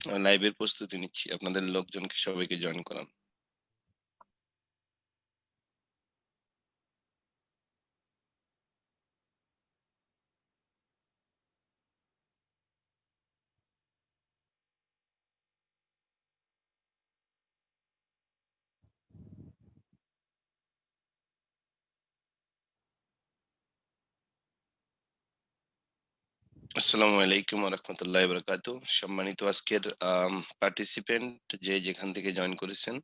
লাইভের প্রস্তুতি নিচ্ছি, আপনাদের লোকজনকে সবাইকে জয়েন করান। আসসালামু আলাইকুম ওয়া রাহমাতুল্লাহি ওয়া বারাকাতুহু। সম্মানিত আজকের পার্টিসিপেন্ট যে যেখান থেকে জয়েন করেছেন,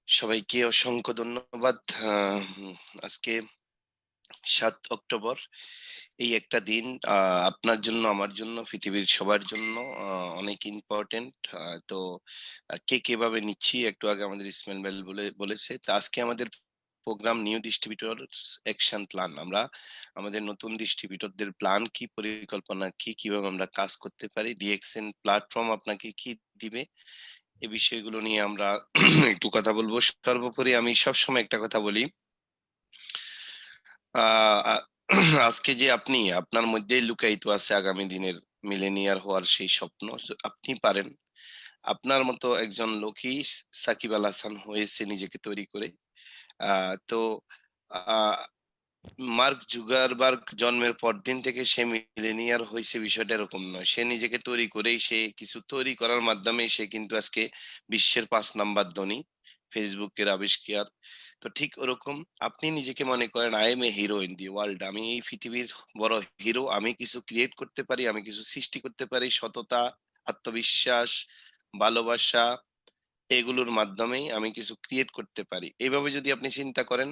সবাইকে অসংখ্য ধন্যবাদ। আজকে ৭ অক্টোবর, এই একটা দিন আপনার জন্য, আমার জন্য, পৃথিবীর সবার জন্য অনেক ইম্পর্টেন্ট। তো কে কিভাবে নিচ্ছি একটু আগে আমাদের ইসমাইল ভাই বলেছে। তো আজকে আমাদের program new distributors action plan. আমরা আমাদের নতুন ডিস্ট্রিবিউটরদের প্ল্যান কি, পরিকল্পনা কি, কিভাবে আমরা কাজ করতে পারি, ডিএক্সএন প্ল্যাটফর্ম আপনাকে কি দিবে, এই বিষয়গুলো নিয়ে আমরা একটু কথা বলবো। সর্বোপরি আমি সবসময় একটা কথা বলি, আহ আ- আজকে যে আপনি, আপনার মধ্যেই লুকায়িত আছে আগামী দিনের মিলেনিয়ার হওয়ার সেই স্বপ্ন। আপনি পারেন। আপনার মতো একজন লোকই সাকিব আল হাসান হয়েছে নিজেকে তৈরি করে। তো আহ মার্ক জুগারবার্গ জন্মের পরদিন থেকে সে মিলেনিয়ার হয়েছে, বিষয়টা এরকম নয়। সে নিজেকে তৈরি করেই, সে কিছু তৈরি করার মাধ্যমে সে কিন্তু আজকে বিশ্বের 5 নাম্বার ধনী, ফেসবুকের আবিষ্কার। তো ঠিক ওরকম আপনি নিজেকে মনে করেন I M A hero in the world, আমি এই পৃথিবীর বড় হিরো, আমি কিছু ক্রিয়েট করতে পারি, আমি কিছু সৃষ্টি করতে পারি। সততা, আত্মবিশ্বাস, ভালোবাসা, এগুলোর মাধ্যমেই আমি কিছু ক্রিয়েট করতে পারি। এইভাবে যদি আপনি চিন্তা করেন,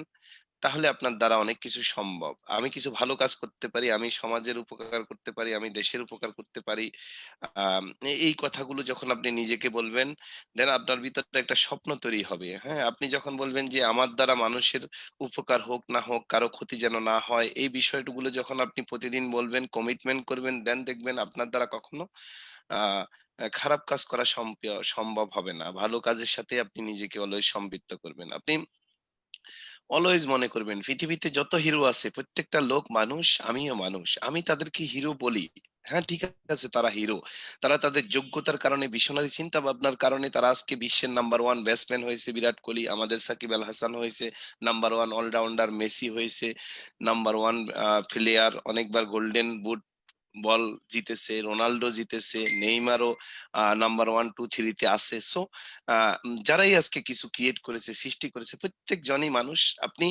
তাহলে আপনার দ্বারা অনেক কিছু সম্ভব। আমি কিছু ভালো কাজ করতে পারি, আমি সমাজের উপকার করতে পারি, আমি দেশের উপকার করতে পারি। এই কথাগুলো যখন আপনি নিজেকে বলবেন, দেন আপনার ভিতরে একটা স্বপ্ন তৈরি হবে। হ্যাঁ, আপনি যখন বলবেন যে আমার দ্বারা মানুষের উপকার হোক না হোক, কারো ক্ষতি যেন না হয়, এই বিষয়গুলো যখন আপনি প্রতিদিন বলবেন, কমিটমেন্ট করবেন, দেন দেখবেন আপনার দ্বারা কখনো আহ খারাপ কাজ করা সম্ভব হবে না। ভালো কাজের সাথে আপনি নিজেকে অলওয়েজ সম্পৃক্ত করবেন। আপনি অলওয়েজ মনে করবেন পৃথিবীতে যত হিরো আছে প্রত্যেকটা লোক মানুষ, আমিও মানুষ, আমি তাদেরকে হিরো বলি। হ্যাঁ, ঠিক আছে, তারা হিরো। তারা তাদের যোগ্যতার কারণে, ভিশনারি চিন্তা ভাবনার কারণে তারা আজকে বিশ্বের নাম্বার 1 ব্যাটসম্যান হয়েছে বিরাট কোহলি, আমাদের সাকিব আল হাসান হয়েছে নাম্বার 1 অলরাউন্ডার, মেসি হয়েছে নাম্বার 1 প্লেয়ার, অনেকবার গোল্ডেন বুট বল জিতেছে, রোনাল্ডো জিতেছে, নেইমারও নাম্বার 1, 2, 3-তে আছে। সো যারাই আজকে কিছু ক্রিয়েট করেছে, সৃষ্টি করেছে, প্রত্যেক জনই মানুষ। আপনি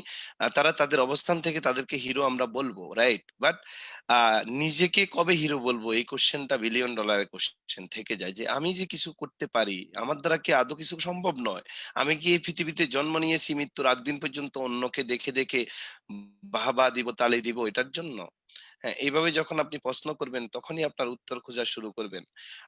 তারা তাদের অবস্থান থেকে তাদেরকে হিরো আমরা বলবো, রাইট? বাট নিজেকে কবে হিরো বলবো, এই কোশ্চেনটা বিলিয়ন ডলারের কোশ্চেন থেকে যায়, যে আমি যে কিছু করতে পারি, আমার দ্বারা কি আদৌ কিছু সম্ভব নয়? আমি কি এই পৃথিবীতে জন্ম নিয়েছি মৃত্যুর আগ দিন পর্যন্ত অন্যকে দেখে দেখে বাহবা দিব, তালি দিব এটার জন্য? হ্যাঁ, এইভাবে যখন আপনি প্রশ্ন করবেন, তখনই আপনার উত্তর খোঁজা শুরু করবেন।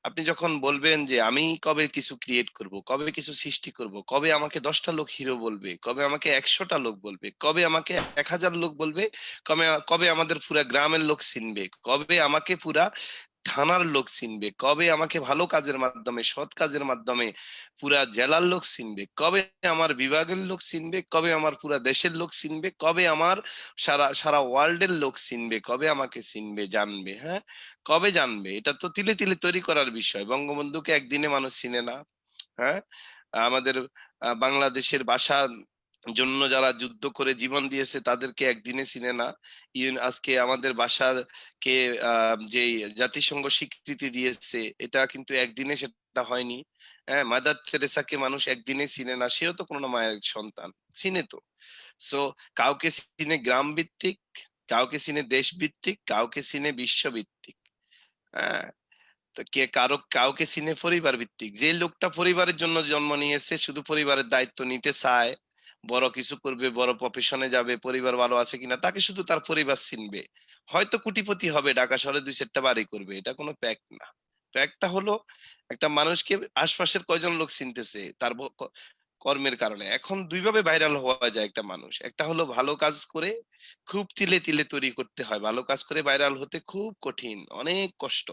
আপনি যখন বলবেন যে আমি কবে কিছু ক্রিয়েট করব, কবে কিছু সৃষ্টি করব, কবে আমাকে 10টা লোক হিরো বলবে, কবে আমাকে 100টা লোক বলবে, কবে আমাকে 1000 লোক বলবে, কবে কবে আমাদের পুরা গ্রামের লোক চিনবে, কবে আমাকে পুরা থানার লোক চিনবে, কবে আমাকে ভালো কাজের মাধ্যমে, সৎ কাজের মাধ্যমে পুরা জেলার লোক চিনবে, কবে আমার বিভাগের লোক চিনবে, কবে আমার পুরা দেশের লোক চিনবে, কবে আমার সারা সারা ওয়ার্ল্ডের লোক চিনবে, কবে আমাকে চিনবে, জানবে। হ্যাঁ, কবে জানবে? এটা তো তিলে তিলে তৈরি করার বিষয়। বঙ্গবন্ধুকে একদিনে মানুষ চিনে না। হ্যাঁ, আমাদের বাংলাদেশের ভাষা জন্য যারা যুদ্ধ করে জীবন দিয়েছে তাদেরকে একদিনে চিনে না। আজকে আমাদের ভাষাকে যে জাতিসংঘ স্বীকৃতি দিয়েছে, এটা কিন্তু একদিনে সেটা হয়নি। হ্যাঁ, মাদার তেরেসাকে মানুষ একদিনে চিনে না, সেও তো কোনো মায়ের সন্তান, চিনে তো। সো কাউকে চিনে গ্রাম ভিত্তিক, কাউকে চিনে দেশ ভিত্তিক, কাউকে চিনে বিশ্বভিত্তিক। হ্যাঁ, তো কাউকে চিনে পরিবার ভিত্তিক। যে লোকটা পরিবারের জন্য জন্ম নিয়েছে, শুধু পরিবারের দায়িত্ব নিতে চায়, বড় কিছু করবে, বড় প্রফেশনে যাবে, পরিবার ভালো আছে কিনা তাকে শুধু তার পরিবার চিনবে। হয়তো কোটিপতি হবে, ঢাকা শহরে 2-4টা বাড়ি করবে, এটা কোনো ফ্যাক্ট না। ফ্যাক্টটা হলো একটা মানুষকে আশপাশের কয়জন লোক চিনতেছে তার কর্মের কারণে। এখন দুইভাবে ভাইরাল হওয়া যায় একটা মানুষ, একটা হলো ভালো কাজ করে খুব তিলে তিলে তৈরি করতে হয়, ভালো কাজ করে ভাইরাল হতে খুব কঠিন, অনেক কষ্ট।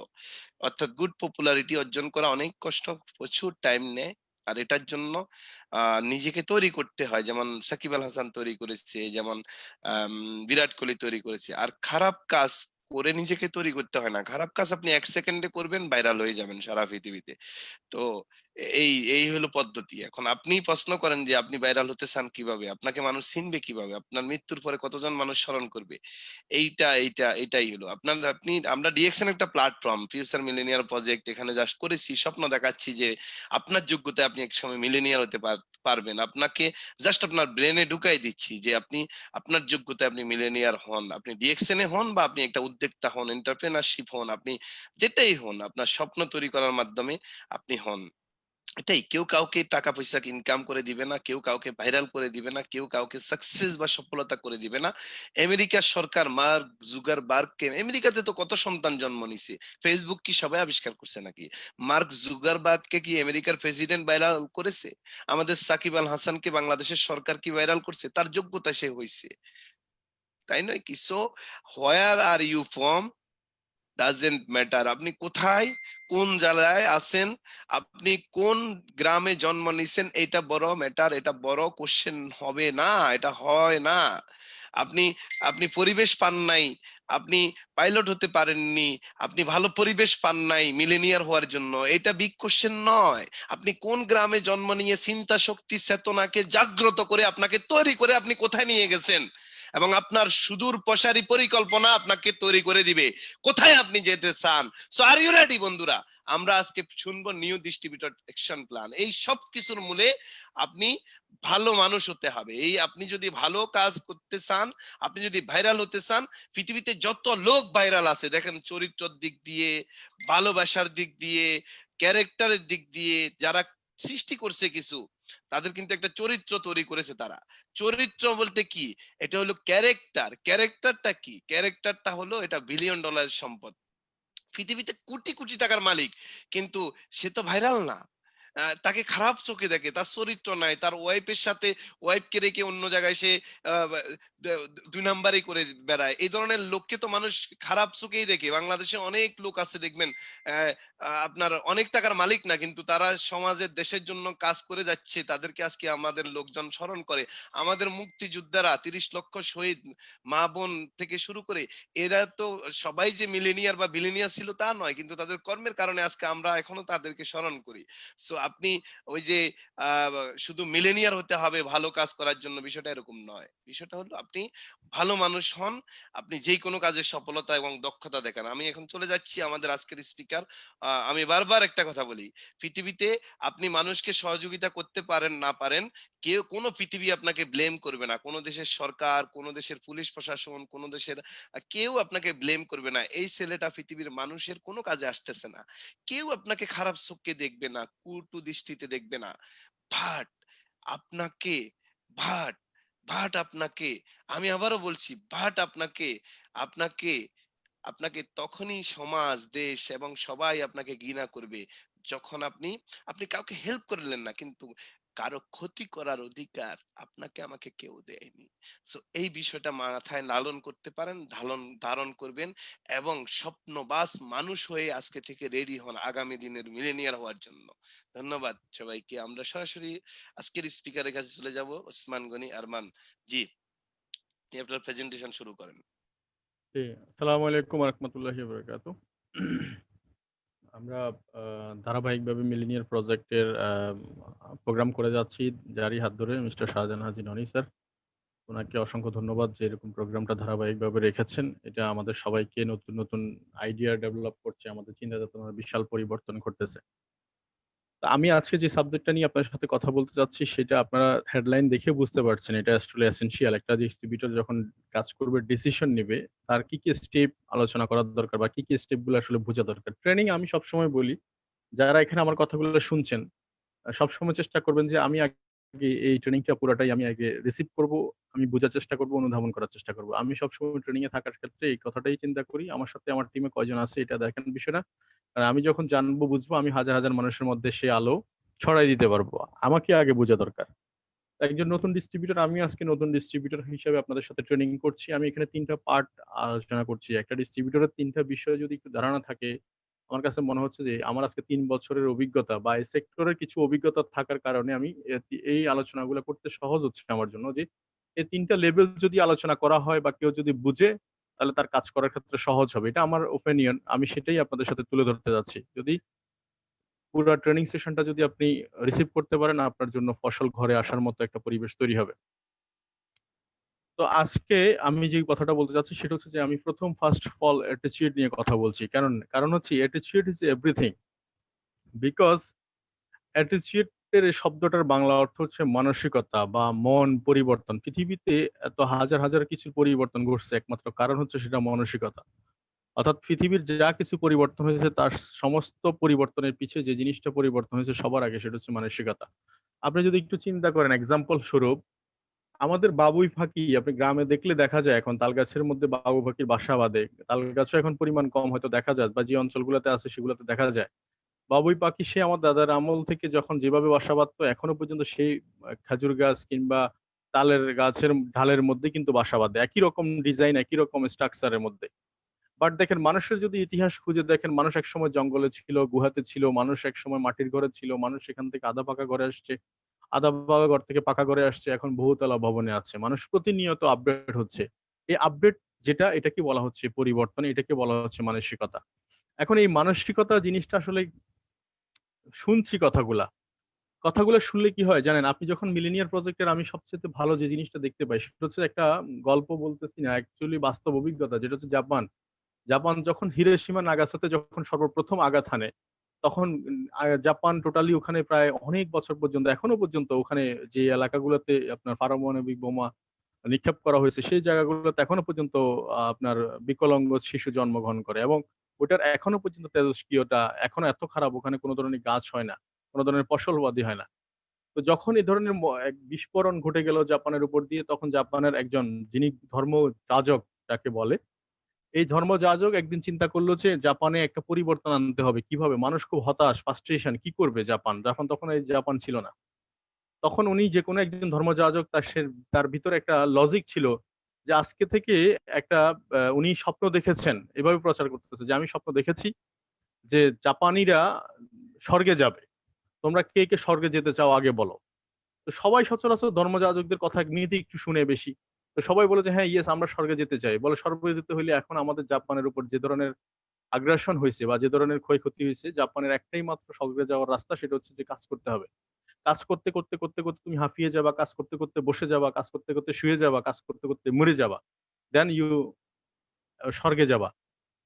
অর্থাৎ গুড পপুলারিটি অর্জন করা অনেক কষ্ট, প্রচুর টাইম নেয়। আর এটার জন্য নিজেকে তৈরি করতে হয়, যেমন সাকিব আল হাসান তৈরি করেছে, যেমন বিরাট কোহলি তৈরি করেছে। আর খারাপ কাজ করে নিজেকে তৈরি করতে হয় না। খারাপ কাজ আপনি ১ সেকেন্ডে করবেন, ভাইরাল হয়ে যাবেন সারা পৃথিবীতে। তো এই হলো পদ্ধতি। এখন আপনি প্রশ্ন করেন যে আপনি ভাইরাল হতে চান কিভাবে? আপনাকে মানুষ চিনবে কিভাবে? আপনার মৃত্যুর পরে কতজন মানুষ স্মরণ করবে? এটাই হলো। আমরা ডিএক্সএন একটা প্ল্যাটফর্ম, ফিউচার মিলেনিয়ার প্রজেক্ট এখানে জাস্ট করেছি। স্বপ্ন দেখাচ্ছি যে আপনার যোগ্যতায় আপনি একসময় মিলেনিয়ার হতে পারবেন। আপনাকে জাস্ট আপনার ব্রেইনে ঢুকাই দিচ্ছি যে আপনার যোগ্যতায় আপনি মিলেনিয়ার হন। আপনি ডিএক্সএন এ হন বা আপনি একটা উদ্যোক্তা হন, এন্টারপ্রেনারশিপ হন, আপনি যেটাই হন, আপনার স্বপ্ন তৈরি করার মাধ্যমে আপনি হন। এটাই। কেউ কাউকে টাকা-পয়সা ইনকাম করে দিবে না। কেউ কাউকে ভাইরাল করে দিবে না। কেউ কাউকে সাকসেস বা সফলতা করে দিবে না। আমেরিকার সরকার মার্ক জুগারবার্গকে, আমেরিকাতে তো কত সন্তান জন্ম নিছে। Facebook কি সবাই আবিষ্কার করছে নাকি? মার্ক জুগারবার্গকে কি আমেরিকার প্রেসিডেন্ট ভাইরাল করেছে? আমাদের সাকিব আল হাসানকে বাংলাদেশের সরকার কি ভাইরাল করছে? তার যোগ্যতায় সে হইছে। তাই নয় কি? So where are you from doesn't matter. আপনি কোথায়, কোন জেলায় আছেন, আপনি কোন গ্রামে জন্ম নিছেন, এটা বড় ম্যাটার, এটা বড় কোশ্চেন হবে না, এটা হয় না। আপনি আপনি পরিবেশ পান নাই, আপনি পাইলট হতে পারেননি, আপনি ভালো পরিবেশ পান নাই মিলেনিয়ার হওয়ার জন্য, এটা বিগ কোশ্চেন নয়। আপনি কোন গ্রামে জন্ম নিয়ে চিন্তা শক্তি চেতনাকে জাগ্রত করে আপনাকে তৈরি করে আপনি কোথায় নিয়ে গেছেন, এবং আপনার সুদূর প্রসারী পরিকল্পনা আপনাকে তৈরি করে দিবে কোথায় আপনি যেতে চান। সো আর ইউ রেডি বন্ধুরা? আমরা আজকে শুনবো নিউ ডিস্ট্রিবিউটর অ্যাকশন প্ল্যান। এই সব কিছুর মূলে আপনি ভালো মানুষ হতে হবে। এই আপনি যদি ভালো কাজ করতে চান, আপনি যদি ভাইরাল হতে চান, পৃথিবীতে যত লোক ভাইরাল আছে দেখেন, চরিত্রের দিক দিয়ে, ভালোবাসার দিক দিয়ে, ক্যারেক্টারের দিক দিয়ে, যারা সৃষ্টি করছে কিছু, তাদের কিন্তু একটা চরিত্র তৈরি করেছে তারা। চরিত্র বলতে কি? এটা হলো ক্যারেক্টার। ক্যারেক্টারটা কি? ক্যারেক্টারটা হলো এটা বিলিয়ন ডলারের সম্পদ। পৃথিবীতে কোটি কোটি টাকার মালিক, কিন্তু সে তো ভাইরাল না। তাকে খারাপ চোখে দেখে, তার চরিত্র নাই, তার ওয়াইফের সাথে, ওয়াইফকে রেখে অন্য জায়গায় সে আহ, দুই নাম্বারই করে বেড়ায়। এই ধরনের লোককে তো মানুষ খারাপ চোখেই দেখে। বাংলাদেশে অনেক লোক আছে দেখবেন, আহ, আপনার অনেক টাকার মালিক না, কিন্তু তারা সমাজের দেশের জন্য কাজ করে যাচ্ছে, তাদেরকে আজকে আমাদের লোকজন স্মরণ করে। আমাদের মুক্তিযোদ্ধারা ৩০ লক্ষ শহীদ, মা বোন থেকে শুরু করে, এরা তো সবাই যে মিলেনিয়ার বা বিলিনিয়ার ছিল তা নয়, কিন্তু তাদের কর্মের কারণে আজকে আমরা এখনো তাদেরকে স্মরণ করি। সো আপনি ওই যে শুধু মিলেনিয়ার হতে হবে ভালো কাজ করার জন্য, বিষয়টা এরকম নয়। বিষয়টা হলো আপনি ভালো মানুষ হন, আপনি যে কোনো কাজের সফলতা এবং দক্ষতা দেখান। আমি এখন চলে যাচ্ছি আমাদের আজকের স্পিকার। আমি বারবার একটা কথা বলি, পৃথিবীতে আপনি মানুষকে সহযোগিতা করতে পারেন না পারেন, কোনো পৃথিবী আপনাকে ব্লেম করবে না। কোনো দেশের সরকার, কোনো দেশের পুলিশ প্রশাসন, কোনো দেশের কেউ আপনাকে ব্লেম করবে না। এই ছেলেটা পৃথিবীর মানুষের কোনো কাজে আসতেছে না। কেউ আপনাকে খারাপ চোখে দেখবে না, কটু দৃষ্টিতে দেখবে না। বাট আপনাকে, বাট বাট আপনাকে, আমি আবারও বলছি, আপনাকে আপনাকে তখনই সমাজ, দেশ এবং সবাই আপনাকে ঘৃণা করবে, যখন আপনি কাউকে হেল্প করলেন না, কিন্তু কারো ক্ষতি করার অধিকার আপনাকে আমাকে কেউ দেয়নি। সো এই বিষয়টা মাথায় লালন করতে পারেন, ধারণ করবেন, এবং স্বপ্নবাজ মানুষ হয়ে আজকে থেকে রেডি হন আগামী দিনের মিলেনিয়ার হওয়ার জন্য। ধন্যবাদ সবাইকে। আমরা সরাসরি আজকের স্পিকারের কাছে চলে যাব, ওসমান গনি আরমান। জি, আপনি আপনার প্রেজেন্টেশন শুরু করেন। জি, আসসালামু আলাইকুম রহমতুল্লাহি বারাকাতু। আমরা ধারাবাহিকভাবে মিলেনিয়ার প্রজেক্টের প্রোগ্রাম করে যাচ্ছি, যারই হাত ধরে মিস্টার শাহজাহান হাজি ননি স্যার। ওনাকে অসংখ্য ধন্যবাদ যে এরকম প্রোগ্রামটা ধারাবাহিকভাবে রেখেছেন। এটা আমাদের সবাইকে নতুন নতুন আইডিয়া ডেভেলপ করছে, আমাদের চিন্তা চেতনার বিশাল পরিবর্তন করতেছে। তা আমি আজকে যে সাবজেক্টটা নিয়ে আপনার সাথে কথা বলতে চাচ্ছি, সেটা আপনারা হেডলাইন দেখে বুঝতে পারছেন এটা আসলে এসেনশিয়াল। একটা ডিস্ট্রিবিউটর যখন কাজ করবে, ডিসিশন নিবে, তার কি কি স্টেপ আলোচনা করা দরকার বা কি কি স্টেপ গুলো আসলে বোঝা দরকার। ট্রেনিং আমি সবসময় বলি, যারা এখানে আমার কথাগুলো শুনছেন, সবসময় চেষ্টা করবেন যে আমি আগে এই ট্রেনিংটা পুরাটাই আমি আগে রিসিভ করব, আমি বোঝার চেষ্টা করব, অনুধাবন করার চেষ্টা করব। আমি সবসময় ট্রেনিং এ থাকার ক্ষেত্রে এই কথাটাই চিন্তা করি। আমার সাথে আমার টিমে কয়জন আছে এটা দেখেন বিষয় না। আর আমি যখন জানবো বুঝবো, আমি হাজার হাজার মানুষের মধ্যে সে আলো ছড়াই দিতে পারবো। আমাকে আগে বোঝা দরকার। একজন নতুন ডিস্ট্রিবিউটর, আমি আজকে নতুন ডিস্ট্রিবিউটর হিসেবে আপনাদের সাথে ট্রেনিং করছি। আমি এখানে ৩টা পার্ট আলোচনা করছি। একটা ডিস্ট্রিবিউটরের ৩টা বিষয়ে যদি একটু ধারণা থাকে, আমার কাছে মনে হচ্ছে যে আমার আজকে ৩ বছরের অভিজ্ঞতা বা এই সেক্টরের কিছু অভিজ্ঞতা থাকার কারণে আমি এই আলোচনাগুলো করতে সহজ হচ্ছে আমার জন্য। যে এই ৩টা লেভেল যদি আলোচনা করা হয় বা কেউ যদি বুঝে, তাহলে তার কাজ করার ক্ষেত্রে সহজ হবে। এটা আমার ওপিনিয়ন। আমি সেটাই আপনাদের সাথে তুলে ধরতে যাচ্ছি। যদি পুরা ট্রেনিং সেশনটা যদি আপনি রিসিভ করতে পারেন, আপনার জন্য ফসল ঘরে আসার মতো একটা পরিবেশ তৈরি হবে। তো আজকে আমি যে কথাটা বলতে চাচ্ছি সেটা হচ্ছে যে আমি ফার্স্ট অফ অল অ্যাটিটিউড নিয়ে কথা বলছি। কারণ হচ্ছে attitude is everything. Because attitude এর এই শব্দটার বাংলা অর্থ হচ্ছে মানসিকতা বা মন পরিবর্তন। পৃথিবীতে এত হাজার হাজার কিছুর পরিবর্তন ঘটছে, একমাত্র কারণ হচ্ছে সেটা মানসিকতা। অর্থাৎ পৃথিবীর যা কিছু পরিবর্তন হয়েছে তার সমস্ত পরিবর্তনের পিছে যে জিনিসটা পরিবর্তন হয়েছে সবার আগে সেটা হচ্ছে মানসিকতা। আপনি যদি একটু চিন্তা করেন, এক্সাম্পল স্বরূপ, আমাদের বাবুই পাখি আপনি গ্রামে দেখলে দেখা যায় এখন তাল গাছের মধ্যে বাবু পাখির বাসা বাঁধে। তাল গাছও এখন পরিমাণ কম হয়তো দেখা যায়, বা যে অঞ্চলগুলোতে আছে সেগুলোতে দেখা যায়। বাবুই পাখি সে আমার দাদার আমল থেকে যখন যেভাবে বাসা বাঁধতো এখনো পর্যন্ত সেই খেজুর গাছ কিংবা তালের গাছের ঢালের মধ্যে কিন্তু বাসা বাঁধে, একই রকম ডিজাইন, একই রকম স্ট্রাকচারের মধ্যে। বাট দেখেন, মানুষের যদি ইতিহাস খুঁজে দেখেন, মানুষ একসময় জঙ্গলে ছিল, গুহাতে ছিল, মানুষ একসময় মাটির ঘরে ছিল, মানুষ সেখান থেকে আধা পাকা ঘরে আসছে, আধা পাকা ঘর থেকে পাকা ঘরে আসছে, এখন বহুতলা ভবনে আছে। মানুষ প্রতিনিয়ত আপডেট হচ্ছে। এই আপডেট যেটা, এটাকে বলা হচ্ছে পরিবর্তন, এটাকে বলা হচ্ছে মানসিকতা। এখন এই মানসিকতা জিনিসটা আসলে শুনছি কথাগুলা, কথাগুলো শুনলে কি হয় জানেন, আপনি যখন মিলেনিয়ার প্রজেক্টের আমি সবচেয়ে ভালো যে জিনিসটা দেখতে পাই সেটা হচ্ছে একটা গল্প বলতেছি না, অ্যাকচুয়ালি বাস্তব অভিজ্ঞতা, যেটা হচ্ছে জাপান। জাপান যখন হিরোশিমা নাগাসাতে যখন সর্বপ্রথম আঘাত হানে, তখন জাপান টোটালি ওখানে প্রায় অনেক বছর পর্যন্ত, এখনো পর্যন্ত ওখানে যে এলাকাগুলোতে আপনার পারমাণবিক বোমা নিক্ষেপ করা হয়েছে সেই জায়গাগুলোতে এখনো পর্যন্ত আপনার বিকলাঙ্গ শিশু জন্মগ্রহণ করে, এবং ওটার এখনো পর্যন্ত তেজস্ক্রিয়তা এখনো এত খারাপ, ওখানে কোনো ধরনের গাছ হয় না, কোনো ধরনের ফসলবাদী হয় না। তো যখন এই ধরনের এক বিস্ফোরণ ঘটে গেল জাপানের উপর দিয়ে, তখন জাপানের একজন, যিনি ধর্ম যাজক যাকে বলে, এই ধর্মযাজক একদিন চিন্তা করলো যে জাপানে একটা পরিবর্তন আনতে হবে। কিভাবে? মানুষ খুব হতাশ, ফ্রাস্ট্রেশন, কি করবে জাপান, যখন তখন এই জাপান ছিল না। তখন উনি যে কোনো একজন ধর্মযাজক, তার ভিতরে একটা লজিক ছিল যে আজকে থেকে একটা উনি স্বপ্ন দেখেছেন, এভাবে প্রচার করতেছে যে আমি স্বপ্ন দেখেছি যে জাপানিরা স্বর্গে যাবে, তোমরা কে কে স্বর্গে যেতে চাও আগে বলো। তো সবাই সচরাচর ধর্মযাজকদের কথা এমনিতেই একটু শুনে বেশি। তো সবাই বলে যে হ্যাঁ ইয়েস, আমরা স্বর্গে যেতে চাই। বলে স্বর্গে যেতে হলে এখন আমাদের জাপানের উপর যে ধরনের আগ্রাসন হয়েছে বা যে ধরনের ক্ষয়ক্ষতি হয়েছে, জাপানের একটাই মাত্র স্বর্গে যাওয়ার রাস্তা, সেটা হচ্ছে যে কাজ করতে হবে। কাজ করতে করতে করতে করতে তুমি হাঁপিয়ে যাবা, কাজ করতে করতে বসে যাবা, কাজ করতে করতে শুয়ে যাবা, কাজ করতে করতে মরে যাবা, দেন ইউ স্বর্গে যাবা।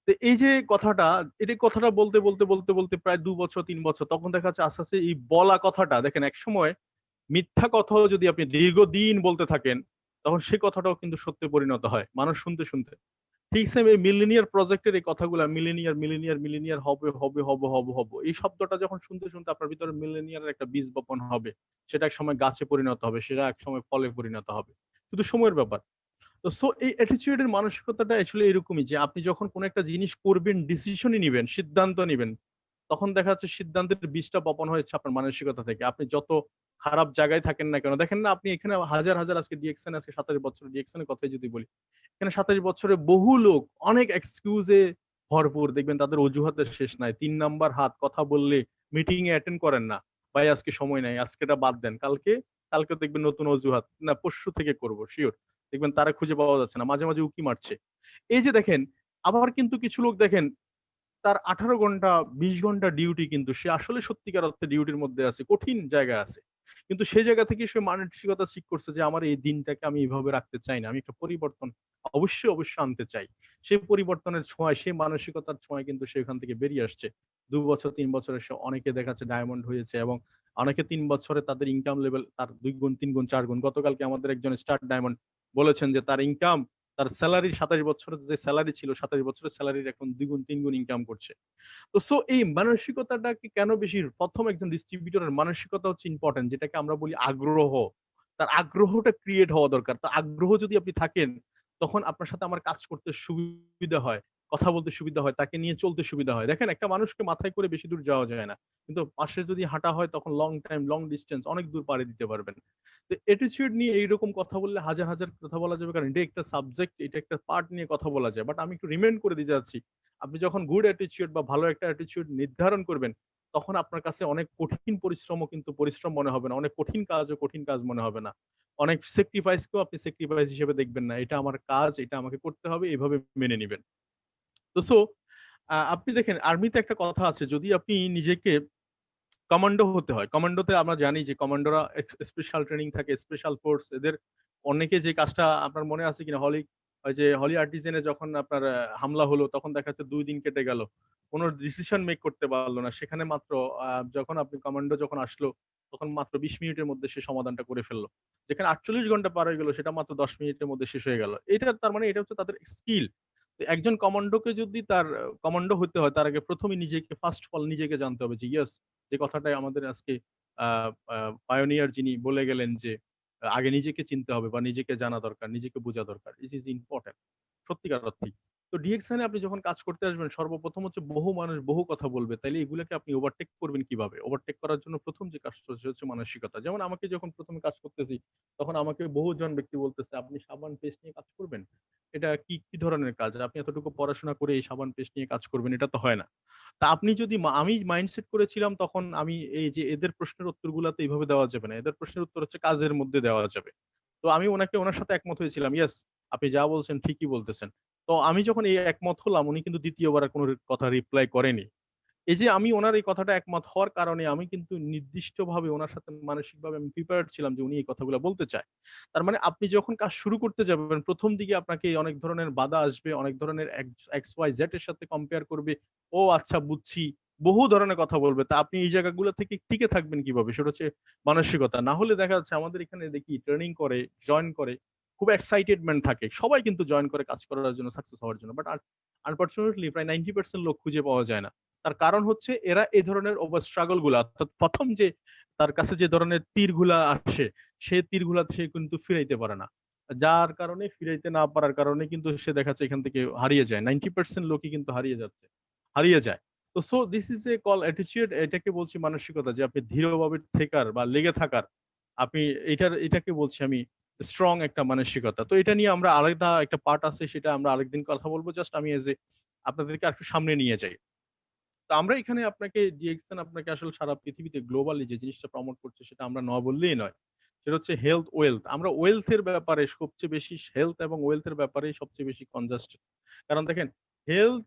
তো এই যে কথাটা, কথাটা বলতে বলতে বলতে বলতে প্রায় ২ বছর ৩ বছর, তখন দেখা যাচ্ছে আস্তে আস্তে এই বলা কথাটা, দেখেন এক সময় মিথ্যা কথাও যদি আপনি দীর্ঘদিন বলতে থাকেন, তখন সে কথাটাও কিন্তু সত্যে পরিণত হয় মানুষ শুনতে শুনতে। ঠিক সেম এই মিলেনিয়ার প্রজেক্টের এই কথাগুলা, মিলেনিয়ার মিলেনিয়ার মিলেনিয়ার হবে হবে হবে হবে হবে, এই শব্দটা যখন শুনতে শুনতে আপনার ভিতরে মিলেনিয়ারের একটা বীজ বপন হবে, সেটা এক সময় গাছে পরিণত হবে, সেটা এক সময় ফলে পরিণত হবে, শুধু সময়ের ব্যাপার। তো সো এই অ্যাটিটিউডের মানসিকতাটা আসলে এরকমই, যে আপনি যখন কোনো একটা জিনিস করবেন, ডিসিশনই নিবেন, সিদ্ধান্ত নিবেন, তখন দেখা যাচ্ছে সিদ্ধান্তের বীজটা বপন হয়েছে আপনার মানসিকতা থেকে। আপনি যত খারাপ জায়গায় থাকেন না কেন, দেখেন না আপনি এখানে হাজার হাজার, আজকে ডিএকশন, আজকে 27 বছর ডিএকশনের কথাই যদি বলি, এখানে 27 বছরে বহু লোক অনেক এক্সকিউজে ভরপুর, দেখবেন তাদের অজুহাতের শেষ নাই। 3 নাম্বার হাত, কথা বললে মিটিং এ অ্যাটেন্ড করেন না, ভাই আজকে সময় নাই, আজকেটা বাদ দেন, কালকে, কালকে দেখবেন নতুন অজুহাত, না পরশু থেকে করব শিওর, দেখবেন তারা খুঁজে পাওয়া যাচ্ছে না, মাঝে মাঝে উকি মারছে। এই যে দেখেন, আবার কিন্তু কিছু লোক দেখেন তার 18 ঘন্টা 20 ঘন্টা ডিউটি, কিন্তু সে আসলে সত্যিকার অর্থে ডিউটির মধ্যে আছে, কঠিন জায়গায় আছে, কিন্তু সেই জায়গা থেকে সে মানসিকতা ঠিক করছে যে আমার এই দিনটাকে আমি এইভাবে রাখতে চাই না, আমি একটা পরিবর্তন অবশ্যই অবশ্যই আনতে চাই। সেই পরিবর্তনের ছোঁয়ায়, সেই মানসিকতার ছোঁয়ায় কিন্তু সে ওখান থেকে বেরিয়ে আসছে। 2 বছর 3 বছরে সে অনেকে দেখাচ্ছে ডায়মন্ড হয়েছে, এবং অনেকে 3 বছরে তাদের ইনকাম লেভেল তার 2 গুণ 3 গুণ 4 গুণ। গতকালকে আমাদের একজন স্টার ডায়মন্ড বলেছেন যে তার ইনকাম, তার স্যালারি 27 বছরের যে স্যালারি ছিল, 27 বছরের স্যালারির এখন 2 গুণ 3 গুণ ইনকাম করছে। তো সো এই মানসিকতাটাকে কেন বেশি, প্রথম একজন ডিস্ট্রিবিউটরের মানসিকতা হচ্ছে ইম্পর্টেন্ট, যেটাকে আমরা বলি আগ্রহ। তার আগ্রহটা ক্রিয়েট হওয়া দরকার। তো আগ্রহ যদি আপনি থাকেন, তখন আপনার সাথে আমার কাজ করতে সুবিধা হয়, কথা বলতে সুবিধা হয়, তাকে নিয়ে চলতে সুবিধা হয়। দেখেন, একটা মানুষকে মাথায় করে বেশি দূর যাওয়া যায় না, কিন্তু পাশে যদি হাঁটা হয় তখন লং টাইম, লং ডিস্টেন্স অনেক দূর পাড়ি দিতে পারবেন। তো অ্যাটিটিউড নিয়ে এইরকম কথা বললে হাজার হাজার কথা বলা যাবে, কারণ এটা একটা সাবজেক্ট, এটা একটা পার্ট নিয়ে কথা বলা যায়। বাট আমি একটু রিমাইন্ড করে দিতে যাচ্ছি, আপনি যখন গুড অ্যাটিটিউড বা ভালো একটা অ্যাটিটিউড নির্ধারণ করবেন, তখন আপনার কাছে অনেক কঠিন পরিশ্রমও কিন্তু পরিশ্রম মনে হবে না। অনেক কঠিন কাজও কঠিন কাজ মনে হবে না। অনেক স্যাক্রিফাইস কেও আপনি স্যাক্রিফাইস হিসেবে দেখবেন না। এটা আমার কাজ, এটা আমাকে করতে হবে, এভাবে মেনে নিবেন। তো আপনি দেখেন আর্মিতে একটা কথা আছে, যদি আপনি নিজেকে কমান্ডো হতে হয়। কমান্ডোতে আমরা জানি যে কমান্ডোরা স্পেশাল ট্রেনিং থাকে, স্পেশাল ফোর্স এদের অনেকে যে কাজটা আপনার মনে আছে কিনা ওই যে হলি আর্টিজেনে যখন আপনার হামলা হলো তখন দেখা যাচ্ছে ২ দিন কেটে গেল। কোন ডিসিশন মেক করতে পারল না। সেখানে মাত্র যখন আপনি কমান্ডো যখন আসলো তখন মাত্র ২০ মিনিটের মধ্যে সে সমাধানটা করে ফেলল। যেখানে ৪৮ ঘন্টা পার হয়ে গেল সেটা মাত্র ১০ মিনিটের মধ্যে শেষ হয়ে গেল। এটা তার মানে এটা হচ্ছে তাদের স্কিল। তো একজন কমান্ডোকে যদি তার কমান্ডো হতে হয় তার আগে ১ম এই নিজেকে ফার্স্ট অফ অল নিজেকে জানতে হবে যে ইয়েস, যে কথাটাই আমাদের আজকে আ আ পায়োনিয়ার যিনি বলে গেলেন যে, আগে নিজেকে চিনতে হবে বা নিজেকে জানা দরকার, নিজেকে বোঝা দরকার। ইট ইস ইম্পোর্টেন্ট। সত্যিকার অর্থেই। তো ডিএকশন এ আপনি যখন কাজ করতে আসবেন সর্বপ্রথম হচ্ছে বহু মানুষ বহু কথা বলবে। তাইলে এগুলাকে আপনি ওভারটেক করবেন কিভাবে? ওভারটেক করার জন্য ১ম যে কাজটা সেটা হচ্ছে মানসিকতা। যেমন আমাকে যখন ১ম এ কাজ করতেছি, তখন আমাকে বহুজন ব্যক্তি বলতেছে, "আপনি সাবান পেস্ট নিয়ে কাজ করবেন? এটা কি ধরনের কাজ? আপনি এতটুকু পড়াশোনা করে এই সাবান পেস্ট নিয়ে কাজ করবেন, এটা তো হয় না।" তা আপনি যদি আমি মাইন্ডসেট করেছিলাম তখন আমি এই যে এদের প্রশ্নের উত্তরগুলা তো এভাবে দেওয়া যাবে না। এদের প্রশ্নের উত্তর হচ্ছে কাজের মধ্যে দেওয়া যাবে। তো আমি উনার সাথে একমত হয়েছিলাম। ইয়েস, আপনি যা বলছেন ঠিকই বলতেছেন। তো আমি যখন এই একমত হলাম উনি কিন্তু ২য় বার আর কোন কথা রিপ্লাই করেনি। এই যে আমি উনার এই কথাটা একমত হওয়ার কারণে আমি কিন্তু নির্দিষ্টভাবে উনার সাথে মানসিকভাবে আমি প্রিপেয়ার্ড ছিলাম যে উনি এই কথাগুলা বলতে চায়। তার মানে আপনি যখন কাজ শুরু করতে যাবেন ১ম দিকে আপনাকে অনেক ধরনের বাধা আসবে, অনেক ধরনের XYZ এর সাথে কম্পেয়ার করবে। ও আচ্ছা বুঝছি। বহু ধরনের কথা বলবে। তা আপনি এই জায়গাগুলো থেকে টিকে থাকবেন কিভাবে? সেটা হচ্ছে মানসিকতা। না হলে দেখা যাচ্ছে আমাদের এখানে দেখি ট্রেনিং করে, জয়েন করে, খুব এক্সাইটেডমেন্ট থাকে। সবাই কিন্তু জয়েন করে কাজ করার জন্য, সাকসেস হওয়ার জন্য। বাট আনফরচুনেটলি প্রায় 90% লোক খুঁজে পাওয়া যায় না। তার কারণ হচ্ছে এরা এই ধরনের ওভার স্ট্রাগল গুলা অর্থাৎ ১ম যে তার কাছে যে ধরনের তীরগুলা আসে, সে তীরগুলা সে কিন্তু ফিরাইতে পারে না। যার কারণে ফিরাইতে না পারার কারণে কিন্তু সে দেখা যাচ্ছে এখান থেকে হারিয়ে যায়। 90% লোকই কিন্তু হারিয়ে যাচ্ছে। হারিয়ে যায়। তো this is A call attitude, এটাকে বলছি মানসিকতা যে আপনি দৃঢ়ভাবে থেকার বা লেগে থাকার। আপনি এটাকে বলছি আমি স্ট্রং একটা মানসিকতা। তো এটা নিয়ে আমরা আলাদা একটা পার্ট আছে সেটা আমরা আরেকদিন কথা বলব। জাস্ট আমি এজ এ আপনাদেরকে আরেকটু সামনে নিয়ে যাই। তো আমরা এখানে আপনাকে ডিএক্সএন আপনাকে আসলে সারা পৃথিবীতে গ্লোবালি যে জিনিসটা প্রমোট করছে সেটা আমরা বললেই নয়। সেটা হচ্ছে হেলথ, ওয়েলথ। আমরা ওয়েলথ এর ব্যাপারে সবচেয়ে বেশি হেলথ এবং ওয়েলথ এর ব্যাপারেই সবচেয়ে বেশি কনজাস্টেড। কারণ দেখেন হেলথ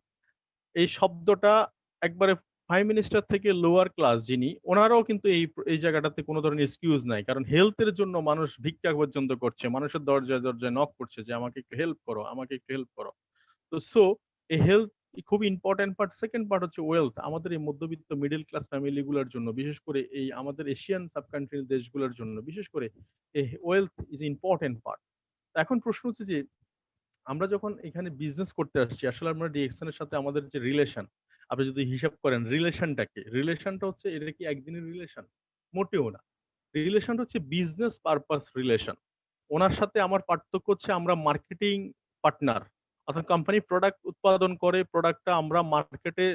এই শব্দটা একবারে প্রাইম মিনিস্টার থেকে লোয়ার ক্লাস যিনি, উনারাও কিন্তু এই জায়গাটাতে কোন ধরনের এক্সকিউজ নাই। কারণ হেলথ এর জন্য মানুষ ভিক্ষা পর্যন্ত করছে। মানুষের দরজায় নক করছে যে আমাকে একটু হেল্প করো, আমাকে একটু হেল্প করো। তো এই হেলথ খুবই ইম্পোর্টেন্ট পার্ট। সেকেন্ড পার্ট হচ্ছে ওয়েলথ। আমাদের এই মধ্যবিত্ত মিডল ক্লাস ফ্যামিলি গুলার জন্য, বিশেষ করে এই আমাদের এশিয়ান সাব কন্ট্রির দেশগুলোর জন্য বিশেষ করে এই ওয়েলথ ইজ ইম্পোর্টেন্ট পার্ট। এখন প্রশ্ন হচ্ছে যে আমরা যখন এখানে বিজনেস করতে আসছি আসলে আমরা ডিএক্সএন এর সাথে আমাদের যে রিলেশন, আপনি যদি হিসাব করেন রিলেশনটা কি? রিলেশনটা হচ্ছে এটা কি একদিনের রিলেশন? মোটেও না। রিলেশনটা হচ্ছে বিজনেস পারপাস রিলেশন। উনার সাথে আমার পার্থক্য হচ্ছে আমরা মার্কেটিং পার্টনার। অর্থাৎ কোম্পানি প্রোডাক্ট উৎপাদন করে, প্রোডাক্টটা আমরা মার্কেটে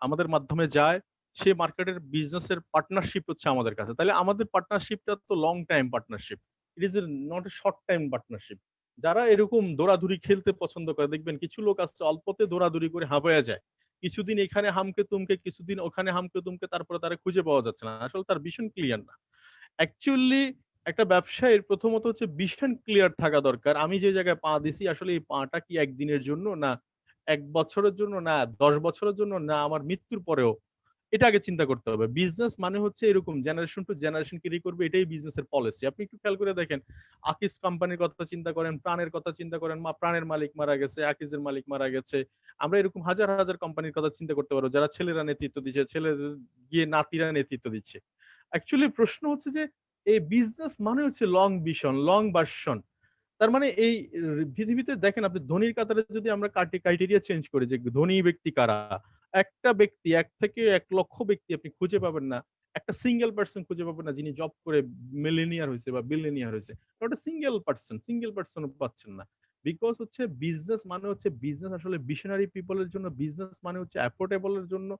আমাদের মাধ্যমে যায়। সেই মার্কেটের বিজনেসের পার্টনারশিপ হচ্ছে আমাদের কাছে। তাইলে আমাদের পার্টনারশিপটা তো long time partnership. It is not a short time partnership. যারা এরকম দৌড়াদৌড়ি খেলতে পছন্দ করে দেখবেন কিছু লোক আছে অল্পতে দৌড়াদৌড়ি করে হাঁপায়া যায়। কিছুদিন এখানে হামকে তুমকে, কিছুদিন ওখানে হামকে তুমকে, তারপরে তারা খুঁজে পাওয়া যাচ্ছে না। আসলে তার ভিশন ক্লিয়ার না। অ্যাকচুয়ালি একটা ব্যবসায়ীর প্রথমত হচ্ছে ভিশন ক্লিয়ার থাকা দরকার। আমি যে জায়গায় পা দিছি আসলে এই পাটা কি একদিনের জন্য, না ১ বছরের জন্য, না ১০ বছরের জন্য, না আমার মৃত্যুর পরেও। এটা আগে চিন্তা করতে হবে। বিজনেস মানে হচ্ছে এরকম জেনারেশন টু জেনারেশন ক্যারি করবে, এটাই বিজনেসের পলিসি। আপনি একটু খেয়াল করে দেখেন, আকিজ কোম্পানির কথা চিন্তা করেন, প্রাণের কথা চিন্তা করেন, প্রাণের মালিক মারা গেছে, আকিজের মালিক মারা গেছে। আমরা এরকম হাজার হাজার কোম্পানির কথা চিন্তা করতে পারবো যারা ছেলেরা নেতৃত্ব দিচ্ছে, ছেলেদের গিয়ে নাতিরা নেতৃত্ব দিচ্ছে। অ্যাকচুয়ালি প্রশ্ন হচ্ছে যে এই বিজনেস মানে হচ্ছে লং ভিশন, লং ভার্সন। তার মানে এই পৃথিবীতে দেখেন আপনি ধনীর কাতারে যদি আমরা ক্রাইটেরিয়া চেঞ্জ করি যে ধনী ব্যক্তি কারা, একটা ব্যক্তি ১ থেকে ১,০০,০০০ ব্যক্তি আপনি খুঁজে পাবেন না। একটা সিঙ্গেল পারসন খুঁজে পাবেন না যিনি জব করে মিলিনিয়ার হইছে বা বিলিয়নিয়ার হইছে। নট আ সিঙ্গেল পারসন ও পাচ্ছেন না। বিকজ হচ্ছে বিজনেস মানে হচ্ছে বিজনেস আসলে ভিশনারি পিপল এর জন্য, বিজনেস মানে হচ্ছে অ্যাফোর্ডেবল এর জন্য,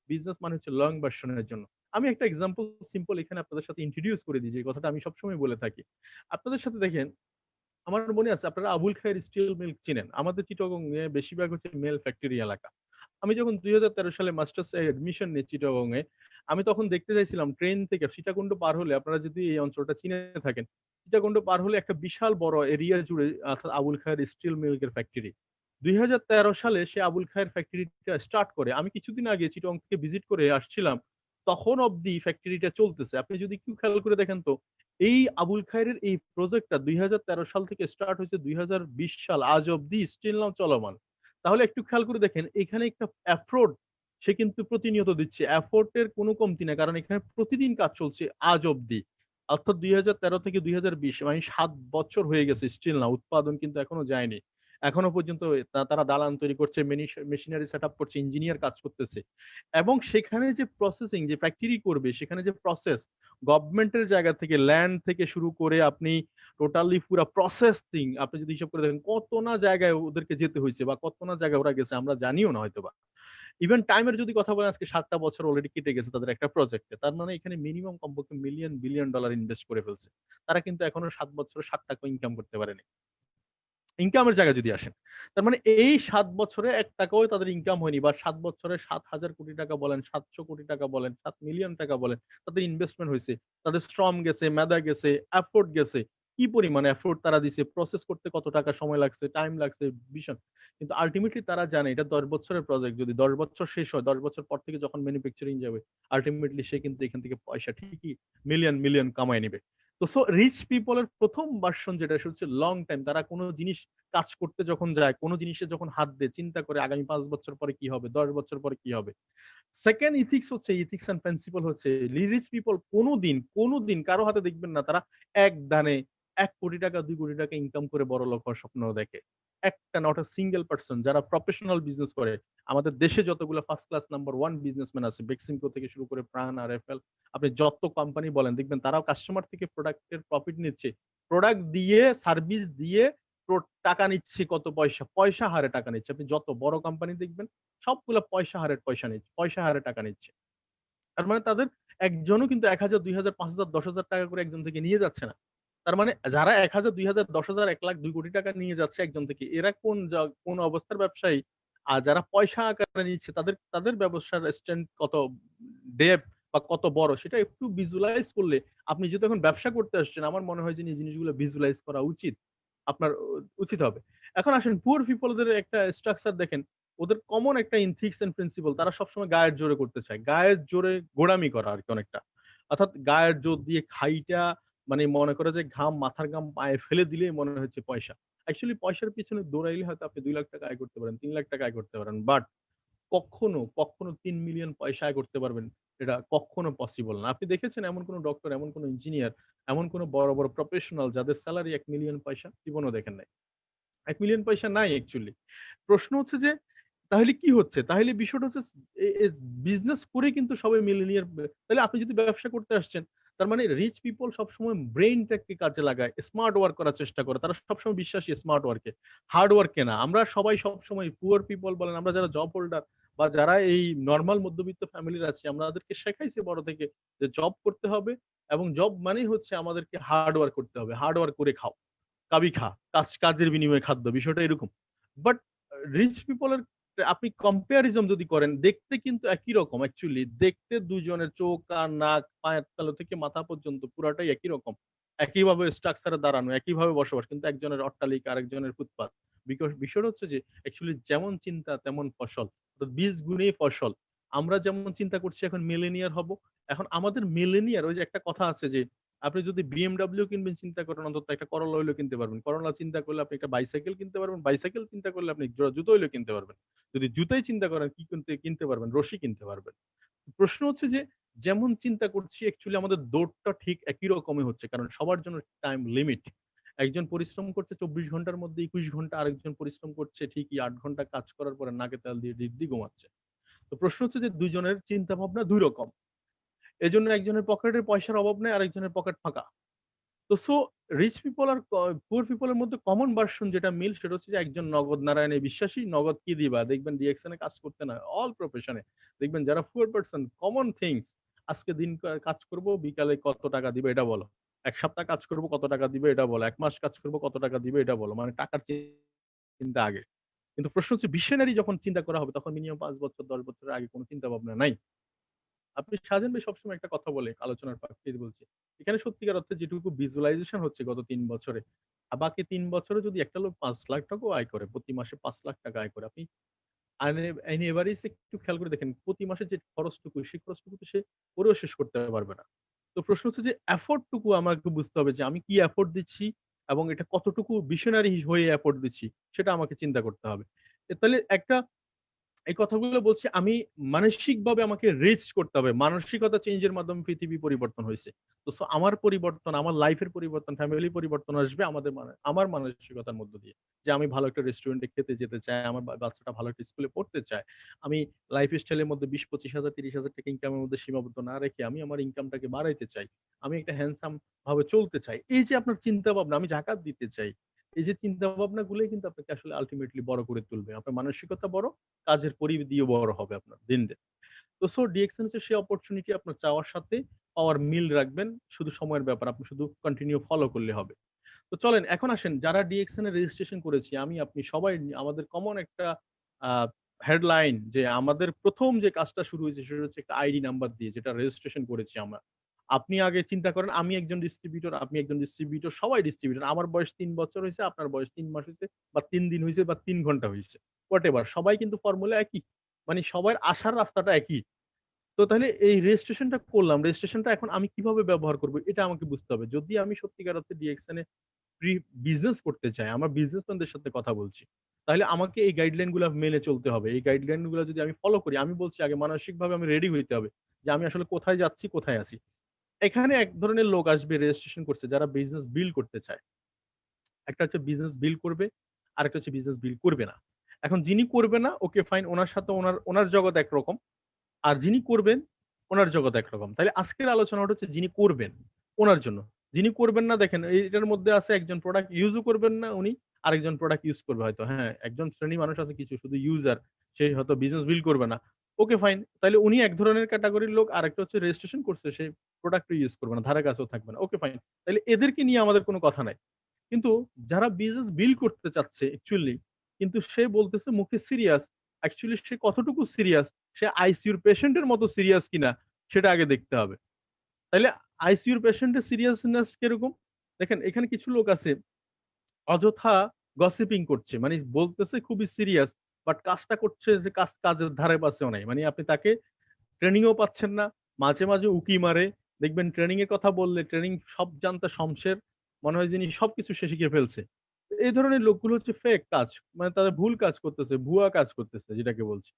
বিজনেস মানে হচ্ছে লং ভার্সন এর জন্য। আমি একটা এক্সাম্পল সিম্পল এখানে আপনাদের সাথে ইন্ট্রোডিউস করে দিই যে কথাটা আমি সবসময় বলে থাকি। আপনাদের সাথে দেখেন আমার মনে আছে আপনারা আবুল খায়ের স্টিল মিল চিনেন। আমাদের চিটাগং এ বেশিরভাগ হচ্ছে মেল ফ্যাক্টরি এলাকা। আমি যখন ২০১৩ সালে মাস্টার্স এ অ্যাডমিশন নিই চিটাগং এ, আমি তখন দেখতে চাইছিলাম ট্রেন থেকে সীতাকুণ্ড পার হলে, আপনারা যদি এই অঞ্চলটা চিনে থাকেন, সীতাকুণ্ড পার হলে একটা বিশাল বড় এরিয়া জুড়ে অর্থাৎ আবুল খায়ের স্টিল মিল্কের ফ্যাক্টরি। ২০১৩ সালে সে আবুল খায়ের ফ্যাক্টরিটা স্টার্ট করে। আমি কিছুদিন আগে চিটং থেকে ভিজিট করে আসছিলাম। তখন অব্দি ফ্যাক্টরিটা চলতেছে। আপনি যদি একটু খেয়াল করে দেখেন তো, এই আবুল খায়ের এই প্রজেক্টটা ২০১৩ সাল থেকে স্টার্ট হয়েছে ২০২০ সাল আজ অব্দি স্টিল নাও চলমান। তাহলে একটু খেয়াল করে দেখেন এখানে একটা এফোর্ট সে কিন্তু প্রতিনিয়ত দিচ্ছে। এফোর্টের কোনো কমতি নাই। কারণ এখানে প্রতিদিন কাজ চলছে আজ অব্দি। অর্থাৎ ২০১৩ থেকে ২০২০ মানে ৭ বছর হয়ে গেছে স্টিল না উৎপাদন কিন্তু এখনো যায়নি। এখনো পর্যন্ত তারা দালান তৈরি করছে, মেশিনারি সেটআপ করছে, ইঞ্জিনিয়ার কাজ করতেছে। এবং সেখানে যে প্রসেসিং যে ফ্যাক্টরি করবে সেখানে যে প্রসেস গভর্নমেন্টের জায়গা থেকে ল্যান্ড থেকে শুরু করে আপনি টোটালি পুরা প্রসেসিং আপনি যদি হিসাব করে দেখেন কত না জায়গায় ওদেরকে যেতে হয়েছে বা কত না জায়গায় ওরা গেছে আমরা জানিও না হয়তোবা। ইভেন টাইমের যদি কথা বলেন আজকে ৭টা বছর অলরেডি কেটে গেছে তাদের একটা প্রজেক্টে। তার মানে এখানে মিনিমাম কমপক্ষে মিলিয়ন বিলিয়ন ডলার ইনভেস্ট করে ফেলছে। তারা কিন্তু এখনো ৭ বছরে ৳৭ ইনকাম করতে পারেনি। ইনকামের জায়গায় যদি আসেন। তার মানে এই ৭ বছরে ৳১ তাদের ইনকাম হয়নি বা ৭ বছরে ৳৭,০০০ কোটি টাকা বলেন, ৳৭০০ কোটি টাকা বলেন, ৳৭ মিলিয়ন বলেন, তাদের ইনভেস্টমেন্ট হইছে। তাদের শ্রম গেছে, মেধা গেছে, এফোর্ট গেছে। কি পরিমাণে এফোর্ট তারা দিছে, প্রসেস করতে কত টাকা সময় লাগছে, টাইম লাগছে, ভীষণ। কিন্তু আল্টিমেটলি তারা জানে এটা ১০ বছরের প্রজেক্ট। যদি ১০ বছর শেষ হয়, ১০ বছর পর থেকে যখন ম্যানুফ্যাকচারিং যাবে, আল্টিমেটলি সে কিন্তু এখান থেকে পয়সা ঠিকই মিলিয়ন, মিলিয়ন কামায় নিবে। তো রিচ পিপল এর ১ম ভার্সন যেটা সেটা হচ্ছে লং টাইম। তারা কোন জিনিস কাজ করতে যখন যায়, কোন জিনিসে যখন হাত দেয় চিন্তা করে আগামী ৫ বছর পরে কি হবে, ১০ বছর পরে কি হবে। সেকেন্ড ইথিক্স হচ্ছে ইথিক্স অ্যান্ড প্রিন্সিপাল হচ্ছে রিচ পিপল কোনদিন কারো হাতে দেখবেন না তারা এক দানে ৳১ কোটি ২ কোটি ইনকাম করে বড়লোক হওয়ার স্বপ্ন দেখে। একটা নট আ সিঙ্গেল পারসন যারা প্রফেশনাল বিজনেস করে। আমাদের দেশে যতগুলো ফার্স্ট ক্লাস নাম্বার 1 বিজনেসম্যান আছে, বেক্সিমকো থেকে শুরু করে প্রাণ, আরএফএল, আপনি যত কোম্পানি বলেন দেখবেন তারাও কাস্টমার থেকে প্রোডাক্টের প্রফিট নিচ্ছে। প্রোডাক্ট দিয়ে, সার্ভিস দিয়ে টাকা নিচ্ছে কত পয়সা, পয়সা হারে টাকা নিচ্ছে। আপনি যত বড় কোম্পানি দেখবেন সবগুলা পয়সা হারে টাকা নিচ্ছে। তার মানে তাদের একজনও কিন্তু ১,০০০, ২,০০০, ৫,০০০, ১০,০০০ টাকা করে একজন থেকে নিয়ে যাচ্ছে না। তার মানে যারা ১,০০০, ২,০০০, ১০,০০০, ১,০০,০০০, ২,০০,০০,০০০ টাকা নিয়ে যাচ্ছে একজন থেকে, এরা কোন অবস্থার ব্যবসায়ী? আর যারা পয়সা আকারে নিচ্ছে তাদের ব্যবসার স্ট্যান্ড কত ডেপথ বা কত বড় সেটা একটু ভিজুয়ালাইজ করলে আপনি যেহেতু এখন ব্যবসা করতে আসছেন, আমার মনে হয় যে এই জিনিসগুলো ভিজুয়ালাইজ করা উচিত। আপনার উচিত হবে। এখন আসেন পুয়ার পিপল দের একটা স্ট্রাকচার দেখেন। ওদের কমন একটা ইথিক্স এন্ড প্রিন্সিপল তারা সবসময় গায়ের জোরে করতে চায়। গায়ের জোরে গোঁড়ামি করা আরকি অনেকটা। অর্থাৎ গায়ের জোর দিয়ে খাইটা মানে মনে করে যে মাথার ঘাম পায়ে ফেলে দিলেই মনে হচ্ছে পয়সা। অ্যাকচুয়ালি পয়সার পিছনে দৌড়াইলে হয়তো আপনি ৳২,০০,০০০ আয় করতে পারেন, ৳৩,০০,০০০ আয় করতে পারেন। বাট কখনো ৩ মিলিয়ন পয়সা আয় করতে পারবেন এটা কখনো পসিবল না। আপনি দেখেছেন এমন কোন ডক্টর, এমন কোন ইঞ্জিনিয়ার, এমন কোন বড়, বড় প্রফেশনাল যাদের সেলারি ১ মিলিয়ন পয়সা জীবনেও দেখেন নাই। ১ মিলিয়ন পয়সা নাই অ্যাকচুয়ালি। প্রশ্ন হচ্ছে যে তাহলে কি হচ্ছে? তাহলে বিষয়টা হচ্ছে এ এ বিজনেস করে কিন্তু সবাই মিলিয়নিয়ার তাহলে আপনি যদি ব্যবসা করতে আসছেন, তার মানে রিচ পিপল সবসময় ব্রেইনটাকে কাজে লাগায়, স্মার্ট ওয়ার্ক করার চেষ্টা করে। তারা সবসময় বিশ্বাসী স্মার্ট ওয়ার্কে, হার্ড ওয়ার্কে না। আমরা সবাই সবসময় পুয়ার পিপল বলেন, আমরা যারা জব হোল্ডার বা যারা এই নরমাল মধ্যবিত্ত ফ্যামিলির আছি, আমরা তাদেরকে শেখাইছি বড় থেকে যে জব করতে হবে এবং জব মানেই হচ্ছে আমাদেরকে হার্ড ওয়ার্ক করতে হবে। হার্ড ওয়ার্ক করে খাও। কাবি খা। কাজের বিনিময়ে খাদ্য। বিষয়টা এরকম। বাট রিচ পিপল এর আপনি কম্পারিজন যদি করেন দেখতে কিন্তু একই রকম অ্যাকচুয়ালি। দেখতে ২ জনের চোখ, কান, নাক, পায়ের তালু থেকে মাথা পর্যন্ত পুরাটাই একই রকম। একইভাবে স্ট্রাকচারে দাঁড়ানো, একইভাবে বসবাস। কিন্তু একজনের অট্টালিকা, আরেকজনের ফুটপাত। বিষয়টা হচ্ছে যে অ্যাকচুয়ালি যেমন চিন্তা তেমন ফসল। বীজ গুণেই ফসল। আমরা যেমন চিন্তা করছি এখন মিলেনিয়ার হব। এখন আমাদের মিলেনিয়ার ওই যে একটা কথা আছে যে আপনি যদি BMW কিনবেন চিন্তা করেন অন্তত একটা করলা হইলেও কিনতে পারবেন। করলা চিন্তা করলে আপনি একটা বাইসাইকেল কিনতে পারবেন। বাইসাইকেল চিন্তা করলে আপনি জুতো হইলেও কিনতে পারবেন। যদি জুতাই চিন্তা করেন কি কিনতে পারবেন? রশি কিনতে পারবেন। প্রশ্ন হচ্ছে যে যেমন চিন্তা করছি অ্যাকচুয়ালি আমাদের দৌড়টা ঠিক একই রকমই হচ্ছে। কারণ সবার জন্য টাইম লিমিট। একজন পরিশ্রম করছে ২৪ ঘন্টার মধ্যে ২১ ঘন্টা, আরেকজন পরিশ্রম করছে ঠিকই ৮ ঘন্টা কাজ করার পরে নাকে তেল দিয়ে দিব্যি ঘুমাচ্ছে। তো প্রশ্ন হচ্ছে যে ২ জনের চিন্তা ভাবনা ২ রকম। এজন্য একজনের পকেটে পয়সার অভাব নাই, আরেকজনের পকেট ফাঁকা। তো রিচ পিপল আর পুয়ার পিপল এর মধ্যে কমন ভার্সন যেটা মিল সেটা হচ্ছে যে একজন নগদ নারায়ণে বিশ্বাসী, নগদ কি দিবা? দেখবেন ডিএকশন এ কাজ করতে না অল প্রফেশনে দেখবেন যারা পুয়ার পারসন কমন থিংস আজকে দিন কাজ করব বিকালে কত টাকা দিবে এটা বলো। ১ সপ্তাহ কাজ করব কত টাকা দিবে এটা বলো। ১ মাস কাজ করব কত টাকা দিবে এটা বলো। মানে টাকার চিন্তা আগে। কিন্তু প্রশ্ন হচ্ছে ভিশনারি যখন চিন্তা করা হবে তখন মিনিমাম ৫ বছর ১০ বছরের আগে কোন চিন্তা ভাবনা নাই। আপনি শাহজাহান ভাই সবসময় একটা কথা বলে আলোচনার ফাঁকে বলছি। এখানে সত্যিকার অর্থে যেটুকু ভিজুয়ালাইজেশন হচ্ছে গত ৩ বছরে, বাকি ৩ বছরে যদি একটা লোক ৳৫,০০,০০০ টাকাও আয় করে, প্রতি মাসে ৳৫,০০,০০০ টাকা আয় করে, আপনি এভারেজ একটু খেয়াল করে দেখেন প্রতি মাসে যে খরচটুকু সেই খরচটুকু তো সে করেও শেষ করতে পারবে না। তো প্রশ্ন হচ্ছে যে এফোর্ট টুকু আমাকে বুঝতে হবে যে আমি কি এফোর্ট দিচ্ছি এবং এটা কতটুকু ভিশনারি হয়ে এফোর্ট দিচ্ছি সেটা আমাকে চিন্তা করতে হবে। তাহলে একটা এই কথাগুলো বলছি আমি মানসিকভাবে আমাকে রিচ করতে হবে। মানসিকতা চেঞ্জের মাধ্যমে পৃথিবী পরিবর্তন হইছে। তো আমার পরিবর্তন, আমার লাইফের পরিবর্তন, ফ্যামিলি পরিবর্তন আসবে আমার মানসিকতার মধ্য দিয়ে। যে আমি ভালো একটা রেস্টুরেন্টে খেতে যেতে চাই, আমার বাচ্চাটা ভালো একটা স্কুলে পড়তে চায়। আমি লাইফ স্টাইলের মধ্যে ২০, ২৫,০০০, ৩০,০০০ টাকা ইনকামের মধ্যে সীমাবদ্ধ না রেখে আমি আমার ইনকামটাকে বাড়াইতে চাই। আমি একটা হ্যান্ডসাম ভাবে চলতে চাই। এই যে আপনার চিন্তা ভাবনা, আমি জাকাত দিতে চাই। এই যে চিন্তা ভাবনাগুলোই কিন্তু আপনাকে আসলে আল্টিমেটলি বড় করে তুলবে। আপনার মানসিকতা বড়, কাজের পরিধিও বড় হবে আপনার দিন, দিন। তো ডিএক্সএন হচ্ছে সেই অপরচুনিটি আপনার চাওয়ার সাথে পাওয়ার মিল রাখবেন। শুধু সময়ের ব্যাপার। আপনি শুধু কন্টিনিউ ফলো করলে হবে। তো চলেন এখন আসেন যারা ডিএক্সএন এ রেজিস্ট্রেশন করেছি আমি আপনি সবাই আমাদের কমন একটা আ হেডলাইন যে আমাদের ১ম যে কাজটা শুরু হয়েছে সেটা হচ্ছে একটা আইডি নাম্বার দিয়ে যেটা রেজিস্ট্রেশন করেছি আমরা। আপনি আগে চিন্তা করেন আমি একজন ডিস্ট্রিবিউটর, আপনি একজন ডিস্ট্রিবিউটর, সবাই ডিস্ট্রিবিউটর। আমার বয়স ৩ বছর হইছে, আপনার বয়স ৩ মাস হইছে বা ৩ দিন হইছে বা ৩ ঘন্টা হইছে। হোয়াটএভার সবাই কিন্তু ফর্মুলা একই। মানে সবার আসার রাস্তাটা একই। তো তাহলে এই রেজিস্ট্রেশনটা করলাম। রেজিস্ট্রেশনটা এখন আমি কিভাবে ব্যবহার করব এটা আমাকে বুঝতে হবে। যদি আমি সত্যিকার অর্থে ডিএক্সএন এ বিজনেস করতে চাই, আমার বিজনেসম্যানদের সাথে কথা বলছি। তাহলে আমাকে এই গাইডলাইন গুলা মেনে চলতে হবে। এই গাইডলাইন গুলা যদি আমি ফলো করি, আমি বলছি আগে মানসিকভাবে আমি রেডি হইতে হবে। যে আমি আসলে কোথায় যাচ্ছি, কোথায় আছি। এখানে এক ধরনের লোক আসবে রেজিস্ট্রেশন করছে যারা বিজনেস বিল্ড করতে চায়। একটা হচ্ছে বিজনেস বিল্ড করবে, আরেকটা হচ্ছে বিজনেস বিল্ড করবে না। এখন যিনি করবে না ওকে ফাইন উনার সাথে উনার জগৎ একরকম। আর যিনি করবেন উনার জগৎ একরকম। তাইলে আজকের আলোচনাটা হচ্ছে যিনি করবেন উনার জন্য। যিনি করবেন না দেখেন এটার মধ্যে আছে একজন প্রোডাক্ট ইউজও করবেন না উনি, আরেকজন প্রোডাক্ট ইউজ করবে হয়তো। হ্যাঁ, একজন শ্রেণী মানুষ আছে কিছু শুধু ইউজার, সে হয়তো বিজনেস বিল্ড করবে না। Okay fine. তাইলে উনি এক ধরনের ক্যাটেগরির লোক, আরেকটা হচ্ছে রেজিস্ট্রেশন করছে সে প্রোডাক্টও ইউজ করবে না, ধারে কাছেও থাকবে না। Okay fine. তাইলে এদেরকে নিয়ে আমাদের কোনো কথা নাই। কিন্তু যারা বিজনেস বিল্ড করতে চাচ্ছে অ্যাকচুয়ালি কিন্তু সে বলতেছে মুখে সিরিয়াস, অ্যাকচুয়ালি সে কতটুকু সিরিয়াস, সে আইসিইউর পেশেন্টের মতো সিরিয়াস কিনা সেটা আগে দেখতে হবে। তাইলে আইসিইউর পেশেন্টের সিরিয়াসনেস কিরকম? দেখেন এখানে কিছু লোক আছে অযথা গসিপিং করছে। মানে বলতেছে খুবই সিরিয়াস বাট কাজটা করছে যে কাজের ধারে পাশেও নাই। মানে আপনি তাকে ট্রেনিং ও পাচ্ছেন না। মাঝে, মাঝে উকি মারে। দেখবেন ট্রেনিং এর কথা বললে ট্রেনিং সব জানতা শমশের। মনে হয় যিনি সবকিছু সে শিখে ফেলছে। এই ধরনের লোকগুলো হচ্ছে ফেক কাজ। মানে তারা ভুল কাজ করতেছে, ভুয়া কাজ করতেছে যেটাকে বলছি।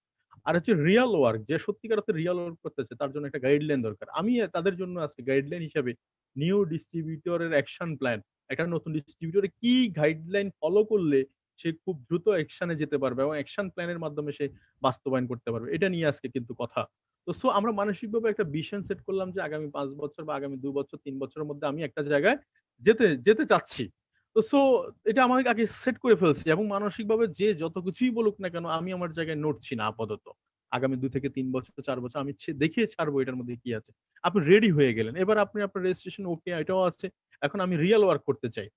আর হচ্ছে রিয়াল ওয়ার্ক যে সত্যিকার অর্থে রিয়াল ওয়ার্ক করতেছে তার জন্য একটা গাইডলাইন দরকার। আমি তাদের জন্য আজকে গাইডলাইন হিসেবে নিউ ডিস্ট্রিবিউটর এর অ্যাকশন প্ল্যান, একটা নতুন ডিস্ট্রিবিউটর কি গাইডলাইন ফলো করলে সে খুব দ্রুত অ্যাকশনে যেতে পারবে এবং অ্যাকশন প্ল্যানের মাধ্যমে সে বাস্তবায়ন করতে পারবে। এটা নিয়ে আজকে কিন্তু কথা। তো আমরা মানসিকভাবে একটা ভিশন সেট করলাম যে আগামী ৫ বছর বা আগামী ২ বছর ৩ বছরের মধ্যে আমি একটা জায়গায় যেতে চাচ্ছি। তো এটা আমার আগে সেট করে ফেলছি এবং মানসিকভাবে যে যত কিছুই বলুক না কেন আমি আমার জায়গায় নড়ছি না আপাতত। আগামী ২ থেকে ৩ বছর ৪ বছর আমি দেখিয়ে ছাড়বো এটার মধ্যে কি আছে। আপনি রেডি হয়ে গেলেন। এবার আপনি আপনার রেজিস্ট্রেশন ওকে এটাও আছে। এখন আমি রিয়াল ওয়ার্ক করতে চাই।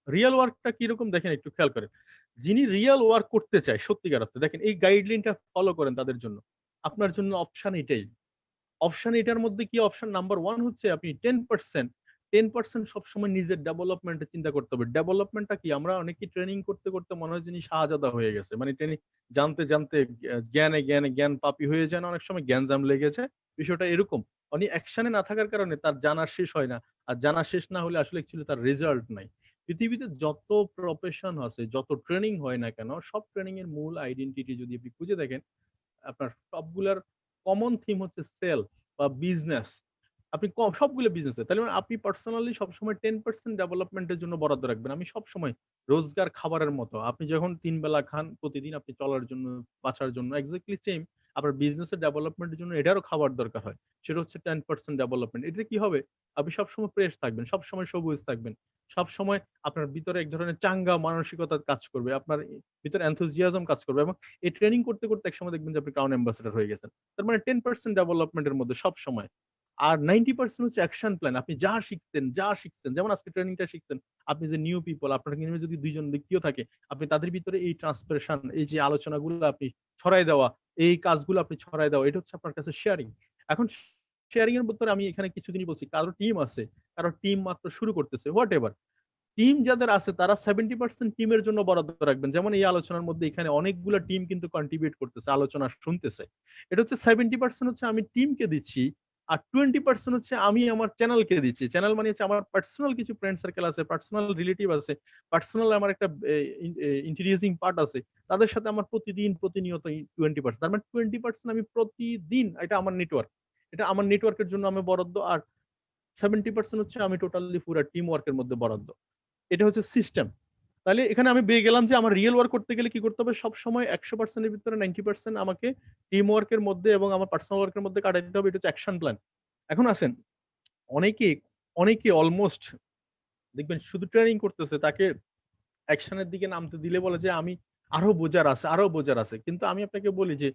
রিয়াল ওয়ার্কটা কিরকম দেখেন একটু খেয়াল করেন। যিনি রিয়াল ওয়ার্ক করতে চায় সত্যিকার অর্থে দেখেন এই গাইডলাইনটা ফলো করেন তাদের জন্য। আপনার জন্য অপশন এটাই। অপশন এটার মধ্যে কি অপশন নাম্বার 1 হচ্ছে আপনি 10% সবসময় নিজের ডেভেলপমেন্টের চিন্তা করতে হবে। ডেভেলপমেন্টটা কি আমরা অনেকেই ট্রেনিং করতে, করতে মনে হয় যিনি শাহজাদা হয়ে গেছে। মানে ট্রেনিং জানতে, জানতে জ্ঞান পাপী হয়ে যায় না অনেক সময় জ্ঞানজাম লেগে যায়। বিষয়টা এরকম। উনি অ্যাকশনে না থাকার কারণে তার জানা শেষ হয় না। আর জানা শেষ না হলে আসলে অ্যাকচুয়ালি তার রেজাল্ট নাই। পৃথিবীতে যত প্রফেশন আছে, যত ট্রেনিং হয় না কেন, সব ট্রেনিং এর মূল আইডেন্টিটি যদি আপনি খুঁজে দেখেন আপনার সবগুলার কমন থিম হচ্ছে সেল বা বিজনেস। আপনি সবগুলো বিজনেসে তাহলে মানে আপনি পার্সোনালি সবসময় 10% ডেভেলপমেন্টের জন্য বরাদ্দ রাখবেন। আমি সবসময় রোজগার খাবারের মতো। আপনি যখন ৩ বেলা খান প্রতিদিন আপনি চলার জন্য, বাঁচার জন্য এক্সাক্টলি সেম আপনার বিজনেসের ডেভেলপমেন্টের জন্য এটারও খাবার দরকার হয়। সেটা হচ্ছে 10% ডেভেলপমেন্ট। এতে কি হবে? আপনি সবসময় ফ্রেশ থাকবেন, সবসময় সবুজ থাকবেন। সবসময় আপনার ভিতরে এক ধরনের চাঙ্গা মানসিকতা কাজ করবে। আপনার ভিতরে enthusiasm কাজ করবে এবং এই ট্রেনিং করতে, করতে একসময় দেখবেন যে আপনি ক্রাউন অ্যাম্বাসেডর হয়ে গেছেন। তার মানে 10% ডেভেলপমেন্ট এর মধ্যে সবসময়। আর 90% হচ্ছে অ্যাকশন প্ল্যান। আপনি যা শিখছেন যেমন আজকে ট্রেনিংটা শিখছেন, আপনি যে নিউ পিপল আপনার কিন্তু যদি ২ জন ব্যক্তিও থাকে, আপনি তাদের ভিতরে এই ট্রান্সপারেশন এই যে আলোচনাগুলো আপনি ছড়ায় দেওয়া, এই কাজগুলো আপনি ছড়ায় দেওয়া, এটা হচ্ছে আপনার কাছে শেয়ারিং। এখন শেয়ারিং এর ভিতরে আমি এখানে কিছুদিনই বলছি, কারো টিম আছে, কারো টিম মাত্র শুরু করতেছে, হোয়াট এভার। টিম যাদের আছে তারা 70% টিমের জন্য বরাদ্দ রাখবেন। যেমন এই আলোচনার মধ্যে এখানে অনেকগুলো টিম কিন্তু কন্ট্রিবিউট করতেছে, আলোচনা শুনতেছে। এটা হচ্ছে 70% হচ্ছে আমি টিমকে দিচ্ছি, আর 20% হচ্ছে আমি আমার চ্যানেলকে দিচ্ছি। চ্যানেল মানে হচ্ছে আমার পার্সোনাল কিছু ফ্রেন্ড সার্কেল আছে, পার্সোনাল রিলেটিভ আছে, পার্সোনাল আমার একটা ইন্ট্রোডিউসিং পার্ট আছে। তাদের সাথে আমার প্রতিদিন প্রতিনিয়ত 20%, তার মানে 20% আমি প্রতিদিন, এটা আমার নেটওয়ার্ক, এটা আমার নেটওয়ার্কের জন্য আমি বরাদ্দ। আর 70% হচ্ছে আমি টোটালি পুরো টিম ওয়ার্কের মধ্যে বরাদ্দ। এটা হচ্ছে সিস্টেম। তাহলে এখানে আমি পেয়ে গেলাম যে আমার রিয়েল ওয়ার্ক করতে গেলে কি করতে হবে, সবসময় 100% এর ভিতরে 90% আমাকে টিম ওয়ার্কের মধ্যে এবং আমার পার্সোনাল ওয়ার্কের মধ্যে কাটাই দিতে হবে। এটা হচ্ছে অ্যাকশন প্ল্যান। এখন আসেন, অনেকে অনেকে অলমোস্ট দেখবেন শুধু ট্রেনিং করতেছে, তাকে অ্যাকশনের দিকে নামতে দিলে বলে যে আমি আরো বোঝার আছে, আরো বোঝার আছে। কিন্তু আমি আপনাকে বলি যে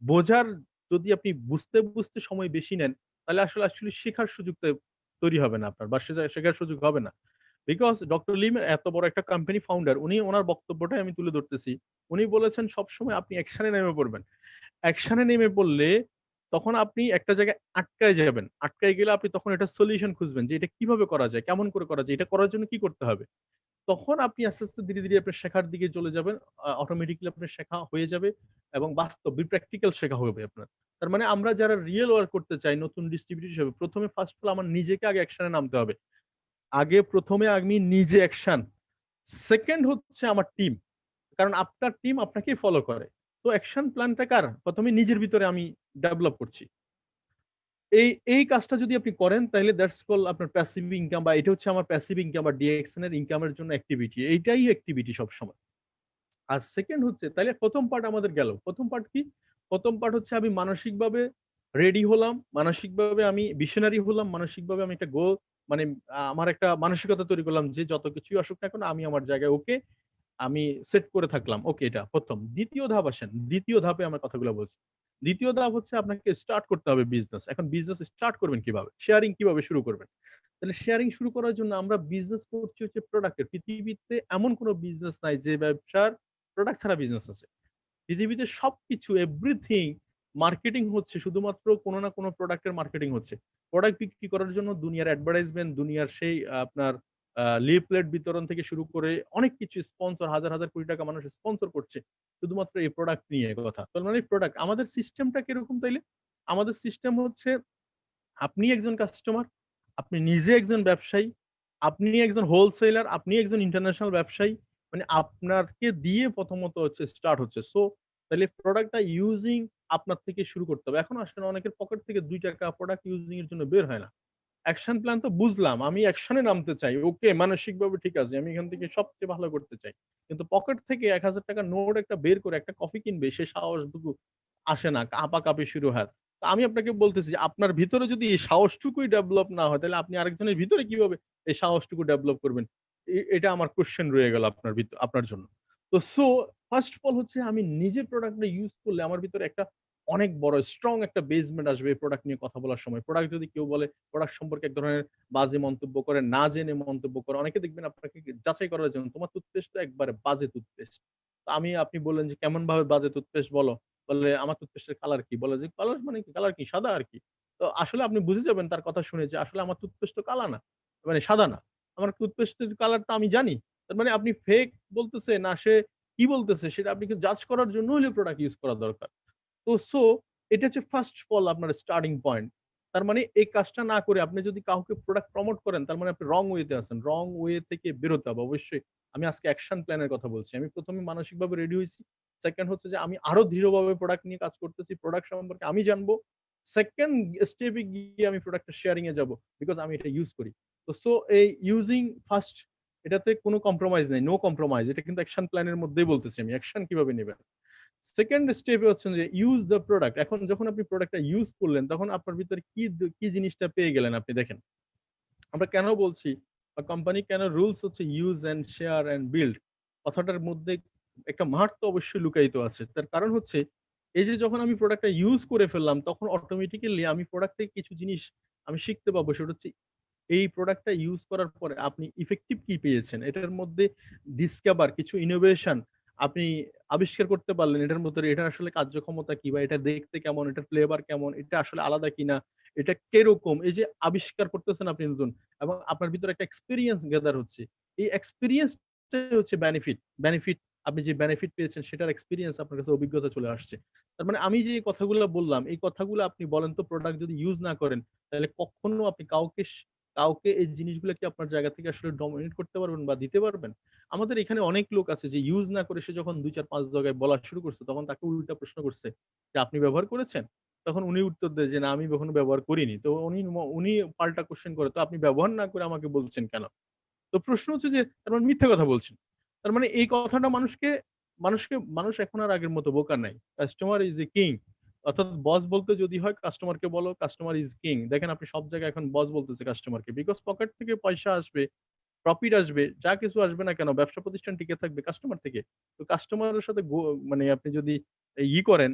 বোঝার, যদি আপনি বুঝতে বুঝতে সময় বেশি নেন, তাহলে আসলে আসলে শেখার সুযোগটা তৈরি হবে না আপনার, বা শেখার সুযোগ হবে না। বিকজ ডক্টর লিম এত বড় একটা কোম্পানি ফাউন্ডার, উনি ওনার বক্তব্যটাই আমি তুলে ধরতেছি। উনি বলেছেন সবসময় আপনি অ্যাকশনে নেমে পড়বেন। অ্যাকশনে নেমে পড়লে তখন আপনি একটা জায়গায় আটকায় যাবেন, আটকায় গেলে আপনি তখন এটা সলিউশন খুঁজবেন যে এটা কিভাবে করা যায়, কেমন করে করা যায়, এটা করার জন্য কি করতে হবে। তখন আপনি আস্তে আস্তে ধীরে ধীরে আপনার শেখার দিকে চলে যাবেন। অটোমেটিক্যালি আপনার শেখা হয়ে যাবে এবং বাস্তব প্র্যাকটিক্যাল শেখা হবে আপনার। তার মানে আমরা যারা রিয়েল ওয়ার্ক করতে চাই নতুন ডিস্ট্রিবিউটর হিসেবে, প্রথমে ফার্স্ট অফ অল আমার নিজেকে আগে অ্যাকশনে নামতে হবে। আগে প্রথমে আমি নিজে অ্যাকশন, সেকেন্ড হচ্ছে আমার টিম, কারণ আপনার টিম আপনাকেই ফলো করে। তো অ্যাকশন প্ল্যানটা কার, প্রথমে নিজের ভিতরে আমি ডেভেলপ করছি। এই এই কাজটা যদি আপনি করেন তাহলে দ্যাটস কল আপনার প্যাসিভ ইনকাম, বা এটা হচ্ছে আমার প্যাসিভ ইনকাম বা ডিএক্সএন এর ইনকামের জন্য অ্যাক্টিভিটি, এইটাই অ্যাক্টিভিটি সবসময়। আর সেকেন্ড হচ্ছে, তাহলে প্রথম পার্ট আমাদের গেল। প্রথম পার্ট কি? প্রথম পার্ট হচ্ছে আমি মানসিকভাবে রেডি হলাম, মানসিকভাবে আমি ভিশনারি হলাম, মানসিকভাবে আমি একটা গোল, মানে আমার একটা মানসিকতা তৈরি করলাম যে যত কিছুই আসুক না কেন আমি আমার জায়গায় ওকে, আমি সেট করে থাকলাম ওকে। এটা প্রথম। দ্বিতীয় ধাপ আসেন, দ্বিতীয় ধাপে আমার কথাগুলো বলছি। দ্বিতীয় ধাপ হচ্ছে আপনাকে স্টার্ট করতে হবে বিজনেস। এখন বিজনেস স্টার্ট করবেন কিভাবে, শেয়ারিং কিভাবে শুরু করবেন। তাহলে শেয়ারিং শুরু করার জন্য আমরা বিজনেস করছি হচ্ছে প্রোডাক্টের। পৃথিবীতে এমন কোনো বিজনেস নাই যে ব্যবসার প্রোডাক্ট ছাড়া বিজনেস আছে। পৃথিবীতে সবকিছু এভরিথিং মার্কেটিং হচ্ছে, শুধুমাত্র কোনো না কোনো প্রোডাক্টের মার্কেটিং হচ্ছে। প্রোডাক্ট বিক্রি করার জন্য দুনিয়ার অ্যাডভার্টাইজমেন্ট, দুনিয়ার সেই আপনার লিফলেট বিতরণ থেকে শুরু করে অনেক কিছু, স্পন্সর, হাজার হাজার কোটি টাকা মানুষ স্পন্সর করছে শুধুমাত্র এই প্রোডাক্ট নিয়ে কথা। তার মানে প্রোডাক্ট, আমাদের সিস্টেমটা কিরকম তাইলে? আমাদের সিস্টেম হচ্ছে আপনি একজন কাস্টমার, আপনি নিজে একজন ব্যবসায়ী, আপনি একজন হোলসেলার, আপনি একজন ইন্টারন্যাশনাল ব্যবসায়ী, মানে আপনাকে দিয়ে প্রথমত হচ্ছে স্টার্ট হচ্ছে। সো তাহলে প্রোডাক্টটা ইউজিং আপনার থেকে শুরু করতে হবে। এখন আসলে অনেকের পকেট থেকে 2 টাকা প্রোডাক্ট ইউজিং এর জন্য বের হয় না। অ্যাকশন প্ল্যান তো বুঝলাম, আমি অ্যাকশনে নামতে চাই, ওকে, মানসিকভাবে ঠিক আছে, আমি এখান থেকে সবচেয়ে ভালো করতে চাই, কিন্তু পকেট থেকে 1,000 টাকা নোট একটা বের করে একটা কফি কিনবে সে সাহসটুকু আসে না, কাঁপাকাঁপি শুরু হয়। তো আমি আপনাকে বলতেছি যে আপনার ভিতরে যদি এই সাহসটুকুই ডেভেলপ না হয়, তাহলে আপনি আরেকজনের ভিতরে কিভাবে এই সাহসটুকু ডেভেলপ করবেন? এটা আমার কোশ্চেন রয়ে গেল আপনার আপনার জন্য। তো সো ফার্স্ট অফ অল হচ্ছে আমি নিজে প্রোডাক্টটা ইউজ করলে আমার ভিতরে একটা অনেক বড় স্ট্রং একটা বেসমেন্ট আসবে এই প্রোডাক্ট নিয়ে কথা বলার সময়। প্রোডাক্ট যদি কেউ বলে, প্রোডাক্ট সম্পর্কে এক ধরনের বাজে মন্তব্য করে, না জেনে মন্তব্য করে, অনেকে দেখবেন আপনাকে যাচাই করার জন্য, তোমার টুথপেস্ট তো একবারে বাজে টুথপেস্ট। তো আপনি বললেন যে কেমন ভাবে বাজে টুথপেস্ট বলো, বললে আমার টুথপেস্টের কালার কি, বলে যে কালার মানে কি, কালার কি সাদা আর কি। তো আসলে আপনি বুঝে যাবেন তার কথা শুনে যে আসলে আমার টুথপেস্ট তো কালা না, মানে সাদা না, আমার টুথপেস্টের কালারটা আমি জানি। তার মানে আপনি ফেক বলতেছে না, সে কি বলতেছে সেটা আপনি জাজ করার জন্য হলে প্রোডাক্ট ইউজ করা দরকার। তো সো এটা হচ্ছে ফার্স্ট ফল আপনার স্টার্টিং পয়েন্ট। তার মানে এই কাজটা না করে আপনি যদি কাউকে প্রোডাক্ট প্রমোট করেন, তার মানে আপনি রং ওয়েতে আছেন। রং ওয়ে থেকে বেরোতে হবে অবশ্যই। আমি আজকে অ্যাকশন প্ল্যানের কথা বলছি। আমি প্রথমে মানসিকভাবে রেডি হয়েছি। সেকেন্ড হচ্ছে যে আমি আরো দৃঢ়ভাবে প্রোডাক্ট নিয়ে কাজ করতেছি। প্রোডাক্ট সম্পর্কে আমি জানবো। সেকেন্ড স্টেপে গিয়ে আমি প্রোডাক্টটা শেয়ারিং এ যাবো। বিকজ আমি এটা ইউজ করি। তো সো এই ইউজিং ফার্স্ট, এটাতে কোনো কম্প্রোমাইজ নাই, নো কম্প্রোমাইজ। এটা কিন্তু অ্যাকশন প্ল্যানের মধ্যেই বলতেছি আমি, অ্যাকশন কিভাবে নেবেন। সেকেন্ড স্টেপে হচ্ছে যে ইউজ দ্য প্রোডাক্ট। এখন যখন আপনি প্রোডাক্টটা ইউজ করলেন তখন আপনার ভিতরে কি জিনিসটা পেয়ে গেলেন আপনি দেখেন। আমরা কেন বলছি বা কোম্পানি কেন রুলস হচ্ছে use and share and build, কথাটার মধ্যে একটা মাহাত্ম্য অবশ্যই লুকায়িত আছে। তার কারণ হচ্ছে এই যে যখন আমি প্রোডাক্টটা ইউজ করে ফেললাম তখন অটোমেটিক্যালি আমি প্রোডাক্ট থেকে কিছু জিনিস আমি শিখতে পাবো। সেটা হচ্ছে এই প্রোডাক্টটা ইউজ করার পরে আপনি ইফেক্টিভ কি পেয়েছেন, এটার মধ্যে ডিসকভার কিছু ইনোভেশন আপনি আবিষ্কার করতে পারলেন এটার মধ্যে এটা আসলে কার্যক্ষমতা কি বা এটা দেখতে কেমন, এটার ফ্লেভার কেমন, এটা আসলে আলাদা কিনা, এটা কিরকম, এই যে আবিষ্কার করতেছেন আপনি নতুন এবং আপনার ভিতরে একটা এক্সপেরিয়েন্স গেদার হচ্ছে। এই এক্সপেরিয়েন্সটাই হচ্ছে বেনিফিট। বেনিফিট আপনি যে বেনিফিট পেয়েছেন সেটার এক্সপেরিয়েন্স আপনার কাছে অভিজ্ঞতা চলে আসছে। তার মানে আমি যে এই কথাগুলো বললাম, এই কথাগুলো আপনি বলেন তো প্রোডাক্ট যদি ইউজ না করেন, তাহলে কখনো আপনি কাউকে এই জিনিসগুলো কি আপনার জায়গা থেকে আসলে ডমিনেট করতে পারবেন বা দিতে পারবেন? আমাদের এখানে অনেক লোক আছে যে ইউজ না করে সে যখন ২, ৪, ৫ জায়গায় বলা শুরু করছে তখন তাকে উল্টা প্রশ্ন করছে যে, "আপনি ব্যবহার করেছেন?" তখন উনি উত্তর দেয় যে, "না, আমি কখনো ব্যবহার করিনি।" তো উনি পাল্টা কোয়েশ্চেন করে, "তো আপনি ব্যবহার না করে আমাকে বলছেন কেন?" তো প্রশ্ন হচ্ছে যে তার মানে মিথ্যা কথা বলছেন। তার মানে এই কথাটা মানুষ এখন আর আগের মতো বোকা নাই। Customer is a king. অর্থাৎ বস বলতে যদি হয় কাস্টমারকে বলো কাস্টমার ইজ কিং। দেখেন আপনি সব জায়গায় এখন বস বলতেছে কাস্টমারকে। বিকজ পকেট থেকে পয়সা আসবে, প্রফিট আসবে, যা কিছু আসবে না কেন ব্যবসা প্রতিষ্ঠান টিকে থাকবে কাস্টমার থেকে। তো কাস্টমারের সাথে মানে আপনি যদি করেন,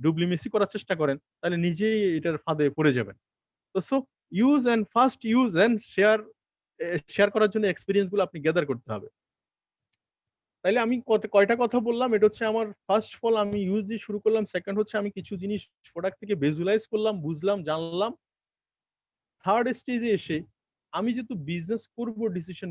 ডুবলিমিসি করার চেষ্টা করেন, তাহলে নিজেই এটার ফাঁদে পড়ে যাবেন। তো use and first use and share করার জন্য এক্সপেরিয়েন্স গুলো আপনি গেদার করতে হবে। তাইলে আমি কয়টা কথা বললাম, এটা হচ্ছে আমার ফার্স্ট অফ অল আমি ইউজ দিয়ে শুরু করলাম। সেকেন্ড হচ্ছে আমি কিছু জিনিস প্রোডাক্ট থেকে ভিজুয়ালাইজ করলাম, বুঝলাম, জানলাম। থার্ড স্টেজে এসে আমি যেহেতু বিজনেস করব ডিসিশন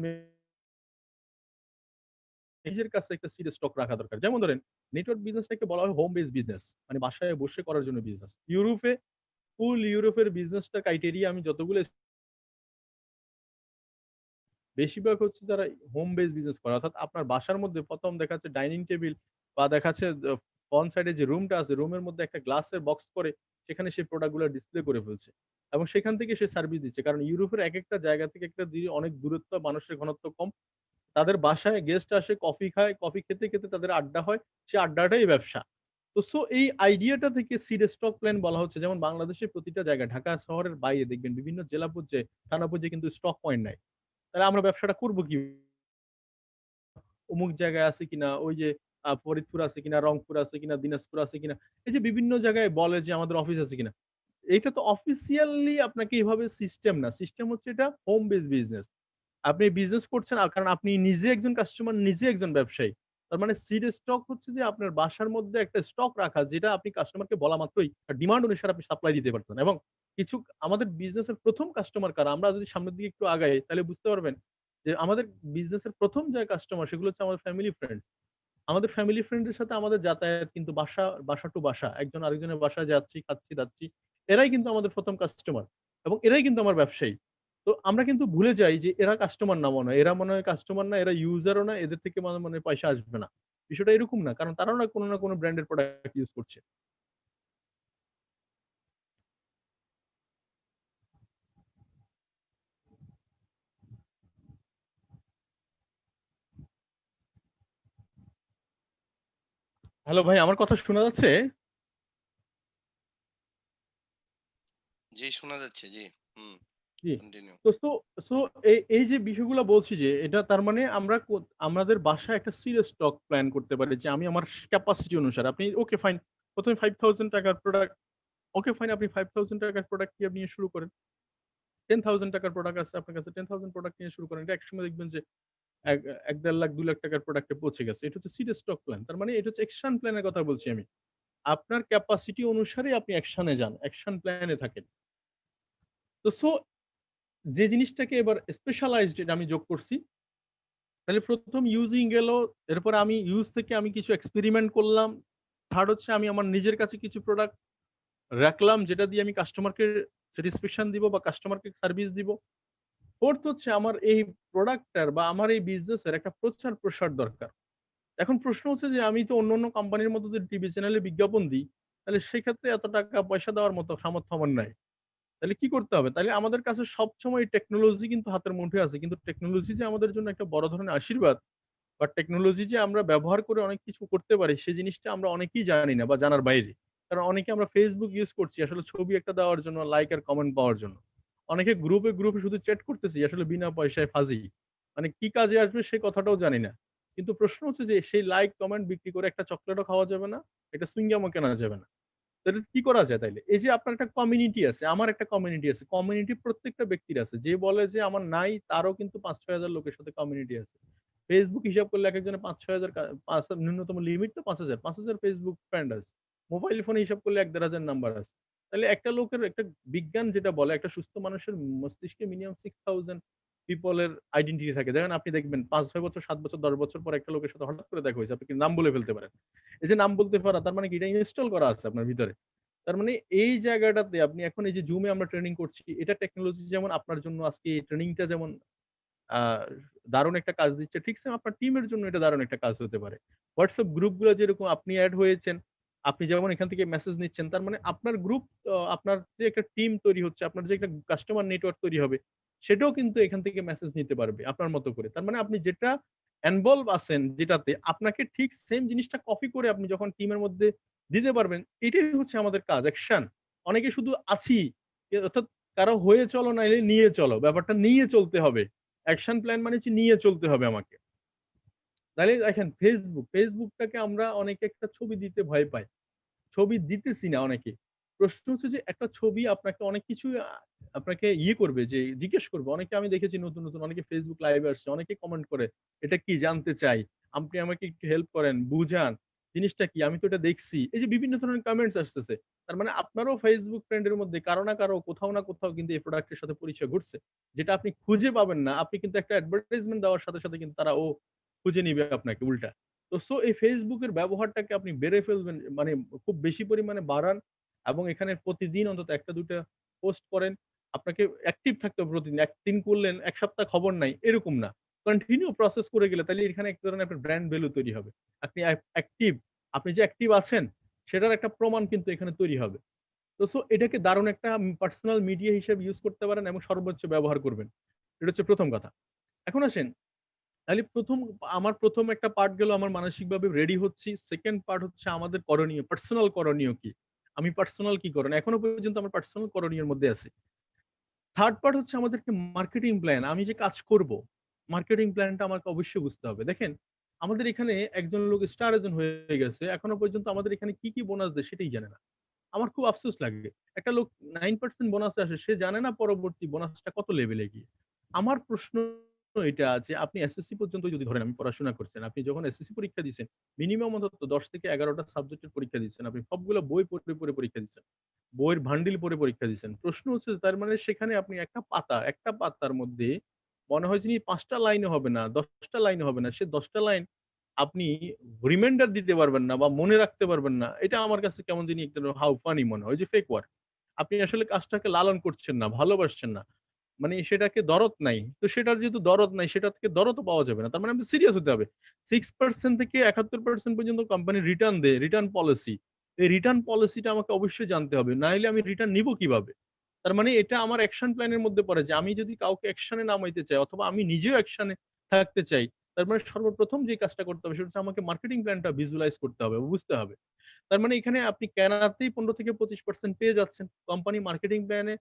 নিজের কাছে একটা সিরিয়াস স্টক রাখা দরকার। যেমন ধরেন নেটওয়ার্ক বিজনেসটাকে বলা হয় হোম বেস বিজনেস। মানে বাসায় বসে করার জন্য বিজনেস। ফুল ইউরোপের বিজনেসটা ক্রাইটেরিয়া আমি যতগুলো বেশিরভাগ হচ্ছে যারা হোম বেস বিজনেস করে অর্থাৎ আপনার বাসার মধ্যে প্রথম দেখা যাচ্ছে ডাইনিং টেবিল বা দেখা যাচ্ছে ফ্রন্ট সাইডে যে রুমটা আছে রুমের মধ্যে একটা গ্লাসের বক্স করে সেখানে সেই প্রোডাক্ট গুলো ডিসপ্লে করে ফেলছে এবং সেখান থেকে সে সার্ভিস দিচ্ছে কারণ ইউরোপের এক একটা জায়গা থেকে একটা অনেক দূরত্ব মানুষের ঘনত্ব কম তাদের বাসায় গেস্ট আসে কফি খায় কফি খেতে খেতে তাদের আড্ডা হয় সে আড্ডাটাই ব্যবসা তো এই আইডিয়াটা থেকে সিড স্টক প্ল্যান বলা হচ্ছে যেমন বাংলাদেশের প্রতিটা জায়গায় ঢাকা শহরের বাইরে দেখবেন বিভিন্ন জেলা পর্যায়ে থানা পর্যায়ে কিন্তু স্টক পয়েন্ট নাই তাহলে আমরা ব্যবসাটা করবো কি অমুক জায়গায় আছে কিনা ওই যে ফরিদপুর আছে কিনা রংপুর আছে কিনা দিনাজপুর আছে কিনা এই যে বিভিন্ন জায়গায় বলে যে আমাদের অফিস আছে কিনা এটা তো অফিসিয়ালি আপনাকে এইভাবে সিস্টেম না সিস্টেম হচ্ছে এটা হোম বেস বিজনেস আপনি বিজনেস করছেন কারণ আপনি নিজে একজন কাস্টমার নিজে একজন ব্যবসায়ী তার মানে সিড স্টক হচ্ছে যে আপনার বাসার মধ্যে একটা স্টক রাখা যেটা আপনি কাস্টমারকে বলা মাত্রই ডিমান্ড অনুসারে আপনি সাপ্লাই দিতে পারছেন এবং কিছু আমাদের বিজনেসের প্রথম কাস্টমার কারা আমরা যদি সামনের দিকে একটু আগাই তাহলে বুঝতে পারবেন যে আমাদের বিজনেসের প্রথম যে কাস্টমার সেগুলো হচ্ছে আমাদের ফ্যামিলি ফ্রেন্ড আমাদের ফ্যামিলি ফ্রেন্ডের সাথে আমাদের যাতায়াত কিন্তু বাসা বাসা টু বাসা একজন আরেকজনের বাসায় যাচ্ছি খাচ্ছি দাচ্ছি এরাই কিন্তু আমাদের প্রথম কাস্টমার এবং এরাই কিন্তু আমার ব্যবসায়ী তো আমরা কিন্তু ভুলে যাই যে এরা কাস্টমার না মনে হয় এরা মনে হয় কাস্টমার না এরা ইউজারও না এদের থেকে মানে পয়সা আসবে না বিষয়টা এরকম না কারণ তারাও না কোনো ব্র্যান্ডের প্রোডাক্ট ইউজ করছে হ্যালো ভাই আমার কথা শোনা যাচ্ছে জি, শোনা যাচ্ছে। জি। হুম, জি কন্টিনিউ। তো সো সো এই যে বিষয়গুলো বলছি যে এটা তার মানে আমরা আমাদের বাসায় একটা সিরিয়াস স্টক প্ল্যান করতে পারি যে আমি আমার ক্যাপাসিটি অনুসারে আপনি ওকে ফাইন প্রথমে 5,000 টাকার প্রোডাক্ট ওকে ফাইন আপনি 5,000 টাকার প্রোডাক্ট নিয়ে শুরু করেন 10,000 টাকার প্রোডাক্ট আছে আপনার কাছে 10,000 প্রোডাক্ট নিয়ে শুরু করেন এটা একসময় দেখবেন যে এক ১.৫ লাখ ২ লাখ টাকার প্রোডাক্টে পৌঁছে গেছে এটা হচ্ছে সিরিয়াস স্টক প্ল্যান তার মানে এটা হচ্ছে অ্যাকশন প্ল্যানের কথা বলছি আমি আপনার ক্যাপাসিটি অনুসারে আপনি অ্যাকশনে যান অ্যাকশন প্ল্যানে থাকেন তো যে জিনিসটাকে এবার স্পেশালাইজড আমি যোগ করছি তাহলে প্রথম ইউজিং গেল এরপর আমি ইউজ থেকে আমি কিছু এক্সপেরিমেন্ট করলাম থার্ড হচ্ছে আমি আমার নিজের কাছে কিছু প্রোডাক্ট রাখলাম যেটা দিয়ে আমি কাস্টমারকে স্যাটিসফ্যাকশন দিব বা কাস্টমারকে সার্ভিস দিব ফোর্থ হচ্ছে আমার এই প্রোডাক্টটার বা আমার এই বিজনেসের একটা প্রচার প্রসার দরকার এখন প্রশ্ন হচ্ছে যে আমি তো অন্য অন্য কোম্পানির মতো যদি টিভি চ্যানেলে বিজ্ঞাপন দিই তাহলে সেক্ষেত্রে এত টাকা পয়সা দেওয়ার মতো সামর্থ্য আমার নাই তাহলে কি করতে হবে তাহলে আমাদের কাছে সবসময় টেকনোলজি কিন্তু হাতের মুঠোয় আছে কিন্তু টেকনোলজি যে আমাদের জন্য একটা বড় ধরনের আশীর্বাদ বা টেকনোলজি যে আমরা ব্যবহার করে অনেক কিছু করতে পারি সেই জিনিসটা আমরা অনেকেই জানি না বা জানার বাইরে কারণ অনেকে আমরা ফেসবুক ইউজ করছি আসলে ছবি একটা দেওয়ার জন্য লাইক আর কমেন্ট পাওয়ার জন্য অনেকে গ্রুপে গ্রুপে শুধু চ্যাট করতেছি আসলে বিনা পয়সায় ফাজি মানে কি কাজে আসবে সেই কথাটাও জানি না কিন্তু প্রশ্ন হচ্ছে যে সেই লাইক কমেন্ট বিক্রি করে একটা চকলেটও খাওয়া যাবে না এটা সুইংগামও কেনা যাবে না তো এটা কি করা যায় তাইলে এই যে আপনার একটা কমিউনিটি আছে আমার একটা কমিউনিটি আছে কমিউনিটি প্রত্যেকটা ব্যক্তির আছে যে বলে যে আমার নাই তারও কিন্তু ৫-৬ হাজার লোকের সাথে কমিউনিটি আছে Facebook হিসাব করলে একেকজনের ৫-৬ হাজার ৫ ন্যূনতম লিমিট তো ৫,০০০। ৫,০০০ Facebook ফ্রেন্ড আছে। মোবাইল ফোনে হিসাব করলে ১-১,৫০০ নাম্বার আছে। তাহলে একটা লোকের একটা বিজ্ঞান যেটা বলে একটা সুস্থ মানুষের মস্তিষ্কে মিনিমাম ৬,০০০ পিপল এর আইডেন্টিটি থাকে। যেমন আপনি দেখবেন ৫-৬ বছর, ৭ বছর, ১০ বছর পর একটা লোকের সাথে হঠাৎ করে দেখা হইছে। আপনি কিন্তু নাম বলে ফেলতে পারেন। এই যে নাম বলতে পারা তার মানে কি এটা ইনস্টল করা আছে আপনার ভিতরে। তার মানে এই জায়গাটাতে আপনি এখন এই যে Zoom এ আমরা ট্রেনিং করছি, এটা টেকনোলজি যেমন আপনার জন্য আজকে এই ট্রেনিংটা যেমন আ দারুণ একটা কাজ দিচ্ছে, ঠিক সেম আপনার টিমের জন্য এটা দারুণ একটা কাজ হতে পারে। WhatsApp গ্রুপগুলো যেরকম আপনি এড হয়েছেন, আপনি যেমন এখান থেকে মেসেজ নিচ্ছেন, তার মানে আপনার গ্রুপ আপনার যে একটা টিম তৈরি হচ্ছে, আপনার যে একটা কাস্টমার নেটওয়ার্ক তৈরি হবে, সেটাও কিন্তু এখান থেকে মেসেজ নিতে পারবে আপনার মতো করে। তার মানে আপনি যেটা ইনভলভ আছেন যেটাতে, আপনাকে ঠিক সেম জিনিসটা কপি করে আপনি যখন টিমের মধ্যে দিতে পারবেন, এটাই হচ্ছে আমাদের কাজ, অ্যাকশন। অনেকে শুধু আছি, অর্থাৎ কারো হয়ে চলো নাইলে নিয়ে চলো। ব্যাপারটা নিয়ে চলতে হবে। অ্যাকশন প্ল্যান মানে হচ্ছে নিয়ে চলতে হবে আমাকে। তাইলে দেখেন ফেসবুকটাকে আমরা অনেকে একটা ছবি দিতে ভয় পাই। ছবি দিতেছি না অনেকে। প্রশ্ন হচ্ছে যে একটা ছবি আপনাকে অনেক কিছু আপনাকে করবে যে জিজ্ঞেস করবে। অনেকে আমি দেখেছি নতুন অনেকে Facebook লাইভে আসছে। অনেকে কমেন্ট করে, "এটা কি জানতে চাই। আপনি আমাকে একটু হেল্প করেন, বুঝান। জিনিসটা কি? আমি তো এটা দেখছি।" এই যে বিভিন্ন ধরনের কমেন্টস আসতেছে। তার মানে আপনারও Facebook ফ্রেন্ড এর মধ্যে কারো না কারো কোথাও না কোথাও কিন্তু এই প্রোডাক্ট এর সাথে পরিচয় ঘটছে। যেটা আপনি খুঁজে পাবেন না। আপনি কিন্তু একটা অ্যাডভার্টাইজমেন্ট দেওয়ার সাথে কিন্তু তারা খুঁজে নিবে আপনাকে উল্টা। এই Facebook এর ব্যবহারটাকে আপনি বেড়ে ফেলবেন মানে খুব বেশি পরিমাণে বাড়ান এবং এখানে প্রতিদিন অন্তত ১ টা ২ টা পোস্ট করেন। আপনাকে অ্যাক্টিভ থাকতে হবে প্রতিদিন। একদিন করলেন, ১ সপ্তাহ খবর নাই, এরকম না। কন্টিনিউ প্রসেস করে গেলে তাইলে এখানে এক ধরনের আপনার ব্র্যান্ড ভ্যালু তৈরি হবে। আপনি অ্যাক্টিভ, আপনি যে অ্যাক্টিভ আছেন সেটার একটা প্রমাণ কিন্তু এখানে তৈরি হবে। এটাকে দারুণ একটা পার্সোনাল মিডিয়া হিসেবে ইউজ করতে পারেন এবং সর্বোচ্চ ব্যবহার করবেন। এটা হচ্ছে ১ম কথা। এখন আসেন তাহলে আমার ১ম একটা পার্ট গেল আমার মানসিকভাবে রেডি হচ্ছি। 2nd পার্ট হচ্ছে আমাদের করণীয়, পার্সোনাল করণীয় কি? আমি পার্সোনাল কি করণীয়? এখনো পর্যন্ত আমার পার্সোনাল করণীয়ের মধ্যে আছি। 3rd পার্ট হচ্ছে আমাদেরকে মার্কেটিং প্ল্যান। আমি যে কাজ করব, মার্কেটিং প্ল্যানটা আমাকে অবশ্যই বুঝতে হবে। দেখেন, আমাদের এখানে একজন লোক স্টার এজেন্ট হয়ে গেছে। এখনো পর্যন্ত আমাদের এখানে কি বোনাস দেয় সেটাই জানে না। আমার খুব আফসোস লাগে। একটা লোক 9% বোনাসে আসে। সে জানে না পরবর্তী বোনাসটা কত লেভেলে গিয়ে। আমার প্রশ্ন এটা যে আপনি এসএসসি পর্যন্ত যদি ধরেন আমি পড়াশোনা করছেন। আপনি যখন এসএসসি পরীক্ষা দিছেন, মিনিমাম অন্তত ১০ থেকে ১১ টা সাবজেক্টের পরীক্ষা দিচ্ছেন। আপনি সবগুলো বই পড়ে পরীক্ষা দিচ্ছেন। বইয়ের বান্ডিল পড়ে পরীক্ষা দিচ্ছেন। প্রশ্ন হচ্ছে তার মানে সেখানে আপনি একটা পাতার মধ্যে মনে হয় যিনি ৫ টা লাইনও হবে না, ১০ টা লাইনও হবে না। সে ১০ টা লাইন আপনি রিমাইন্ডার দিতে পারবেন না বা মনে রাখতে পারবেন না। এটা আমার কাছে কেমন জানি একটা হাউ ফানি মনে হয়। ওই যে ফেক ওয়ার্ক। আপনি আসলে কাজটাকে লালন করছেন না, ভালোবাসছেন না। মানে সেটাকে দরদ নাই। তো সেটার যেহেতু দরদ নাই সেটা থেকে দরদও পাওয়া যাবে না। তার মানে আমাদের সিরিয়াস হতে হবে। 6% থেকে ৭১% পর্যন্ত কোম্পানি রিটার্ন দেয়, রিটার্ন পলিসি। এই রিটার্ন পলিসিটা আমাকে অবশ্যই জানতে হবে। নাইলে আমি রিটার্ন নিবো কিভাবে? তার মানে এটা আমার অ্যাকশন প্ল্যান এর মধ্যে পড়ে যে আমি যদি কাউকে অ্যাকশন এ নামাইতে চাই অথবা আমি নিজেও অ্যাকশন এ থাকতে চাই, তার মানে সর্বপ্রথম যে কাজটা করতে হবে সেটা হচ্ছে আমাকে মার্কেটিং প্ল্যানটা ভিজুয়ালাইজ করতে হবে, বুঝতে হবে। তার মানে এখানে আপনি কেনাতেই ১৫-২৫% পেয়ে যাচ্ছেন। কোম্পানি মার্কেটিং প্ল্যানে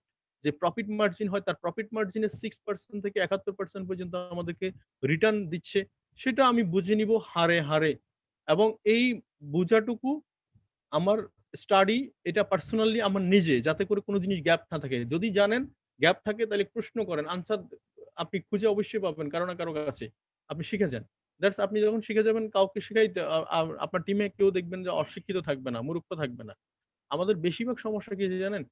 যে প্রফিট মার্জিন হয় তার প্রফিট মার্জিনের 6% থেকে ৭১% পর্যন্ত আমাদেরকে রিটার্ন দিচ্ছে। সেটা আমি বুঝে নিব হাড়ে। এবং এই বুঝাটুকু আমার স্টাডি এটা পার্সোনালি আমার নিজে যাতে করে কোন জিনিস গ্যাপ না থাকে। যদি জানেন গ্যাপ থাকে তাহলে প্রশ্ন করেন। আনসার আপনি খুঁজে অবশ্যই পাবেন কারো না কারো কাছে। আপনি শিখে যান। আপনি যখন শিখে যাবেন কাউকে শিখাইতে আপনার টিমে কেউ দেখবেন যে অশিক্ষিত থাকবে না, মূর্খ থাকবে না। আমাদের বেশিরভাগ সমস্যা কি যে জানেন?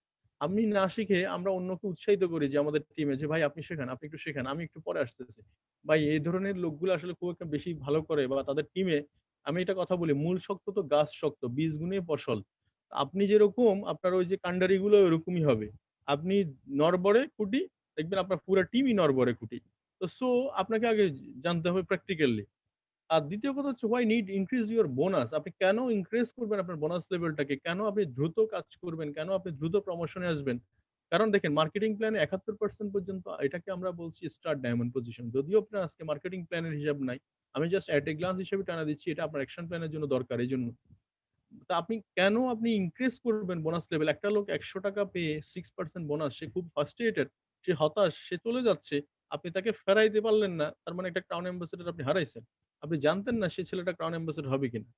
আমি না শিখে আমরা অন্যকে উৎসাহিত করি যে আমাদের টিমে যে, "ভাই আপনি শেখান, আপনি একটু শেখান, আমি একটু পরে আসতেছি।" ভাই এই ধরনের লোকগুলো আসলে খুব একটা বেশি ভালো করে বা তাদের টিমে আমি একটা কথা বলি, "মূল শক্ত তো গাছ শক্ত, বীজ গুনেই ফসল।" আপনি যেরকম আপনার ওই যে কান্ডারিগুলো ওরকমই হবে। আপনি নড়বড়ে খুঁটি, দেখবেন আপনার পুরা টিমই নড়বড়ে খুঁটি। আপনাকে আগে জানতে হবে প্র্যাকটিক্যালি। আর দ্বিতীয় কথা হচ্ছে why need increase your bonus? আপনি কেন ইনক্রিজ করবেন আপনার বোনাস লেভেলটাকে? কেন আপনি দ্রুত কাজ করবেন? কেন আপনি দ্রুত প্রমোশনে আসবেন? কারণ দেখেন মার্কেটিং প্ল্যানে ৭১% পর্যন্ত এটাকে আমরা বলছি স্টার ডায়মন্ড পজিশন। যদিও আপনার আজকে মার্কেটিং প্ল্যানের হিসাব নাই। আমি জাস্ট এট এ গ্লান্স হিসেবে টানা দিচ্ছি এটা আপনার অ্যাকশন প্ল্যানের জন্য দরকার এজন্য। তা আপনি ইনক্রিজ করবেন বোনাস লেভেল? একটা লোক ৳১০০ পেয়ে 6% বোনাস সে খুব ফ্রাস্ট্রেটেড, সে হতাশ, সে চলে যাচ্ছে। আপনি তাকে ফেরাইতে পারলেন না। তার মানে একটা ক্রাউন অ্যাম্বাসেডর আপনি হারাইছেন। আপনি জানতেন না সে ছেলেটা ক্রাউন অ্যাম্বাসেডর হবে কিনা।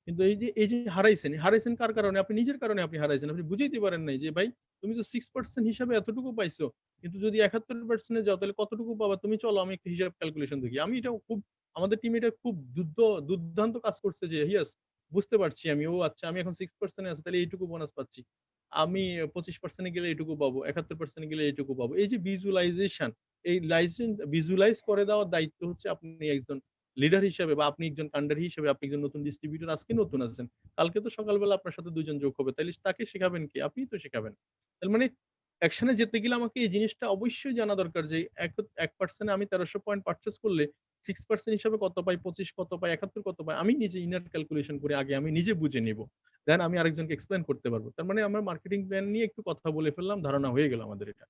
কিন্তু এই যে হারাইছেন কার কারণে? আপনি নিজের কারণে আপনি হারাইছেন। আপনি বুঝাইতে পারেন নাই যে ভাই তুমি তো 6% হিসাবে এতটুকু পাইছো। কিন্তু যদি ৭১% এ যাও তাহলে কতটুকু পাবা? তুমি চলো আমি একটা হিসাব ক্যালকুলেশন দেখি। আমি এটা খুব আমাদের টিম এটা খুব দুর্দান্ত কাজ করছে যে ইয়েস বুঝতে পারছি আমি, ও আচ্ছা আমি এখন 6% এ আছি তাহলে এইটুকু বোনাস পাচ্ছি। আমি 25% এ গেলে এইটুকু পাবো, 71% এ গেলে এইটুকু পাবো। এই যে ভিজুয়ালাইজেশন, এই ভিজুয়ালাইজ করে দেওয়ার দায়িত্ব হচ্ছে আপনি একজন লিডার হিসেবে বা আপনি একজন কান্ডারি হিসেবে, আপনি একজন নতুন ডিস্ট্রিবিউটর, আজকে নতুন আছেন। কালকে তো সকালবেলা আপনার সাথে ২ জন যোগ হবে। তাইলে তাকে শেখাবেন কে? আপনিই তো শেখাবেন। তার মানে অ্যাকশন এ যেতে গেলে আমাকে এই জিনিসটা অবশ্যই জানা দরকার যে ১% এ আমি ১৩০০ পয়েন্ট পারচেজ করলে 6% হিসাবে কত পাই, ২৫ কত পাই, ৭১ কত পাই, আমি নিজে ইনার ক্যালকুলেশন করে আগে আমি নিজে বুঝে নিব। দেন আমি আরেকজনকে এক্সপ্লেইন করতে পারব। তার মানে আমরা মার্কেটিং প্ল্যান নিয়ে একটু কথা বলে ফেললাম, ধারণা হয়ে গেল আমাদের এটা।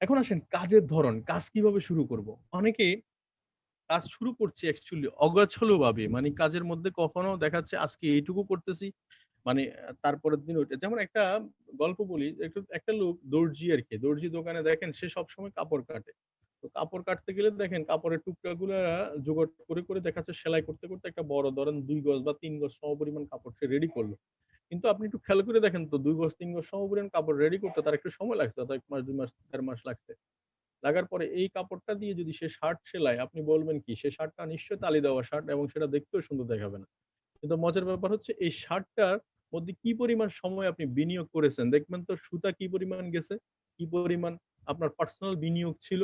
এখন আসেন কাজের ধরন, কাজ কিভাবে শুরু করব? অনেকে কাজ শুরু করছি অ্যাকচুয়ালি অগোছালোভাবে। মানে কাজের মধ্যে কখনো দেখা যাচ্ছে আজকে এইটুকু করতেছি, মানে তারপরের দিন ওইটা। যেমন একটা গল্প বলি, একটা লোক দর্জি আরকি। দর্জি দোকানে দেখেন সে সবসময় কাপড় কাটে। তো কাপড় কাটতে গেলে দেখেন কাপড়ের টুকরাগুলা জোগাড় করে দেখা যাচ্ছে সেলাই করতে একটা বড় ধরেন ২ গজ বা ৩ গজ সমপরিমাণ কাপড় সে রেডি করল। কিন্তু আপনি একটু খেয়াল করে দেখেন তো ২ গজ ৩ গজ সমপরিমাণ কাপড় রেডি করতে তার একটু সময় লাগছে। হয়তো ১ মাস ২ মাস ১.৫ মাস লাগছে। লাগার পরে এই কাপড়টা দিয়ে যদি সে শার্ট সেলায়, আপনি বলবেন কি? সে শার্টটা নিশ্চয়ই তালি দেওয়া শার্ট এবং সেটা দেখতেও সুন্দর দেখাবে না। কিন্তু মজার ব্যাপার হচ্ছে এই শার্টটার মধ্যে কি পরিমাণ সময় আপনি বিনিয়োগ করেছেন। দেখবেন তো সুতা কি পরিমাণ গেছে, কি পরিমাণ আপনার পার্সোনাল বিনিয়োগ ছিল।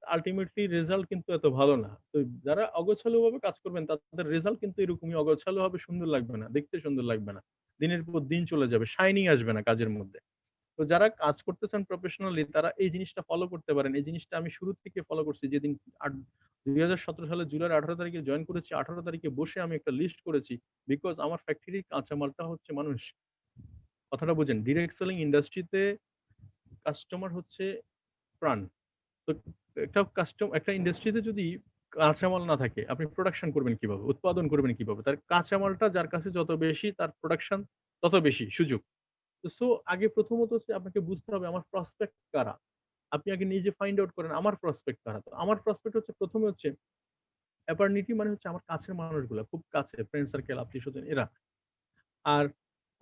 আল্টিমেটলি রেজাল্ট কিন্তু এত ভালো না। তো যারা অগোছালোভাবে কাজ করবেন তাদের রেজাল্ট কিন্তু এরকমই অগোছালো হবে, সুন্দর লাগবে না। দেখতে সুন্দর লাগবে না। দিনের পর দিন চলে যাবে। শাইনিং আসবে না কাজের মধ্যে। তো যারা কাজ করতেছেন প্রফেশনালি তারা এই জিনিসটা ফলো করতে পারেন। এই জিনিসটা আমি শুরু থেকে ফলো করছি। যেদিন ২০১৭ সালের জুলাইয়ের ১৮ তারিখে জয়েন করেছি, ১৮ তারিখে বসে আমি একটা লিস্ট করেছি। বিকজ আমার ফ্যাক্টরির কাঁচামালটা হচ্ছে মানুষ। কথাটা বুঝেন। ডিরেক্ট সেলিং ইন্ডাস্ট্রিতে কাস্টমার হচ্ছে প্রাণ। তো একটা ইন্ডাস্ট্রিতে যদি কাঁচামাল না থাকে, আপনি প্রোডাকশন করবেন কিভাবে? উৎপাদন করবেন কিভাবে? তার কাঁচামালটা যার কাছে যত বেশি তার প্রোডাকশন তত বেশি সুযোগ। সো আগে প্রথমত হচ্ছে আপনাকে বুঝতে হবে আমার প্রসপেক্ট কারা? আপনি আগে নিজে ফাইন্ড আউট করেন আমার প্রসপেক্ট কারা? তো আমার প্রসপেক্ট হচ্ছে ১ম এ হচ্ছে অ্যাপারনিটি মানে হচ্ছে আমার কাছের মানুষগুলা, খুব কাছে ফ্রেন্ড সার্কেল, আত্মীয়স্বজন এরা। আর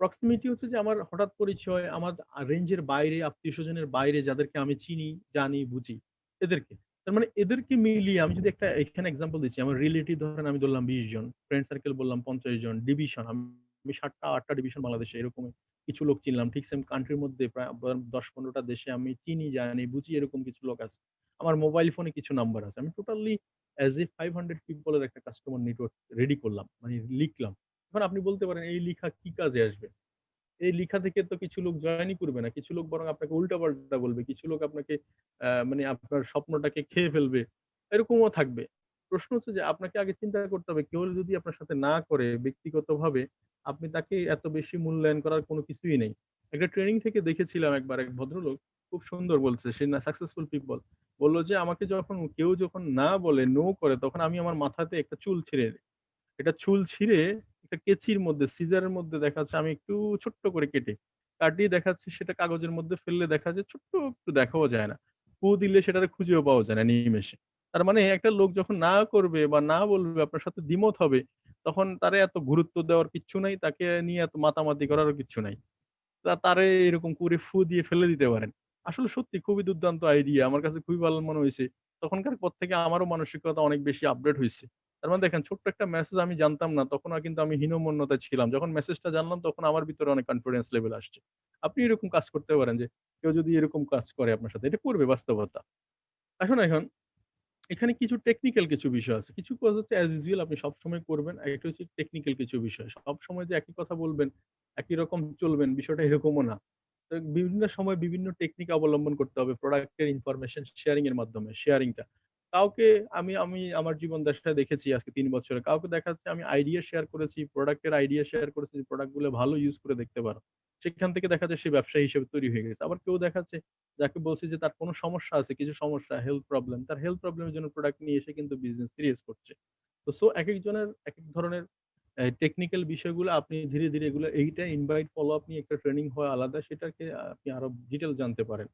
প্রক্সিমিটি হচ্ছে যে আমার হঠাৎ পরিচয়, আমার রেঞ্জের বাইরে, আত্মীয়স্বজনের বাইরে যাদেরকে আমি চিনি, জানি, বুঝি এদেরকে। তার মানে এদেরকে মিলিয়ে আমি যদি একটা এখানে এক্সাম্পল দিচ্ছি, আমার রিলেটিভ ধরেন আমি ধরলাম ২০ জন, ফ্রেন্ড সার্কেল বললাম ৫০ জন, ডিভিশন আমি ৭টা ৮টা ডিভিশন বাংলাদেশে এরকম কিছু লোক চিনলাম। ঠিক সেম কান্ট্রির মধ্যে প্রায় ১০-১৫ টা দেশে আমি চিনি, জানি, বুঝি এরকম কিছু লোক আছে। আমার মোবাইল ফোনে কিছু নাম্বার আছে। আমি টোটালি অ্যাজ এ 500 পিপল এর একটা কাস্টমার নেটওয়ার্ক রেডি করলাম। মানে লিখলাম। এখন আপনি বলতে পারেন এই লিখা কি কাজে আসবে? এই লিখা থেকে তো কিছু লোক জয়েনই করবে না। কিছু লোক বরং আপনাকে উল্টাপাল্টা বলবে। কিছু লোক আপনাকে মানে আপনার স্বপ্নটাকে খেয়ে ফেলবে। এরকমও থাকবে। প্রশ্ন হচ্ছে যে আপনাকে আগে চিন্তা করতে হবে কেউ যদি আপনার সাথে না করে ব্যক্তিগতভাবে, আপনি তাকে এত বেশি মূল্যায়ন করার কোনো কিছুই নেই। একটা ট্রেনিং থেকে দেখেছিলাম একবার এক ভদ্রলোক খুব সুন্দর বলছে, সে না সাকসেসফুল পিপল। বলল যে আমাকে কেউ যখন না বলে, নো করে তখন আমি আমার মাথাতে একটা চুল ছিঁড়ে এটা চুল ছিঁড়ে একটা কেচির মধ্যে সিজারের মধ্যে দেখা যাচ্ছে আমি একটু ছোট্ট করে কাটিয়ে দেখা যাচ্ছে সেটা কাগজের মধ্যে ফেললে দেখা যায় ছোট্ট একটু দেখাও যায় না। ফু দিলে সেটারে খুঁজেও পাওয়া যায় না নিমেষে। তার মানে একটা লোক যখন না করবে বা না বলবে আপনার সাথে দ্বিমত হবে, তখন তারে এত গুরুত্ব দেওয়ার কিচ্ছু নাই। তাকে নিয়ে এত মাতামাতি করারও কিচ্ছু নাই। তারে এরকম করে ফু দিয়ে ফেলে দিতে পারেন। আসলে সত্যি খুবই দুর্দান্ত আইডিয়া। আমার কাছে খুবই ভালো মনে হইছে। তখনকার পর থেকে আমারও মানসিকতা অনেক বেশি আপডেট হইছে। তার মানে দেখেন ছোট্ট একটা মেসেজ আমি জানতাম না। তখন কিন্তু আমি হীনমন্যতায় ছিলাম। যখন মেসেজটা জানলাম তখন আমার ভিতরে অনেক কনফিডেন্স লেভেল আসছে। আপনি এরকম কাজ করতে পারেন যে কেউ যদি এরকম কাজ করে আপনার সাথে, এটা করবে বাস্তবতা। এখন এখানে কিছু টেকনিক্যাল কিছু বিষয় আছে। কিছু কাজ হচ্ছে অ্যাজ ইউজুয়াল আপনি সবসময় করবেন। আরেকটা হচ্ছে টেকনিক্যাল কিছু বিষয়। সবসময় যে একই কথা বলবেন, একই রকম চলবেন বিষয়টা এরকমও না। তো বিভিন্ন সময় বিভিন্ন টেকনিক অবলম্বন করতে হবে প্রোডাক্টের ইনফরমেশন শেয়ারিং এর মাধ্যমে শেয়ারিংটা। কাউকে আমি আমি আমার জীবন দশায় দেখেছি আজকে ৩ বছরে। কাউকে দেখা যাচ্ছে আমি আইডিয়া শেয়ার করেছি, প্রোডাক্টের আইডিয়া শেয়ার করেছি যে প্রোডাক্ট গুলো ভালো ইউজ করে দেখতে পারো। সেখান থেকে দেখা যায় সে ব্যবসায়ী হিসেবে তৈরি হয়ে গেছে। আবার কেউ দেখা যাচ্ছে যাকে বলছি যে তার কোনো সমস্যা আছে, কিছু সমস্যা হেলথ প্রবলেম। তার হেলথ প্রবলেম এর জন্য প্রোডাক্ট নিয়ে এসে কিন্তু বিজনেস সিরিয়াস করছে। তো একেকজনের একেক ধরনের টেকনিক্যাল বিষয়গুলো আপনি ধীরে এগুলো এইটা ইনভাইট ফলো আপ নিয়ে একটা ট্রেনিং হয় আলাদা সেটাকে আপনি আরো ডিটেইল জানতে পারেন।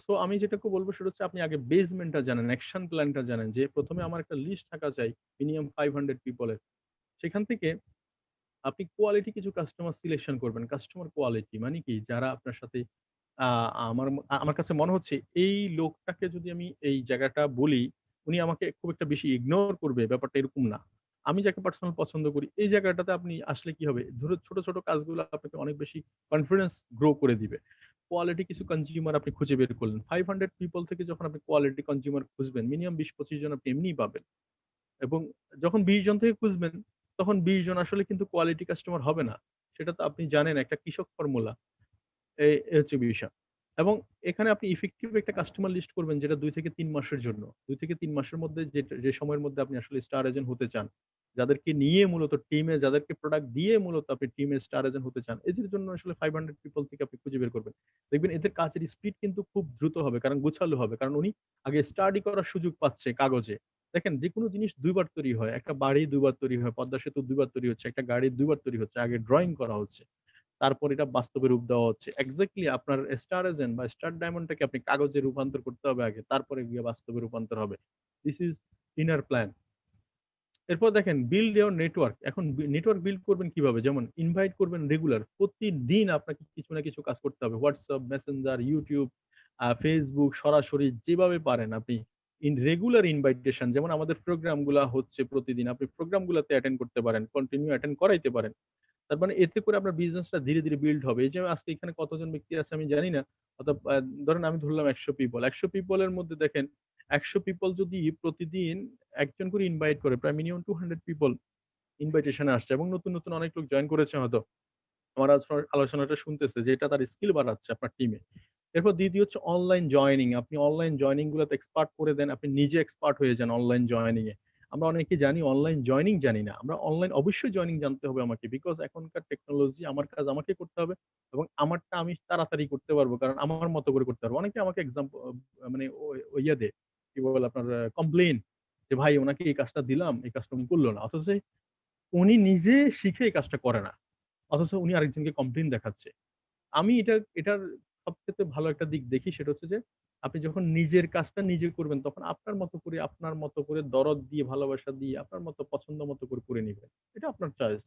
তো আমি যেটাকে বলব সেটা হচ্ছে আপনি আগে বেসমেন্টটা জানেন, অ্যাকশন প্ল্যানটা জানেন যে ১ম এ আমার একটা লিস্ট থাকা চাই মিনিমাম 500 পিপল এর। সেখান থেকে আপনি কোয়ালিটি কিছু কাস্টমার সিলেকশন করবেন। কাস্টমার কোয়ালিটি মানে কি? যারা আপনার সাথে আ আমার আমার কাছে মনে হচ্ছে এই লোকটাকে যদি আমি এই জায়গাটা বলি, উনি আমাকে খুব একটা বেশি ইগনোর করবে ব্যাপারটা এরকম না। আমি যাকে পার্সোনাল পছন্দ করি এই জায়গাটাতে আপনি আসলে কি হবে? ধরো ছোট, ছোট কাজগুলো আপনাকে অনেক বেশি কনফিডেন্স গ্রো করে দিবে। কোয়ালিটি কিছু কনজিউমার আপনি খুঁজে বের করলেন। 500 পিপল থেকে যখন আপনি কোয়ালিটি কনজিউমার খুঁজবেন মিনিমাম ২০-২৫ জন আপনি এমনিই পাবেন। এবং যখন ২০ জন থেকে খুঁজবেন তখন ২০ জন আসলে কিন্তু কোয়ালিটি কাস্টমার হবে না। সেটা তো আপনি জানেন একটা কৃষক ফর্মুলা। এই হচ্ছে বিষয়। এবং এখানে আপনি ইফেক্টিভ একটা কাস্টমার লিস্ট করবেন যেটা ২ থেকে ৩ মাসের জন্য। ২ থেকে ৩ মাসের মধ্যে যে সময়ের মধ্যে আপনি আসলে স্টার এজেন্ট হতে চান, যাদেরকে নিয়ে মূলত টিমে যাদেরকে প্রোডাক্ট দিয়ে মূলত আপনি টিমে স্টার এজেন্ট হতে চান, এদের জন্য আসলে 500 পিপল থেকে আপনি খুঁজে বের করবেন। দেখবেন এদের কাজের স্পিড কিন্তু খুব দ্রুত হবে। কারণ গোছালো হবে। কারণ উনি আগে স্টাডি করার সুযোগ পাচ্ছে কাগজে। দেখেন যেকোনো জিনিস ২ বার তৈরি হয়। একটা বাড়ি ২ বার তৈরি হয়, পদ্মা সেতু ২ বার তৈরি হচ্ছে, একটা গাড়ি ২ বার তৈরি হচ্ছে। আগে ড্রইং করা হচ্ছে। তারপর এটা বাস্তবে রূপ দেওয়া হচ্ছে। এক্সাক্টলি আপনার স্টার এজেন্ট বা স্টার ডায়মন্ডটাকে আপনি কাগজে রূপান্তর করতে হবে আগে। তারপরে গিয়ে বাস্তবে রূপান্তর হবে। This is inner plan. এরপর দেখেন বিল্ড ইওর নেটওয়ার্ক। এখন নেটওয়ার্ক বিল্ড করবেন কিভাবে? যেমন ইনভাইট করবেন রেগুলার। প্রতিদিন আপনাকে কিছু না কিছু কাজ করতে হবে। WhatsApp, Messenger, YouTube, Facebook সরাসরি যেভাবে পারেন আপনি রেগুলার ইনভাইটেশন যেমন আমাদের প্রোগ্রাম গুলা হচ্ছে প্রতিদিন। আপনি প্রোগ্রাম গুলাতে অ্যাটেন্ড করতে পারেন। কন্টিনিউ অ্যাটেন্ড করাইতে পারেন। তার মানে এতে করে আপনার বিজনেসটা ধীরে, ধীরে বিল্ড হবে। এই যে আজকে এখানে কতজন ব্যক্তি আছে আমি জানি না। অথবা ধরেন আমি ধরলাম ১০০ পিপল। ১০০ পিপল এর মধ্যে দেখেন ১০০ পিপল যদি প্রতিদিন একজন করে ইনভাইট করে প্রায় মিনিমাম 200 পিপল ইনভাইটেশন এ আসছে এবং নতুন, নতুন অনেক লোক জয়েন করেছে হয়তো। আমার আলোচনাটা শুনতেছে যে এটা তার স্কিল বাড়াচ্ছে আপনার টিমে। এরপর দ্বিতীয় হচ্ছে অনলাইন জয়েনিং। আপনি অনলাইন জয়েনিং গুলাতে এক্সপার্ট করে দেন। আপনি নিজে এক্সপার্ট হয়ে যান অনলাইন জয়েনিং এ। আমরা অনেকেই জানি অনলাইন জয়েনিং জানি না। আমরা অনলাইন অবশ্যই জয়েনিং জানতে হবে আমাকে। বিকজ এখনকার টেকনোলজি আমার কাজ আমাকে করতে হবে এবং আমারটা আমি তাড়াতাড়ি করতে পারবো। কারণ আমার মতো করে করতে পারবো। অনেকে আমাকে মানে ইয়ে দেয়, কি বলে আপনার কমপ্লেইন যে ভাই উনাকে এই কাজটা দিলাম, এই কাজটা উনি করল না। অথচ উনি নিজে শিখে এই কাজটা করে না। অথচ উনি আরেকজনকে কমপ্লেইন দেখাচ্ছে। আমি এটার সবচাইতে ভালো একটা দিক দেখি সেটা হচ্ছে যে, আপনি যখন নিজের কাজটা নিজে করবেন তখন আপনার মতো করে দরদ দিয়ে, ভালোবাসা দিয়ে, আপনার মতো পছন্দ মতো করে নিবেন। এটা আপনার চয়েস।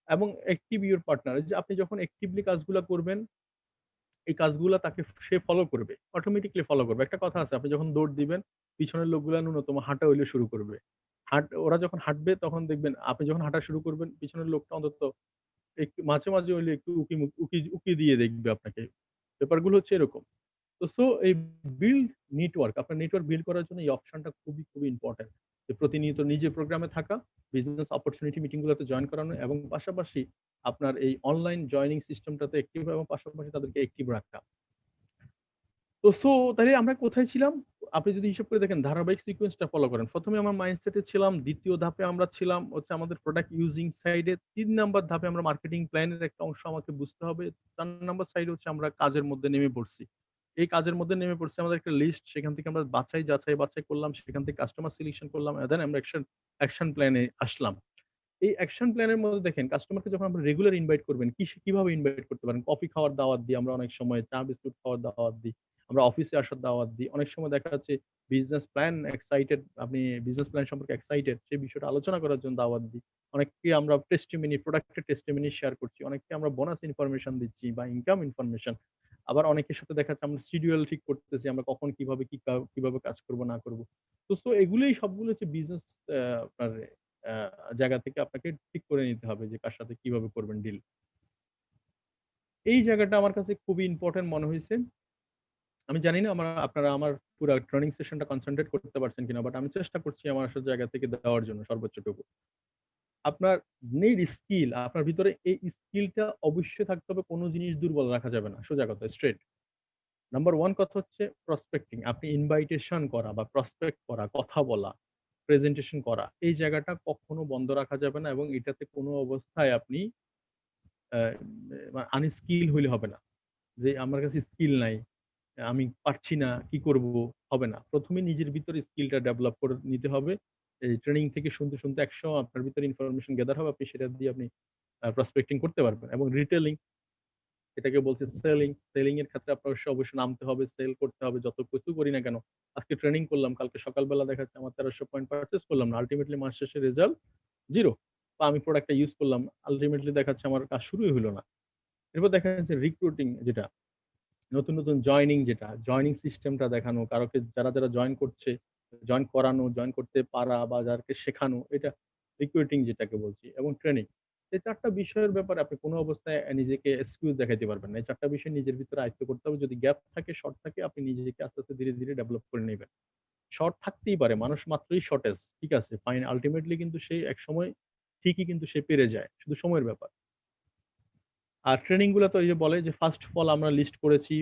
এবং অ্যাক্টিভ ইউর পার্টনার যে আপনি যখন অ্যাক্টিভলি কাজগুলা করবেন, এই কাজগুলা তাকে সে ফলো করবে। অটোমেটিক্যালি ফলো করবে। একটা কথা আছে আপনি যখন দৌড় দিবেন, পিছনের লোকগুলা ন্যূনতম হাঁটা হইলে শুরু করবে। ওরা যখন হাঁটবে তখন দেখবেন আপনি যখন হাঁটা শুরু করবেন পিছনের লোকটা অন্তত একটু মাঝে, মাঝে হইলে একটু উকি দিয়ে দেখবে আপনাকে। ব্যাপারগুলো হচ্ছে এরকম। এই বিল্ড নেটওয়ার্ক, আপনার নেটওয়ার্ক বিল্ড করার জন্য এই অপশনটা খুবই, খুবই ইম্পোর্টেন্ট। যে প্রতিনিয়ত নিজে প্রোগ্রামে থাকা, বিজনেস অপরচুনিটি মিটিং গুলোতে জয়েন করানো এবং পাশাপাশি আপনার এই অনলাইন জয়েনিং সিস্টেমটাতে অ্যাক্টিভ এবং পাশাপাশি তাদেরকে অ্যাক্টিভ রাখা। তাইলে আমরা কোথায় ছিলাম? আপনি যদি হিসাব করে দেখেন ধারাবাহিক সিকোয়েন্সটা ফলো করেন। ১ম এ আমরা মাইন্ডসেট এ ছিলাম, ২য় ধাপে আমরা ছিলাম হচ্ছে আমাদের প্রোডাক্ট ইউজিং সাইডে, ৩ নাম্বার ধাপে আমরা মার্কেটিং প্ল্যানের একটা অংশ আমাকে বুঝতে হবে। ৪ নাম্বার সাইডে হচ্ছে আমরা কাজের মধ্যে নেমে পড়ছি। এই কাজের মধ্যে নেমে পড়ছি আমাদের একটা লিস্ট, সেখান থেকে আমরা বাছাই করলাম, সেখান থেকে কাস্টমার সিলেকশন করলাম। দেন আমরা অ্যাকশন প্ল্যান এ আসলাম। এই অ্যাকশন প্ল্যানের মধ্যে দেখেন কাস্টমারকে যখন আমরা রেগুলার ইনভাইট করবেন, কিভাবে ইনভাইট করতে পারেন? কফি খাওয়ার দাওয়াত দিই, আমরা অনেক সময় চা বিস্কুট খাওয়ার দাওয়াত দিই। আমরা অফিসে আসার দাওয়াত দিই। অনেক সময় দেখা যাচ্ছে আপনি বিজনেস প্ল্যান সম্পর্কে এক্সাইটেড সেই বিষয়টা আলোচনা করার জন্য দাওয়াত দিই। অনেককে আমরা প্রোডাক্টের টেস্টিমনি শেয়ার করছি। অনেককে আমরা বোনাস ইনফরমেশন দিচ্ছি বা ইনকাম ইনফরমেশন। আবার অনেকের সাথে দেখা যাচ্ছে আমরা শিডিউল ঠিক করতেছি। আমরা কখন কিভাবে কাজ করব না করব। এগুলোই সবগুলো হচ্ছে বিজনেস আপনার আ জায়গা থেকে আপনাকে ঠিক করে নিতে হবে যে কার সাথে কিভাবে করবেন ডিল। এই জায়গাটা আমার কাছে খুবই ইম্পোর্টেন্ট মনে হইছে। আমি জানি না আপনারা আমার পুরা ট্রেনিং সেশনটা কনসেনট্রেট করতে পারছেন কিনা। বাট আমি চেষ্টা করছি আমার আসল জায়গা থেকে দেওয়ার জন্য সর্বোচ্চটুকু। আপনার স্কিল, আপনার ভিতরে এই স্কিলটা অবশ্যই থাকতে হবে। কোন জিনিস দুর্বল রাখা যাবে না। সোজা কথা স্ট্রেইট। নাম্বার 1 কথা হচ্ছে প্রসপেক্টিং। আপনি ইনভাইটেশন করা বা প্রসপেক্ট করা, কথা বলা, প্রেজেন্টেশন করা। এই জায়গাটা কখনো বন্ধ রাখা যাবে না এবং এটাতে কোনো অবস্থায় আপনি আনস্কিল হইলে হবে না। যে আমার কাছে স্কিল নাই, আমি পারছি না, কি করব? হবে না। ১ম এ নিজের ভিতরে স্কিলটা ডেভেলপ করে নিতে হবে। এই ট্রেনিং থেকে শুনতে আপনার ভিতরে ইনফরমেশন গ্যাদার হবে। আপনি প্রসপেক্টিং করতে পারবেন এবং রিটেলিং এটাকে বলছে সেলিং। সেলিং এর ক্ষেত্রে আপনার অবশ্যই নামতে হবে, সেল করতে হবে যত কিছু করি না কেন। আজকে ট্রেনিং করলাম, কালকে সকালবেলা দেখা যাচ্ছে আমার ১৩০০ পয়েন্ট পারচেজ করলাম না। আল্টিমেটলি মাস শেষে রেজাল্ট 0 বা আমি প্রোডাক্টটা ইউজ করলাম। আল্টিমেটলি দেখা যাচ্ছে আমার কাজ শুরুই হলো না। এরপর দেখা যাচ্ছে রিক্রুটিং যেটা, নতুন, নতুন জয়েনিং সিস্টেমটা দেখানো, যারা জয়েন করছে জয়েন করানো, জয়েন করতে পারা বা যাদেরকে শেখানো, এটা রিক্রুটিং যেটাকে বলছি, এবং ট্রেনিং। এই ৪ টা বিষয়ের ব্যাপারে আপনি কোন অবস্থায় নিজেকে এক্সকিউজ দেখাইতে পারবেন না। এই ৪ টা বিষয় নিজের ভিতরে আয়ত্ত করতে হবে। যদি গ্যাপ থাকে, শর্ট থাকে, আপনি নিজেকে আস্তে, আস্তে ধীরে, ধীরে ডেভেলপ করে নিবেন। শর্ট থাকতেই পারে। মানুষ মাত্রই শর্টেজ। ঠিক আছে? ফাইন, আল্টিমেটলি কিন্তু সে একসময় ঠিকই কিন্তু সে পেরে যায়। শুধু সময়ের ব্যাপার। আর ট্রেনিং গুলা তো এই যে বলে যে ফার্স্ট অফ অল আমরা লিস্ট করেছি,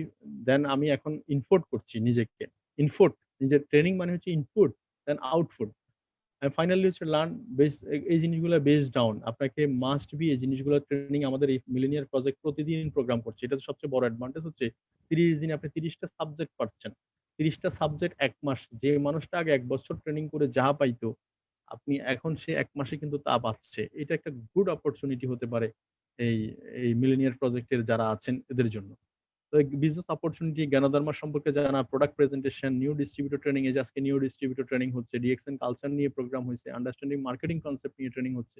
দেন আমি এখন ইনপুট করছি নিজেকে। ইনপুট, নিজের ট্রেনিং মানে হচ্ছে ইনপুট, দেন আউটপুট। ফাইনালি হচ্ছে লার্ন বেস, এই জিনিসগুলো বেস ডাউন। আপনাকে মাস্ট বি এই জিনিসগুলো ট্রেনিং আমাদের এই মিলেনিয়ার প্রজেক্ট প্রতিদিন প্রোগ্রাম করছে। এটা তো সবচেয়ে বড় অ্যাডভান্টেজ হচ্ছে ৩০ দিনে আপনি ৩০ টা সাবজেক্ট পাচ্ছেন। ৩০ টা সাবজেক্ট ১ মাস। যে মানুষটা আগে ১ বছর ট্রেনিং করে যা পাইতো, আপনি এখন সে ১ মাসে কিন্তু তা পাচ্ছে। এটা একটা গুড অপরচুনিটি হতে পারে এই এই মিলেনিয়ার প্রজেক্টের যারা আছেন এদের জন্য। তো বিজনেস অপরচুনিটি, জ্ঞানধারণা সম্পর্কে জানা, product presentation, new distributor training, এই যে আজকে নিউ ডিস্ট্রিবিউটর ট্রেনিং হচ্ছে, ডিএক্সএন কালচার নিয়ে প্রোগ্রাম হয়েছে, আন্ডারস্ট্যান্ডিং মার্কেটিং কনসেপ্ট নিয়ে ট্রেনিং হচ্ছে।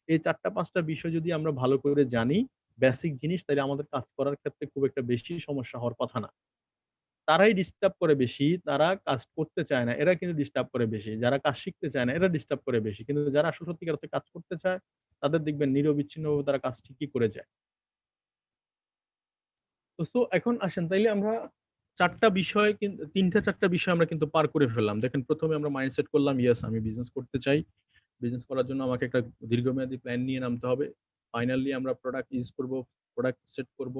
এই ৪ টা ৫ টা বিষয় যদি আমরা ভালো করে জানি, বেসিক জিনিস, তাহলে আমাদের কাজ করার ক্ষেত্রে খুব একটা বেশি সমস্যা হওয়ার কথা না। তারাই ডিস্টার্ব করে বেশি, তারা কাজ করতে চায় না, এরা কিন্তু ডিস্টার্ব করে বেশি। যারা কাজ শিখতে চায় না, এরা ডিস্টার্ব করে বেশি। কিন্তু যারা আসলে সত্যিকার অর্থে কাজ করতে চায়, তাদের দেখবেন নিরবিচ্ছিন্নভাবে তারা কাজ ঠিকই করে যায়। তো এখন আসেন তাইলে আমরা ৪ টা বিষয়, ৩ টা ৪ টা বিষয় আমরা কিন্তু পার করে ফেললাম। দেখেন, ১ম এ আমরা মাইন্ডসেট করলাম, ইয়েস আমি বিজনেস করতে চাই। বিজনেস করার জন্য আমাকে একটা দীর্ঘমেয়াদী প্ল্যান নিয়ে নামতে হবে। ফাইনালি আমরা প্রোডাক্ট ইউজ করব, প্রোডাক্ট সেট করব,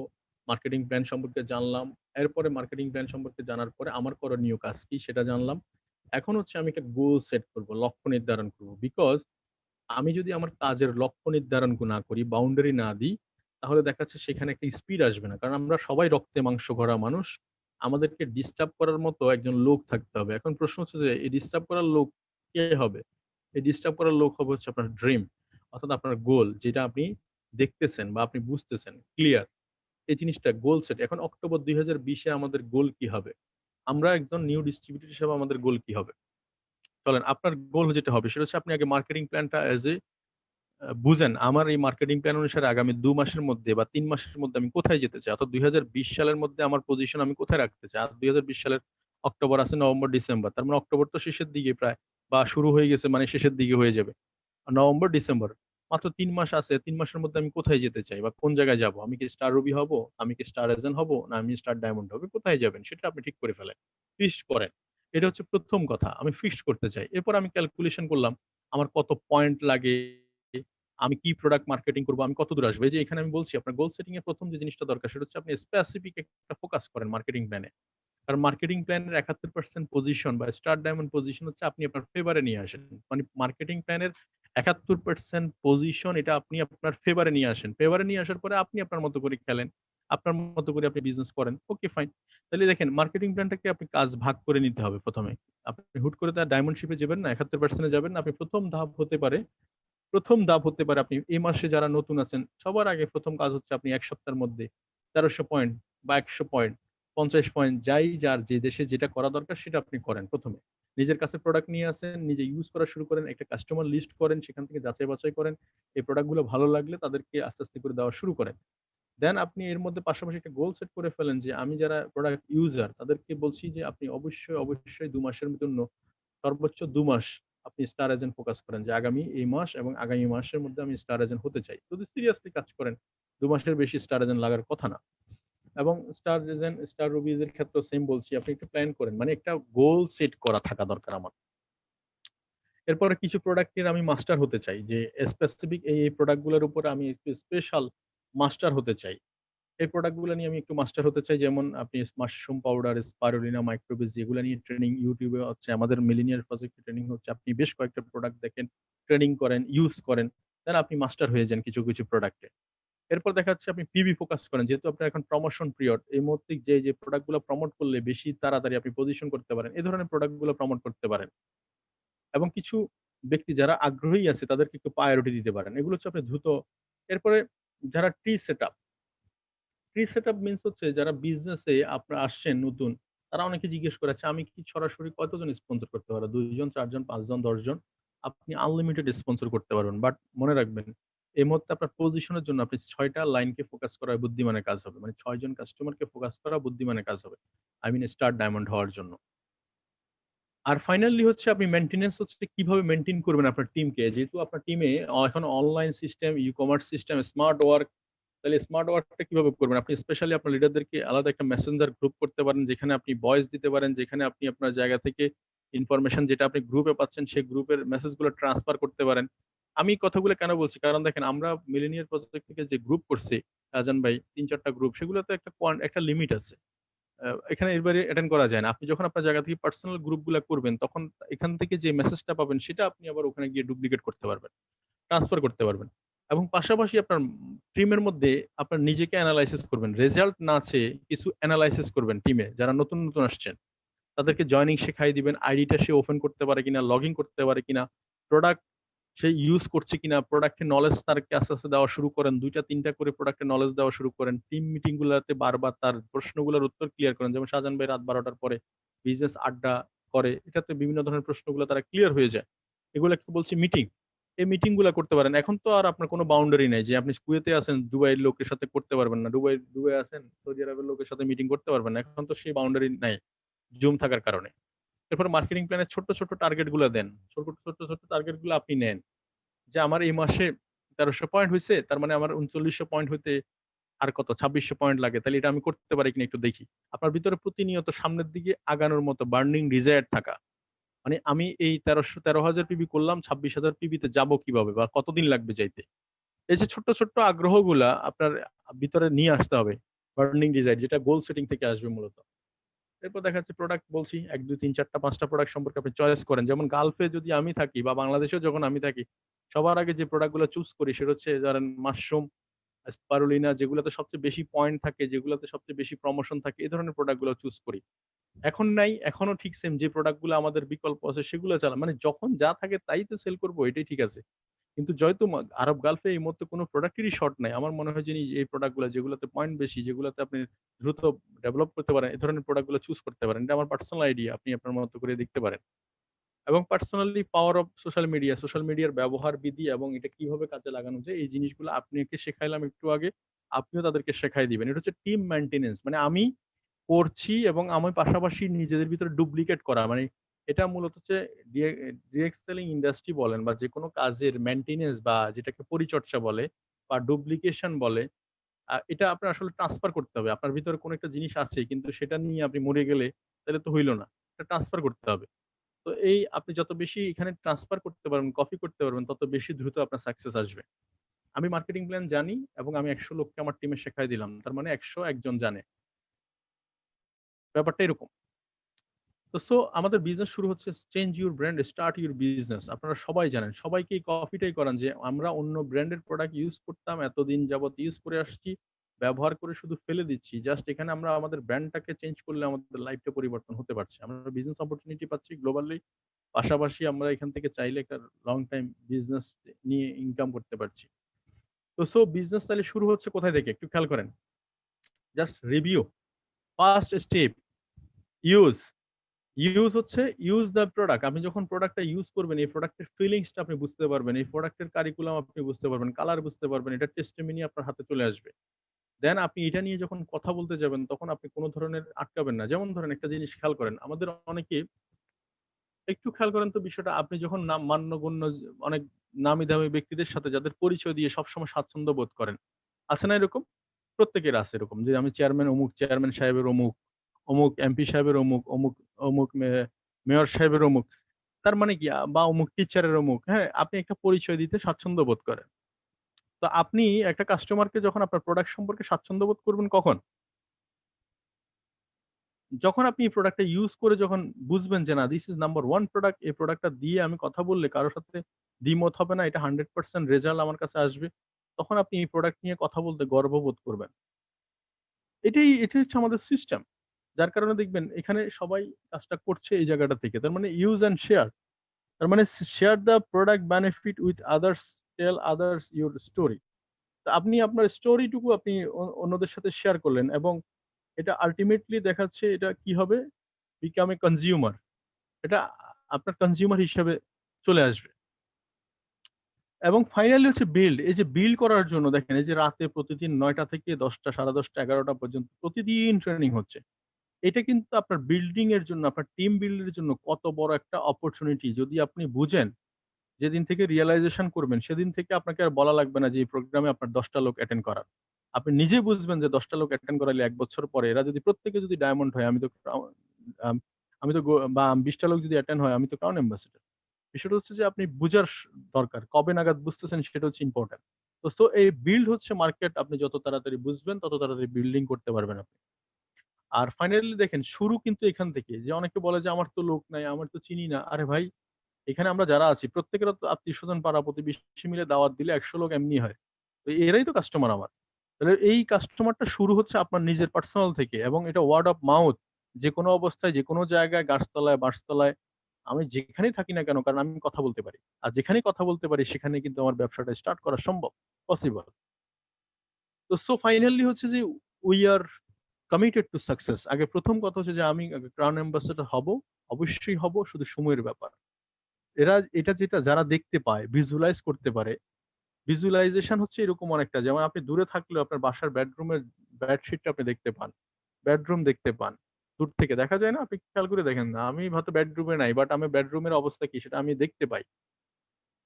মার্কেটিং প্ল্যান সম্পর্কে জানলাম। এরপরে মার্কেটিং প্ল্যান সম্পর্কে জানার পরে আমার করণীয় কাজ কি সেটা জানলাম। এখন হচ্ছে আমি একটা গোল সেট করব, লক্ষ্য নির্ধারণ করব। বিকজ আমি যদি আমার কাজের লক্ষ্য নির্ধারণ না করি, বাউন্ডারি না দিই, তাহলে দেখা যাচ্ছে সেখানে একটা স্পিড আসবে না। কারণ আমরা সবাই রক্তে মাংস ভরা মানুষ। আমাদেরকে ডিস্টার্ব করার মতো একজন লোক থাকতে হবে। এখন প্রশ্ন হচ্ছে যে এই ডিস্টার্ব করার লোক কে হবে? এই ডিস্টার্ব করার লোক হবে হচ্ছে আপনার ড্রিম, অর্থাৎ আপনার গোল, যেটা আপনি দেখতেছেন বা আপনি বুঝতেছেন ক্লিয়ার। এই জিনিসটা গোল সেট। এখন অক্টোবর ২০২০ এ আমাদের গোল কি হবে? আমরা একজন নিউ ডিস্ট্রিবিউটর হিসেবে আমাদের গোল কি হবে? চলেন, আপনার গোল যেটা হবে সেটা হচ্ছে আপনি আগে মার্কেটিং প্ল্যানটা এজ এ বুঝেন, আমার এই মার্কেটিং প্ল্যান অনুসারে আগামী ২ মাসের মধ্যে বা ৩ মাসের মধ্যে আমি কোথায় যেতে চাই? অর্থাৎ ২০২০ সালের মধ্যে আমার পজিশন আমি কোথায় রাখতে চাই? আর ২০২০ সালের অক্টোবর আছে, নভেম্বর, ডিসেম্বর। তার মানে অক্টোবর তো শেষের দিকে প্রায়, বা শুরু হয়ে গেছে, মানে শেষের দিকে হয়ে যাবে। November, December. মাত্র ৩ মাস আছে। ৩ মাসের মধ্যে আমি কোথায় যেতে চাই বা কোন জায়গায় যাবো? আমি কি স্টার রুবি হবো? আমি কি স্টার এজেন্ট হবো? না আমি স্টার ডায়মন্ড হবো? কোথায় যাবেন? সেটা আপনি ঠিক করে ফেলেন। ফিক্সড করেন। এটা হচ্ছে ১ম কথা। আমি ফিক্সড করতে চাই। এরপর আমি ক্যালকুলেশন করলাম, আমার কত পয়েন্ট লাগে, আমি কি প্রোডাক্ট মার্কেটিং করব, আমি কতদূর আসবো। এই যে এখানে আমি বলছি, আপনার গোল সেটিং এর ১ম যে জিনিসটা দরকার সেটা হচ্ছে আপনি স্পেসিফিক একটা ফোকাস করেন মার্কেটিং প্ল্যানে। কারণ মার্কেটিং প্ল্যানের ৭১% পজিশন বা স্টার ডায়মন্ড পজিশন হচ্ছে আপনি আপনার ফেভারে নিয়ে আসেন। মানে মার্কেটিং প্ল্যানের ৭১% পজিশন, এটা আপনি আপনার ফেভারে নিয়ে আসেন। ফেভারে নিয়ে আসার পরে আপনি আপনার মতো করে খেলেন। আপনার মতো করে আপনি বিজনেস করেন। Okay fine. তাহলে দেখেন, মার্কেটিং প্ল্যানটাকে আপনি কাজ ভাগ করে নিতে হবে ১ম এ। আপনি হুট করে তার ডায়মন্ড শিপে যাবেন না, ৭১% এ যাবেন না। আপনি ১ম ধাপ হতে পারে আপনি এই মাসে যারা নতুন আছেন, সবার আগে ১ম কাজ হচ্ছে আপনি ১ সপ্তাহের মধ্যে ১৩০০ পয়েন্ট বা ১০০ পয়েন্ট, ৫০ পয়েন্ট, যার যে দেশে যেটা করা দরকার সেটা আপনি করেন ১ম এ। নিজের কাছে প্রোডাক্ট নিয়ে আসেন, নিজে ইউজ করা শুরু করেন, একটা কাস্টমার লিস্ট করেন, সেখান থেকে যাচাই বাছাই করেন। এই প্রোডাক্ট গুলো ভালো লাগলে তাদেরকে আস্তে, আস্তে করে দেওয়া শুরু করেন। দেন আপনি এর মধ্যে পাশাপাশি একটা গোল সেট করে ফেলেন যে আমি যারা প্রোডাক্ট ইউজার তাদেরকে বলছি যে আপনি অবশ্যই ২ মাসের জন্য, সর্বোচ্চ ২ মাস আপনি স্টার এজেন্ট ফোকাস করেন যে আগামী এই মাস এবং আগামী মাসের মধ্যে আমি স্টার এজেন্ট হতে চাই। যদি সিরিয়াসলি কাজ করেন, ২ মাসের বেশি স্টার এজেন্ট লাগার কথা না। এবং স্টার এজেন্ট, স্টার রুবিজ এর ক্ষেত্রেও সেম বলছি, আপনি একটু প্ল্যান করেন। মানে একটা গোল সেট করা থাকা দরকার আমার। এরপরে কিছু প্রোডাক্টের আমি মাস্টার হতে চাই, যে স্পেসিফিক এই প্রোডাক্ট গুলোর উপরে আমি একটু স্পেশাল মাস্টার হতে চাই। এই প্রোডাক্ট গুলো নিয়ে আমি একটু মাস্টার হতে চাই। যেমন আপনি মাশরুম পাউডার, স্পারুলিনা, মাইক্রোবিজ, যেগুলো নিয়ে ট্রেনিং ইউটিউবে হচ্ছে, আমাদের মিলেনিয়ার প্রজেক্টে ট্রেনিং হচ্ছে। আপনি বেশ কয়েকটা প্রোডাক্ট দেখেন, ট্রেনিং করেন, ইউজ করেন, দেন আপনি মাস্টার হয়ে যান কিছু, কিছু প্রোডাক্টে। এরপর দেখা যাচ্ছে আপনি পিবি ফোকাস করেন। যেহেতু আপনার এখন প্রমোশন পিরিয়ড, এই মুহূর্তে যে প্রোডাক্ট গুলো প্রমোট করলে বেশি তাড়াতাড়ি আপনি পজিশন করতে পারেন, এই ধরনের প্রোডাক্ট গুলো প্রমোট করতে পারেন। এবং কিছু ব্যক্তি যারা আগ্রহী আছে তাদেরকে একটু প্রায়োরিটি দিতে পারেন। এগুলো হচ্ছে আপনি দ্রুত। এরপরে যারা প্রি সেটআপ মিনস হচ্ছে যারা বিজনেসে আপনারা আসছেন নতুন, তারা অনেকে জিজ্ঞেস করে, "আচ্ছা আমি কি সরাসরি কতজন স্পন্সর করতে পারবো? ২ জন, ৪ জন, ৫ জন, ১০ জন?" আপনি আনলিমিটেড স্পন্সর করতে পারবেন। বাট মনে রাখবেন, এই মুহূর্তে আপনার পজিশনের জন্য আপনি ৬ টা লাইনকে ফোকাস করা বুদ্ধিমানের কাজ হবে। মানে ৬ জন কাস্টমারকে ফোকাস করা বুদ্ধিমানের কাজ হবে। স্টার ডায়মন্ড হওয়ার জন্য। আর ফাইনালি হচ্ছে আপনি মেইনটেন্যান্স হচ্ছে কিভাবে মেইনটেইন করবেন আপনার টিমকে। যেহেতু আপনার টিমে এখন online system, e-commerce system, smart work, তাহলে স্মার্ট ওয়ার্কটা কিভাবে করবেন? আপনি স্পেশালি আপনার লিডারদেরকে আলাদা একটা মেসেঞ্জার গ্রুপ করতে পারেন, যেখানে আপনি ভয়েস দিতে পারেন, যেখানে আপনি আপনার জায়গা থেকে ইনফরমেশন যেটা আপনি গ্রুপে পাচ্ছেন, সেই গ্রুপের মেসেজগুলো ট্রান্সফার করতে পারেন। আমি এই কথাগুলো কেন বলছি? কারণ দেখেন আমরা মিলেনিয়ার প্রজেক্ট থেকে যে গ্রুপ করছি, আজান ভাই ৩-৪ টা গ্রুপ, সেগুলোতে একটা লিমিট আছে। এখানে এর বাইরে অ্যাটেন্ড করা যায় না। আপনি যখন আপনার জায়গা থেকে পার্সোনাল গ্রুপগুলা করবেন, তখন এখান থেকে যে মেসেজটা পাবেন সেটা আপনি আবার ওখানে গিয়ে ডুপ্লিকেট করতে পারবেন, ট্রান্সফার করতে পারবেন। এবং পাশাপাশি আপনার টিমের মধ্যে আপনার নিজেকে এনালাইসিস করবেন। রেজাল্ট না চেয়ে কিছু এনালাইসিস করবেন টিমে। যারা নতুন, নতুন আসছেন তাদেরকে জয়েনিং শেখাই দিবেন। আইডিটা সে ওপেন করতে পারে কিনা, লগইন করতে পারে কিনা, প্রোডাক্ট সে ইউজ করছে কিনা, প্রোডাক্টের নলেজ তারকে আস্তে, আস্তে দেওয়া শুরু করেন। ২টা ৩টা করে প্রোডাক্টের নলেজ দেওয়া শুরু করেন। টিম মিটিং গুলাতে বারবার তার প্রশ্নগুলোর উত্তর ক্লিয়ার করেন। যেমন শাহজাহান ভাই রাত ১২ টার পরে বিজনেস আড্ডা করে। এটাতে বিভিন্ন ধরনের প্রশ্নগুলো তারা ক্লিয়ার হয়ে যায়। এগুলাকে বলছি মিটিং। এই মিটিং গুলা করতে পারেন। এখন তো আর আপনার কোনো বাউন্ডারি নাই যে আপনি কুয়েতে আছেন, দুবাইয়ের লোকের সাথে করতে পারবেন না। দুবাই আছেন, সৌদি আরবের লোকের সাথে মিটিং করতে পারবেন না। এখন তো সেই বাউন্ডারি নাই জুম থাকার কারণে। এরপর মার্কেটিং প্ল্যানের ছোট্ট, ছোট্ট টার্গেট গুলা দেন। ছোট্ট টার্গেট গুলো আপনি নেন। যে আমার এই মাসে ১৩০০ পয়েন্ট হইছে, তার মানে আমার ৩৯০০ পয়েন্ট হইতে আর কত ২৬০০ পয়েন্ট লাগে। তাহলে এটা আমি করতে পারি কিনা একটু দেখি। আপনার ভিতরে প্রতিনিয়ত সামনের দিকে আগানোর মতো বার্নিং ডিজায়ার থাকা। মানে আমি এই ১৩,০০০ পিবি করলাম, ২৬,০০০ পিবিতে যাবো কিভাবে বা কতদিন লাগবে যাইতে? এই যে ছোট্ট, ছোট্ট আগ্রহগুলা আপনার ভিতরে নিয়ে আসতে হবে। বার্নিং ডিজায়ার যেটা গোল সেটিং থেকে আসবে মূলত। এরপর দেখা যাচ্ছে প্রোডাক্ট বলছি ১, ২, ৩, ৪টা ৫টা প্রোডাক্ট সম্পর্কে আপনি চয়েস করেন। যেমন গালফে যদি আমি থাকি বা বাংলাদেশেও যখন আমি থাকি, সবার আগে যে প্রোডাক্ট গুলো চুজ করি সেটা হচ্ছে ধরেন মাশরুম, স্পারুলিনা, যেগুলোতে সবচেয়ে বেশি পয়েন্ট থাকে, যেগুলোতে সবচেয়ে বেশি প্রমোশন থাকে, এই ধরনের প্রোডাক্ট গুলো চুজ করি। এখন নাই, এখনো ঠিক সেম যে প্রোডাক্ট গুলো আমাদের বিকল্প আছে সেগুলো চালা মানে যখন যা থাকে তাই তো সেল করব, এটাই ঠিক আছে। কিন্তু যেহেতু আরব গালফে এই মুহূর্তে কোনো প্রোডাক্টেরই শর্ট নাই। আমার মনে হয় যে এই প্রোডাক্ট গুলা যেগুলোতে পয়েন্ট বেশি, যেগুলোতে আপনি দ্রুত ডেভেলপ করতে পারেন, এই ধরনের প্রোডাক্ট গুলো চুজ করতে পারেন। এটা আমার পার্সোনাল আইডিয়া। আপনি আপনার মতো করে দেখতে পারেন। এবং পার্সোনালি পাওয়ার অফ সোশ্যাল মিডিয়ার ব্যবহার বিধি এবং এটা কিভাবে কাজে লাগানো যায়, এই জিনিসগুলো আপনাকে শেখাইলাম একটু আগে। আপনিও তাদেরকে শেখাই দিবেন। এটা হচ্ছে টিম মেইনটেন্যান্স। মানে আমি করছি এবং আমি পাশাপাশি নিজেদের ভিতরে ডুপ্লিকেট করা। মানে এটা মূলত হচ্ছে ডিরেক্ট সেলিং ইন্ডাস্ট্রি বলেন বা যেকোনো কাজের মেইনটেন্যান্স বা যেটাকে পরিচর্যা বলে বা ডুপ্লিকেশন বলে, এটা আপনার আসলে ট্রান্সফার করতে হবে। আপনার ভিতরে কোনো একটা জিনিস আছে কিন্তু সেটা নিয়ে আপনি মরে গেলে তাহলে তো হইল না। এটা ট্রান্সফার করতে হবে। তো এই আপনি যত বেশি এখানে ট্রান্সফার করতে পারবেন, কপি করতে পারবেন, তত বেশি দ্রুত আপনার সাকসেস আসবে। আমি মার্কেটিং প্ল্যান জানি এবং আমি ১০০ লোককে আমার টিমে শেখায় দিলাম। তার মানে ১০০ একজন জানে। ব্যাপারটা এরকম। তো আমাদের বিজনেস শুরু হচ্ছে change your brand, start your business. আপনারা সবাই জানেন। সবাইকে এই কপিটাই করান যে আমরা অন্য ব্র্যান্ডের প্রোডাক্ট ইউজ করতাম, এতদিন যাবত ইউজ করে আসছি, ব্যবহার করে শুধু ফেলে দিচ্ছি। জাস্ট এখানে আমরা আমাদের ব্র্যান্ডটাকে চেঞ্জ করলে আমাদের লাইফটা পরিবর্তন হতে পারছে। আমরা বিজনেস অপরচুনিটি পাচ্ছি গ্লোবালি। পাশাপাশি আমরা এখান থেকে চাইলে একটা লং টাইম বিজনেস নিয়ে ইনকাম করতে পারছি। তো বিজনেস তাহলে শুরু হচ্ছে কোথায় থেকে একটু খেয়াল করেন। Just review, first step, use. Use হচ্ছে ইউজ দ্য প্রোডাক্ট। আপনি যখন প্রোডাক্টটা ইউজ করবেন, এই প্রোডাক্টের ফিলিংসটা আপনি বুঝতে পারবেন, এই প্রোডাক্টের কারিকুলাম আপনি বুঝতে পারবেন, কালার বুঝতে পারবেন, এটা টেস্টিমনি আপনার হাতে চলে আসবে। দেন আপনি এটা নিয়ে যখন কথা বলতে যাবেন তখন আপনি কোন ধরনের আটকাবেন না। যেমন ধরেন একটা জিনিস খেয়াল করেন, আমাদের অনেকে একটু খেয়াল করেন তো বিষয়টা, আপনি যখন মান্যগণ্য অনেক নামি দামি ব্যক্তিদের সাথে যাদের পরিচয় দিয়ে সবসময় স্বাচ্ছন্দ্য বোধ করেন। আছে না এরকম? প্রত্যেকের আছে এরকম যে আমি চেয়ারম্যান অমুক, চেয়ারম্যান সাহেবের অমুক, অমুক এমপি সাহেবের অমুক, অমুক মেয়র সাহেবের অমুক। তার মানে কি বা অমুক টিচারের অমুক, হ্যাঁ? আপনি একটা পরিচয় দিতে স্বাচ্ছন্দ্য বোধ করেন। তো আপনি একটা কাস্টমারকে যখন আপনার প্রোডাক্ট সম্পর্কে স্বাচ্ছন্দ্য বোধ করবেন কখন? যখন আপনি এই প্রোডাক্টটা ইউজ করে যখন বুঝবেন যে না দিস ইজ নাম্বার 1 প্রোডাক্ট, এই প্রোডাক্টটা দিয়ে আমি কথা বললে কারো সাথে দ্বিমত হবে না, এটা 100% রেজাল্ট আমার কাছে আসবে। তখন আপনি এই প্রোডাক্ট নিয়ে কথা বলতে গর্ববোধ করবেন। এটাই হচ্ছে আমাদের সিস্টেম। যার কারণে দেখবেন এখানে সবাই কাজটা করছে এই জায়গাটা থেকে। তার মানে ইউজ অ্যান্ড শেয়ার। তার মানে share the product benefit with others, tell others your story. তো আপনি আপনার স্টোরিটুকু আপনি অন্যদের সাথে শেয়ার করলেন এবং এটা আল্টিমেটলি দেখাচ্ছে এটা কি হবে? Become a consumer. এটা আপনার কনজিউমার হিসেবে চলে আসবে। এবং ফাইনালি হচ্ছে বিল্ড। এই যে বিল্ড করার জন্য দেখেন এই যে রাতে প্রতিদিন ৯টা থেকে ১০টা, ১০:৩০, ১১টা পর্যন্ত প্রতিদিন ট্রেনিং হচ্ছে। এটা কিন্তু আপনার বিল্ডিং এর জন্য, আপনার টিম বিল্ড এর জন্য কত বড় একটা অপরচুনিটি যদি আপনি বুঝেন, যেদিন থেকে রিয়ালাইজেশন করবেন সেদিন থেকে আপনাকে আর বলা লাগবে না যে এই প্রোগ্রামে আপনার ১০ টা লোক অ্যাটেন্ড করার। আপনি নিজেই বুঝবেন যে ১০ টা লোক অ্যাটেন্ড করাইলে ১ বছর পরে এরা যদি প্রত্যেকে যদি ডায়মন্ড হয় আম আমি তো বা ২০ টা লোক যদি অ্যাটেন্ড হয় আমি তো ক্রাউন অ্যাম্বাসেডর। বিষয়টা হচ্ছে যে আপনি বুঝার দরকার। কবে নাগাদ বুঝতেছেন সেটা হচ্ছে ইম্পোর্টেন্ট। তো এই বিল্ড হচ্ছে মার্কেট, আপনি যত তাড়াতাড়ি বুঝবেন তত তাড়াতাড়ি বিল্ডিং করতে পারবেন আপনি। আর ফাইনালি দেখেন শুরু কিন্তু এখান থেকে যে অনেকে বলে যে আমার তো লোক নাই, আমার তো চিনি না। আরে ভাই, এখানে আমরা যারা আছি প্রত্যেকের তো আত্মীয়স্বজন পাড়া প্রতিবেশী মিলে দাওয়াত দিলে ১০০ লোক এমনি হয়। তো এরাই তো কাস্টমার আমার। তাহলে এই কাস্টমারটা শুরু হচ্ছে আপনার নিজের পার্সোনাল থেকে এবং এটা ওয়ার্ড অফ মাউথ, যেকোনো অবস্থায় যেকোনো জায়গায় গাছতলায়, বাঁশতলায় আমি যেখানেই থাকি না কেন, কারণ আমি কথা বলতে পারি। আর যেখানেই কথা বলতে পারি সেখানে কিন্তু আমার ব্যবসাটা স্টার্ট করা সম্ভব, পসিবল। তো ফাইনালি হচ্ছে যে we are committed to success. আগে প্রথম কথা হচ্ছে যে আমি ক্রাউন অ্যাম্বাসেডর হব, অবশ্যই হব, শুধু সময়ের ব্যাপার। এটা যেটা যারা দেখতে পায়, ভিজুয়ালাইজ করতে পারে। ভিজুয়ালাইজেশন হচ্ছে এরকম অনেকটা, যেমন আপনি দূরে থাকলেও আপনার বাসার বেডরুমের বেডশিটটা আপনি দেখতে পান, বেডরুম দেখতে পান। দূর থেকে দেখা যায় না? আপনি খেয়াল করে দেখেন না। আমি হয়তো বেডরুমে নাই, বাট আমি বেডরুমের অবস্থা কি সেটা আমি দেখতে পাই।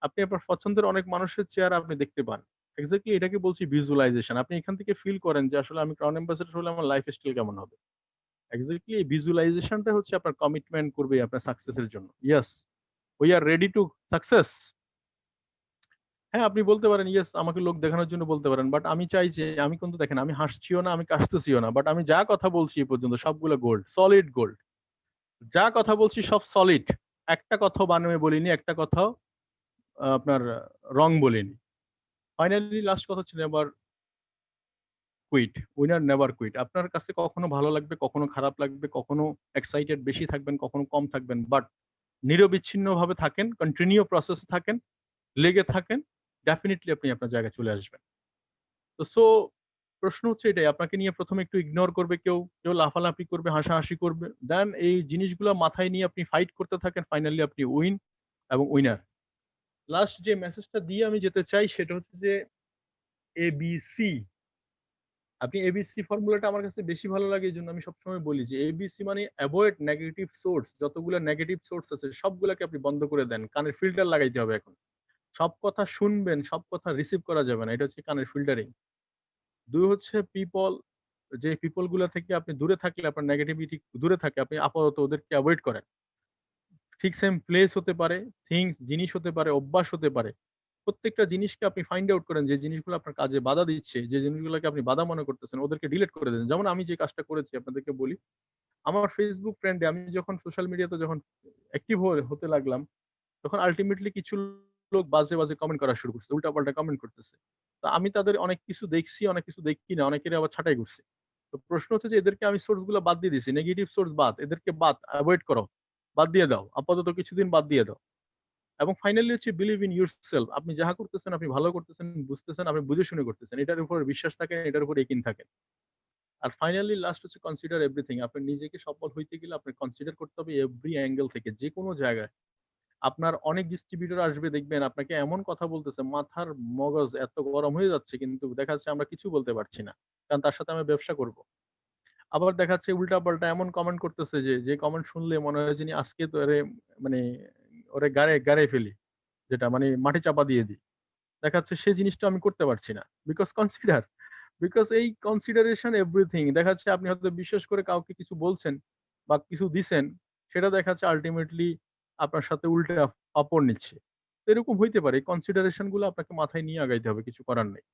আপনি আপনার পছন্দের অনেক মানুষের চেহারা আপনি দেখতে পান। এক্সাক্টলি এটাকে বলছি ভিজুয়ালাইজেশন। আপনি এখান থেকে ফিল করেন যে আসলে আমি ক্রাউন অ্যাম্বাসেডর হলে আমার লাইফস্টাইল কেমন হবে। এক্সাক্টলি এই ভিজুয়ালাইজেশনটা হচ্ছে আপনার কমিটমেন্ট করবে আপনার সাকসেসের জন্য। Yes, we are ready to success. হ্যাঁ, আপনি বলতে পারেন ইয়েস, আমাকে লোক দেখানোর জন্য বলতে পারেন। বাট আমি চাই যে আমি কিন্তু দেখেন আমি হাসছিও না, আমি কাশতেছিও না। বাট আমি যা কথা বলছি এ পর্যন্ত সবগুলো গোল্ড, সলিড গোল্ড। যা কথা বলছি সব সলিড। একটা কথাও বানোয়াট বলিনি, একটা কথাও আপনার রং বলিনি। ফাইনালি লাস্ট কথা হচ্ছে never quit. Winner never quit. আপনার কাছে কখনো ভালো লাগবে, কখনো খারাপ লাগবে, কখনো এক্সাইটেড বেশি থাকবেন, কখনো কম থাকবেন। বাট নিরবিচ্ছিন্নভাবে থাকেন, কন্টিনিউ প্রসেসে থাকেন, লেগে থাকেন। ডেফিনিটলি আপনি আপনার জায়গায় চলে আসবেন। তো প্রশ্ন হচ্ছে এটাই, আপনাকে নিয়ে ১ম এ একটু ইগনোর করবে কেউ, কেউ লাফালাফি করবে, হাসাহাসি করবে। দেন এই জিনিসগুলা মাথায় নিয়ে আপনি ফাইট করতে থাকেন। ফাইনালি আপনি উইন এবং উইনার। লাস্ট যে মেসেজটা দিয়ে আমি যেতে চাই সেটা হচ্ছে যে এবিসি। আপনি এবিসি ফর্মুলাটা আমার কাছে বেশি ভালো লাগে এইজন্য আমি সবসময় বলি যে এবিসি মানে এভয়েড নেগেটিভ সোর্স। যতগুলা নেগেটিভ সোর্স আছে সবগুলাকে আপনি বন্ধ করে দেন। কানের ফিল্টার লাগাইতে হবে এখন। সব কথা শুনবেন, সব কথা রিসিভ করা যাবে না। এটা হচ্ছে কানের ফিল্টারিং। ২ হচ্ছে পিপল, যে পিপল গুলা থেকে আপনি দূরে থাকলে আপনার নেগেটিভিটি দূরে থাকে, আপনি আপাতত ওদেরকে এভয়েড করেন। ঠিক সেম প্লেস হতে পারে, থিংস জিনিস হতে পারে, অভ্যাস হতে পারে। প্রত্যেকটা জিনিসকে আপনি ফাইন্ড আউট করেন যে জিনিসগুলো আপনার কাজে বাধা দিচ্ছে, যে জিনিসগুলোকে আপনি বাধা মনে করতেছেন ওদেরকে ডিলিট করে দেন। যেমন আমি যে কাজটা করেছি আপনাদেরকে বলি। আমার Facebook ফ্রেন্ডে আমি যখন সোশ্যাল মিডিয়াতে যখন অ্যাক্টিভ হতে লাগলাম, তখন আল্টিমেটলি কিছু লোক বাজে, বাজে কমেন্ট করা শুরু করছে। উল্টাপাল্টা কমেন্ট করতেছে। তো আমি তাদের অনেক কিছু দেখছি, অনেক কিছু দেখি না। অনেকেরই আবার ছাঁটাই করছি। তো প্রশ্ন হচ্ছে যে এদেরকে আমি সোর্স গুলা বাদ দিয়ে দিছি। নেগেটিভ সোর্স বাদ। এদেরকে বাদ, এভয়েড করো। বাদ দিয়ে দাও। আপাতত কিছুদিন বাদ দিয়ে দাও। এবং ফাইনালি হচ্ছে বিলিভ ইন ইউরসেলফ। আপনি যাহা করতেছেন, আপনি ভালো করতেছেন, বুঝতেছেন, আপনি বুঝে শুনে করতেছেন। এটার উপর বিশ্বাস থাকেন, এটার উপর ইকিন থাকেন। আর ফাইনালি লাস্ট হচ্ছে কনসিডার এভরিথিং। আপনি নিজেকে সফল হইতে গেলে আপনার কনসিডার করতে হবে এভরি অ্যাঙ্গেল থেকে, যেকোনো জায়গায়। আপনার অনেক ডিস্ট্রিবিউটর আসবে, দেখবেন আপনাকে এমন কথা বলতেছে, মাথার মগজ এত গরম হয়ে যাচ্ছে, কিন্তু দেখা যাচ্ছে আমরা কিছু বলতে পারছি না। কারণ তার সাথে আমি ব্যবসা করব। আবার দেখা যাচ্ছে উল্টাপাল্টা এমন কমেন্ট করতেছে যে কমেন্ট শুনলে মনে হয় যিনি আজকে তো এরে মানে ওরে গাড়ে গাড়ে ফেলি। যেটা মানে মাটি চাপা দিয়ে দিই। দেখা যাচ্ছে সেই জিনিসটা আমি করতে পারছি না। বিকজ এই কনসিডারেশন এভরিথিং। দেখা যাচ্ছে আপনি হয়তো বিশ্বাস করে কাউকে কিছু বলছেন বা কিছু দিছেন, সেটা দেখা যাচ্ছে আল্টিমেটলি আপনার সাথে উল্টে ফাপড় নিচ্ছে। তো এরকম হইতে পারে। এই কনসিডারেশন গুলো আপনাকে মাথায় নিয়ে আগাইতে হবে, কিছু করার নেই।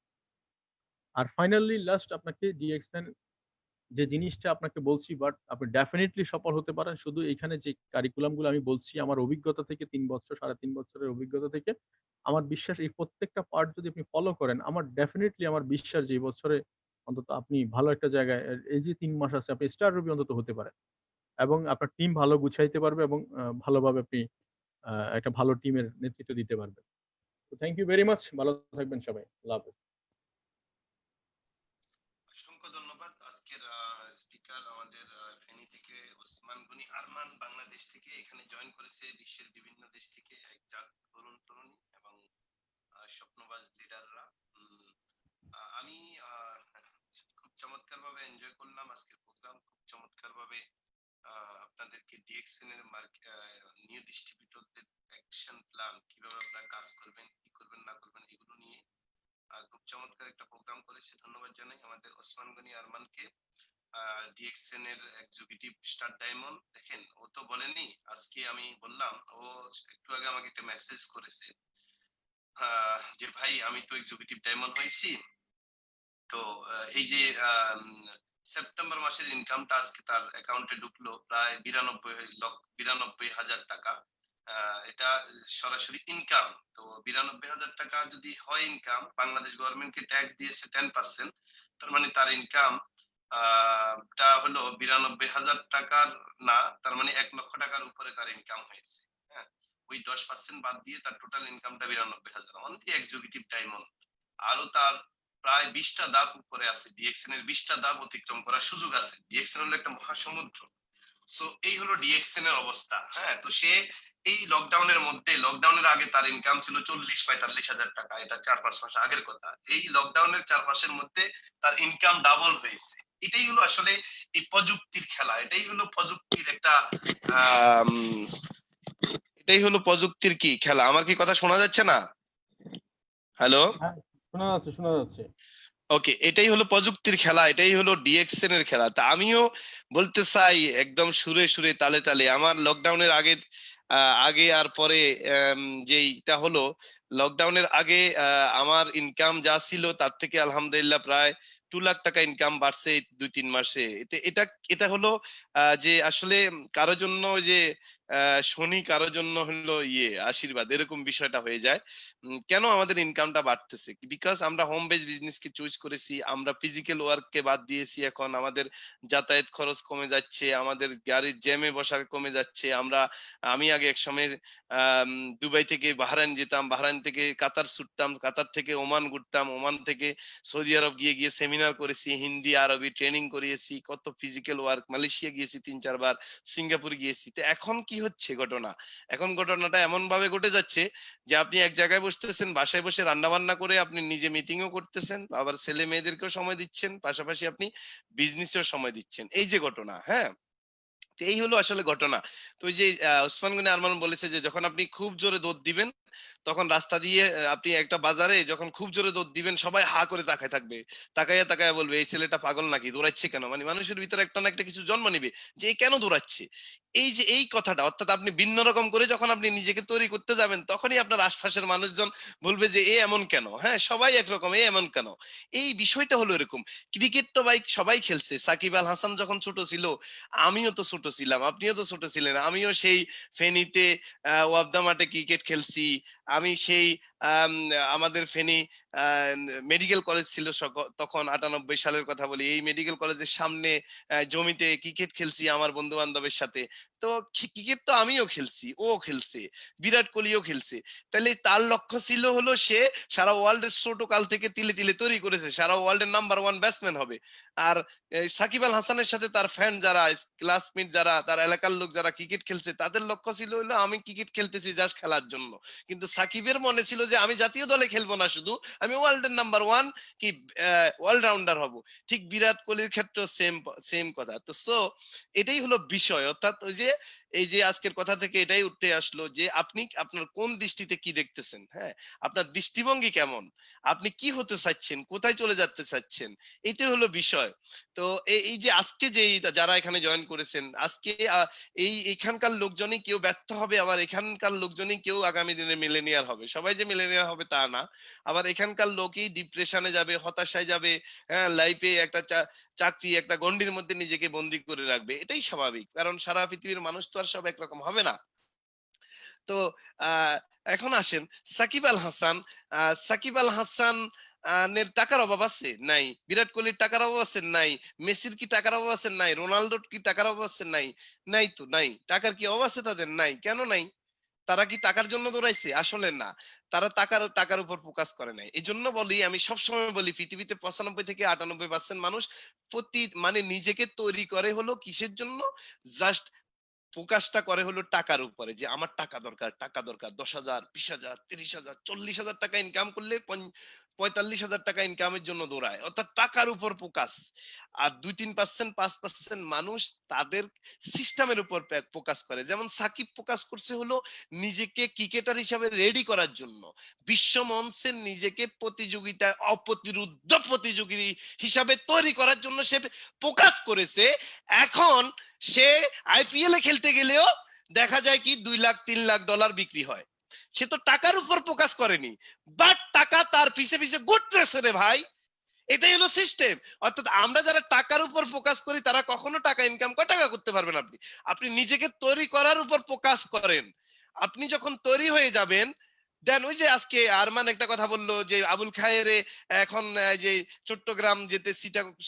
আর ফাইনালি লাস্ট আপনাকে ডিএক্সএন যে জিনিসটা আপনাকে বলছি, বাট আপনি ডেফিনিটলি সফল হতে পারেন শুধু এখানে যে কারিকুলাম গুলো আমি বলছি আমার অভিজ্ঞতা থেকে, ৩ বছর ৩.৫ বছরের অভিজ্ঞতা থেকে আমার বিশ্বাস, এই প্রত্যেকটা পার্ট যদি আপনি ফলো করেন, আমার ডেফিনিটলি আমার বিশ্বাস যে এই বছরে অন্তত আপনি ভালো একটা জায়গায়, এই যে ৩ মাস আছে আপনি স্টার রুবি অন্তত হতে পারেন এবং আপনার টিম ভালো গুছাইতে পারবে এবং ভালোভাবে আপনি একটা ভালো টিমের নেতৃত্ব দিতে পারবেন। তো থ্যাংক ইউ ভেরি মাচ। ভালো থাকবেন সবাই। আল্লাহ হাফেজ। অসংখ্য ধন্যবাদ। আজকের স্পিকার আমাদের ফেনী থেকে ওসমান গনি আরমান বাংলাদেশ থেকে এখানে জয়েন করেছে বিশ্বের বিভিন্ন দেশ থেকে এক জাত তরুণ তরুণী এবং স্বপ্নবাজ লিডাররা। আমি খুব চমৎকার ভাবে এনজয় করলাম আজকের প্রোগ্রাম, খুব চমৎকার ভাবে আপনাদেরকে ডিএক্সএন এর নিউ ডিস্ট্রিবিউটরদের অ্যাকশন প্ল্যান কিভাবে আপনারা কাজ করবেন, কি করবেন না করবেন এগুলো নিয়ে খুব চমৎকার একটা প্রোগ্রাম করেছে। ধন্যবাদ জানাই আমাদের ওসমান গনি আরমানকে, ডিএক্সএন এর এক্সিকিউটিভ স্টার ডায়মন্ড। দেখেন ও তো বলেনি, আজকে আমি বললাম, ও একটু আগে আমাকে একটা মেসেজ করেছে যে ভাই আমি তো এক্সিকিউটিভ ডায়মন্ড হয়েছি, তো এই যে সেপ্টেম্বর মাসের ইনকামটা আজকে তার অ্যাকাউন্টে ঢুকলো প্রায় 92,92,000 টাকা। এটা সরাসরি ইনকাম। তো 92,000 টাকা যদি হয় ইনকাম, বাংলাদেশ গভর্নমেন্টকে ট্যাক্স দিয়েছে 10%, তার মানে তার ইনকাম টা হলো 92,000 টাকার না, তার মানে 1 লক্ষ টাকার উপরে তার ইনকাম হয়েছে। হ্যাঁ, ওই 10% বাদ দিয়ে তার টোটাল ইনকামটা 92,000 অন দি এক্সিকিউটিভ ডায়মন্ড। আরো তার প্রায় 20টা ধাপ উপরে আছে, ডিএক্সএন এর 20টা ধাপ অতিক্রম করার সুযোগ আছে। ডিএক্সএন হলো একটা মহাসমুদ্র। সো এই হলো ডিএক্সএন এর অবস্থা। হ্যাঁ, তো সে এই লকডাউনের মধ্যে, লকডাউনের আগে তার ইনকাম ছিল 40-45 হাজার টাকা, এটা 4-5 মাস আগের কথা। এই লকডাউনের 4 মাসের মধ্যে তার ইনকাম ডাবল হয়েছে। এটাই হলো আসলে এই প্রযুক্তির খেলা, এটাই হলো প্রযুক্তির একটা এটাই হলো প্রযুক্তির কি খেলা। আমার কি কথা শোনা যাচ্ছে না? হ্যালো? হ্যাঁ, শোনা যাচ্ছে, শোনা যাচ্ছে। ওকে, এটাই হলো প্রযুক্তির খেলা, এটাই হলো ডিএক্সএন এর খেলা। তা আমিও বলতে চাই একদম সুরে সুরে তালে তালে, আমার লকডাউনের আগে আগে আর পরে যেইটা হলো, লকডাউনের আগে আমার ইনকাম যা ছিল তার থেকে আলহামদুলিল্লাহ প্রায় 2 লাখ টাকা ইনকাম বাড়ছে এই 2-3 মাসে। এটা এটা হলো যে আসলে কারোর জন্য যে শনি, কারোর জন্য হলো আশীর্বাদ, এরকম বিষয়টা হয়ে যায়। কেন আমাদের ইনকামটা বাড়তেছে? বিকজ আমরা হোম বেস বিজনেসকে চুজ করেছি, আমরা ফিজিক্যাল ওয়ার্ককে বাদ দিয়েছি। এখন আমাদের যাতায়াত খরচ কমে যাচ্ছে, আমাদের গাড়ির জ্যামে বসা কমে যাচ্ছে। আমি আগে এক সময় আম দুবাই থেকে বাহরাইন যেতাম, বাহরাইন থেকে কাতার ছুটতাম, কাতার থেকে ওমান ঘুরতাম, ওমান থেকে সৌদি আরব গিয়ে গিয়ে সেমিনার করেছি, হিন্দি আরবি ট্রেনিং করিয়েছি, কত ফিজিক্যাল ওয়ার্ক, মালয়েশিয়া গিয়েছি 3-4 বার, সিঙ্গাপুর গিয়েছি। তো এখন কি হচ্ছে ঘটনা? এখন ঘটনাটা এমন ভাবে ঘটে যাচ্ছে যে আপনি এক জায়গায় বসতেছেন, বাসায় বসে রান্না বান্না করে আপনি নিজে মিটিংও করতেছেন, আবার ছেলে মেয়েদেরকেও সময় দিচ্ছেন, পাশাপাশি আপনি বিজনেসেও সময় দিচ্ছেন। এই যে ঘটনা, হ্যাঁ? তো এই হলো আসলে ঘটনা। তো ওই যে ওসমান গনি আরমান বলেছে যে যখন আপনি খুব জোরে দৌড় দিবেন, তখন রাস্তা দিয়ে আপনি একটা বাজারে যখন খুব জোরে দৌড় দিবেন, সবাই হা করে তাকায় থাকবে। তাকাইয়া তাকাইয়া বলবে এই ছেলেটা পাগল নাকি, দৌড়াচ্ছে কেন? মানে মানুষের ভিতরে একটা না একটা কিছু জন্ম নিবে যে এ কেন দৌড়াচ্ছে? এই যে এই কথাটা, অর্থাৎ আপনি ভিন্ন রকম করে যখন আপনি নিজেকে তৈরি করতে যাবেন, তখনই আপনার আশপাশের মানুষজন বলবে যে এ এমন কেন? হ্যাঁ, সবাই একরকম, এ এমন কেন? এই বিষয়টা হলো এরকম। ক্রিকেট তো ভাই সবাই খেলছে। সাকিব আল হাসান যখন ছোট ছিল, আমিও তো ছোট ছিলাম, আপনিও তো ছোট ছিলেন। আমিও সেই ফেনীতে ওয়াবদা মাঠে ক্রিকেট খেলছি। আমি সেই আম আমাদের ফেনী আ মেডিকেল কলেজ ছিল তখন ৯৮ সালের কথা বলি। এই মেডিকেল কলেজের সামনে জমিতে ক্রিকেট খেলছি আমার বন্ধু-বান্ধবের সাথে। তো ক্রিকেট তো আমিও খেলছি, ও খেলছে, বিরাট কোহলিও খেলছে। তাইলে তার লক্ষ্য ছিল হলো সে সারা ওয়ার্ল্ডের ছোট কাল থেকে তিলে, তিলে তৈরি করেছে। সারা ওয়ার্ল্ডের নাম্বার 1 ব্যাটসম্যান হবে। আর এই সাকিব আল হাসানের সাথে তার ফ্যান যারা, ক্লাসমেট যারা, তার এলাকার লোক যারা ক্রিকেট খেলছে, তাদের লক্ষ্য ছিল হলো আমি ক্রিকেট খেলতেছি জাস্ট খেলার জন্য। কিন্তু সাকিবের মনে ছিল যে আমি জাতীয় দলে খেলবো না শুধু, আমি ওয়ার্ল্ডের নাম্বার 1 কি অলরাউন্ডার হব। ঠিক বিরাট কোহলির ক্ষেত্রেও সেম সেম কথা। তো এটাই হলো বিষয়। অর্থাৎ ওই যে এই যে আজকের কথা থেকে এটাই উঠে আসলো যে আপনি আপনার কোন দৃষ্টিতে কি দেখতেছেন, হ্যাঁ? আপনার দৃষ্টিভঙ্গি কেমন? আপনি কি হতে চাচ্ছেন? কোথায় চলে যেতে চাচ্ছেন? এটাই হলো বিষয়। তো এই যে আজকে যেই যারা এখানে জয়েন করেছেন, আজকে এখানকার লোকজনই কেউ ব্যর্থ হবে, আবার এখানকার লোকজনই কেউ আগামী দিনে মিলেনিয়ার হবে। সবাই যে মিলেনিয়ার হবে তা না। আবার এখানকার লোকই ডিপ্রেশনে যাবে, হতাশায় যাবে, হ্যাঁ? লাইফে একটা চাকরি একটা গণ্ডির মধ্যে নিজেকে বন্দী করে রাখবে। এটাই স্বাভাবিক। কারণ সারা পৃথিবীর মানুষ তো আর সব একরকম হবে না। তো আহ, এখন আসেন সাকিব আল হাসান। সাকিব আল হাসান এর টাকার অভাব আছে? নাই। বিরাট কোহলির টাকার অভাব আছে? নাই। মেসির কি টাকার অভাব আছে? নাই। রোনালদোর কি টাকার অভাব আছে? নাই। নাই তো নাই। টাকার কি অভাব আছে তাদের? নাই। কেন নাই? তারা কি টাকার জন্য দৌড়াইছে? আসলে না। তারা টাকার উপর ফোকাস করে নাই। এজন্য বলি, আমি সবসময় বলি পৃথিবীতে 95 থেকে 98% মানুষ মানে নিজেকে তৈরি করে হলো কিসের জন্য? জাস্ট ফোকাসটা করে হলো টাকার উপরে, যে আমার টাকা দরকার, টাকা দরকার। ১০,০০০, ২০,০০০, ৩০,০০০, ৪০,০০০ টাকা ইনকাম করলে 45,000 টাকা ইনকামের জন্য দৌড়ায়, অর্থাৎ টাকার উপর ফোকাস। আর 2-3% 5% মানুষ তাদের সিস্টেমের উপর ফোকাস করে। যেমন সাকিব ফোকাস করছে হলো নিজেকে ক্রিকেটার হিসাবে রেডি করার জন্য, বিশ্ব মঞ্চে নিজেকে প্রতিযোগিতায় অপ্রতিরোধ্য প্রতিযোগী হিসাবে তৈরি করার জন্য সে ফোকাস করেছে। এখন সে আইপিএল এ খেলতে গেলেও দেখা যায় কি 2 লাখ 3 লাখ ডলার বিক্রি হয়। সে তো টাকার উপর ফোকাস করেনি, বাট টাকা তার পিছে পিছে ঘুরতেছে রে ভাই। এটাই হলো সিস্টেম। অর্থাৎ আমরা যারা টাকার উপর ফোকাস করি তারা কখনো টাকা ইনকাম করে টাকা করতে পারবেন। আপনি আপনি নিজেকে তৈরি করার উপর ফোকাস করেন। আপনি যখন তৈরি হয়ে যাবেন, দেন ওই যে আজকে আরমান একটা কথা বললো যে আবুল খায়েরে এখন যে চট্টগ্রাম যেতে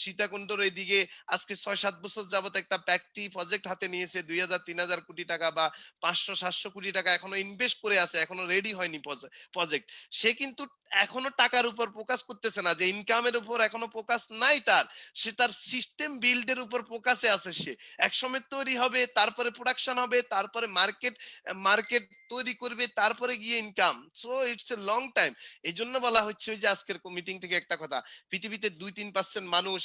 সীতাকুণ্ডর এইদিকে আজকে 6-7 বছর যাবত একটা ফ্যাক্টরি প্রজেক্ট হাতে নিয়েছে, 2,000-3,000 কোটি টাকা বা 500-700 কোটি টাকা এখনো ইনভেস্ট করে আছে, এখনো রেডি হয়নি প্রজেক্ট। সে কিন্তু এখনো টাকার উপর ফোকাস করতেছে না, যে ইনকামের উপর এখনো ফোকাস নাই তার। সে তার সিস্টেম বিল্ডের উপর ফোকাসে আছে। সে একসময় তৈরি হবে, তারপরে প্রোডাকশন হবে, তারপরে মার্কেট মার্কেট তৈরি করবে, তারপরে গিয়ে income. So it's a long time. এই জন্য বলা হচ্ছে যে আজকের মিটিং থেকে একটা কথা, পৃথিবীতে 2-3% মানুষ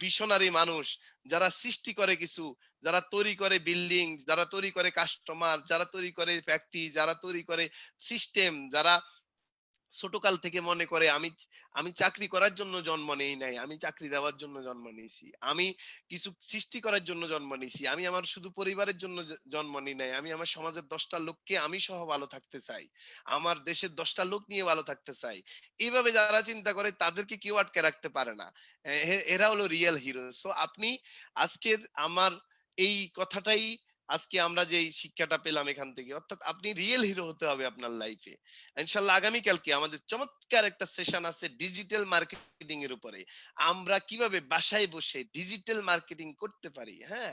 ভিশনারি মানুষ, যারা সৃষ্টি করে কিছু, যারা তৈরি করে বিল্ডিং, যারা তৈরি করে কাস্টমার, যারা তৈরি করে ফ্যাক্টরি, যারা তৈরি করে সিস্টেম, যারা ছোটকাল থেকে মনে করে আমি আমি চাকরি করার জন্য জন্ম নেই নাই, আমি চাকরি দেওয়ার জন্য জন্ম নিয়েছি, আমি কিছু সৃষ্টি করার জন্য জন্ম নিয়েছি, আমি আমার শুধু পরিবারের জন্য জন্ম নিই নাই, আমি আমার সমাজের 10টা লোককে আমি সহ ভালো থাকতে চাই, আমার দেশের 10টা লোক নিয়ে ভালো থাকতে চাই। এইভাবে যারা চিন্তা করে তাদেরকে কেউ আটকে রাখতে পারে না। এরা হলো রিয়েল হিরো। সো আপনি আজকের আমার এই কথাটাই, আজকে আমরা যে শিক্ষাটা পেলাম এখান থেকে, অর্থাৎ আপনি রিয়েল হিরো হতে হবে আপনার লাইফে। ইনশাল্লাহ আগামীকালকে আমাদের চমৎকার একটা সেশন আছে ডিজিটাল মার্কেটিং এর উপরে। আমরা কিভাবে বাসায় বসে ডিজিটাল মার্কেটিং করতে পারি, হ্যাঁ,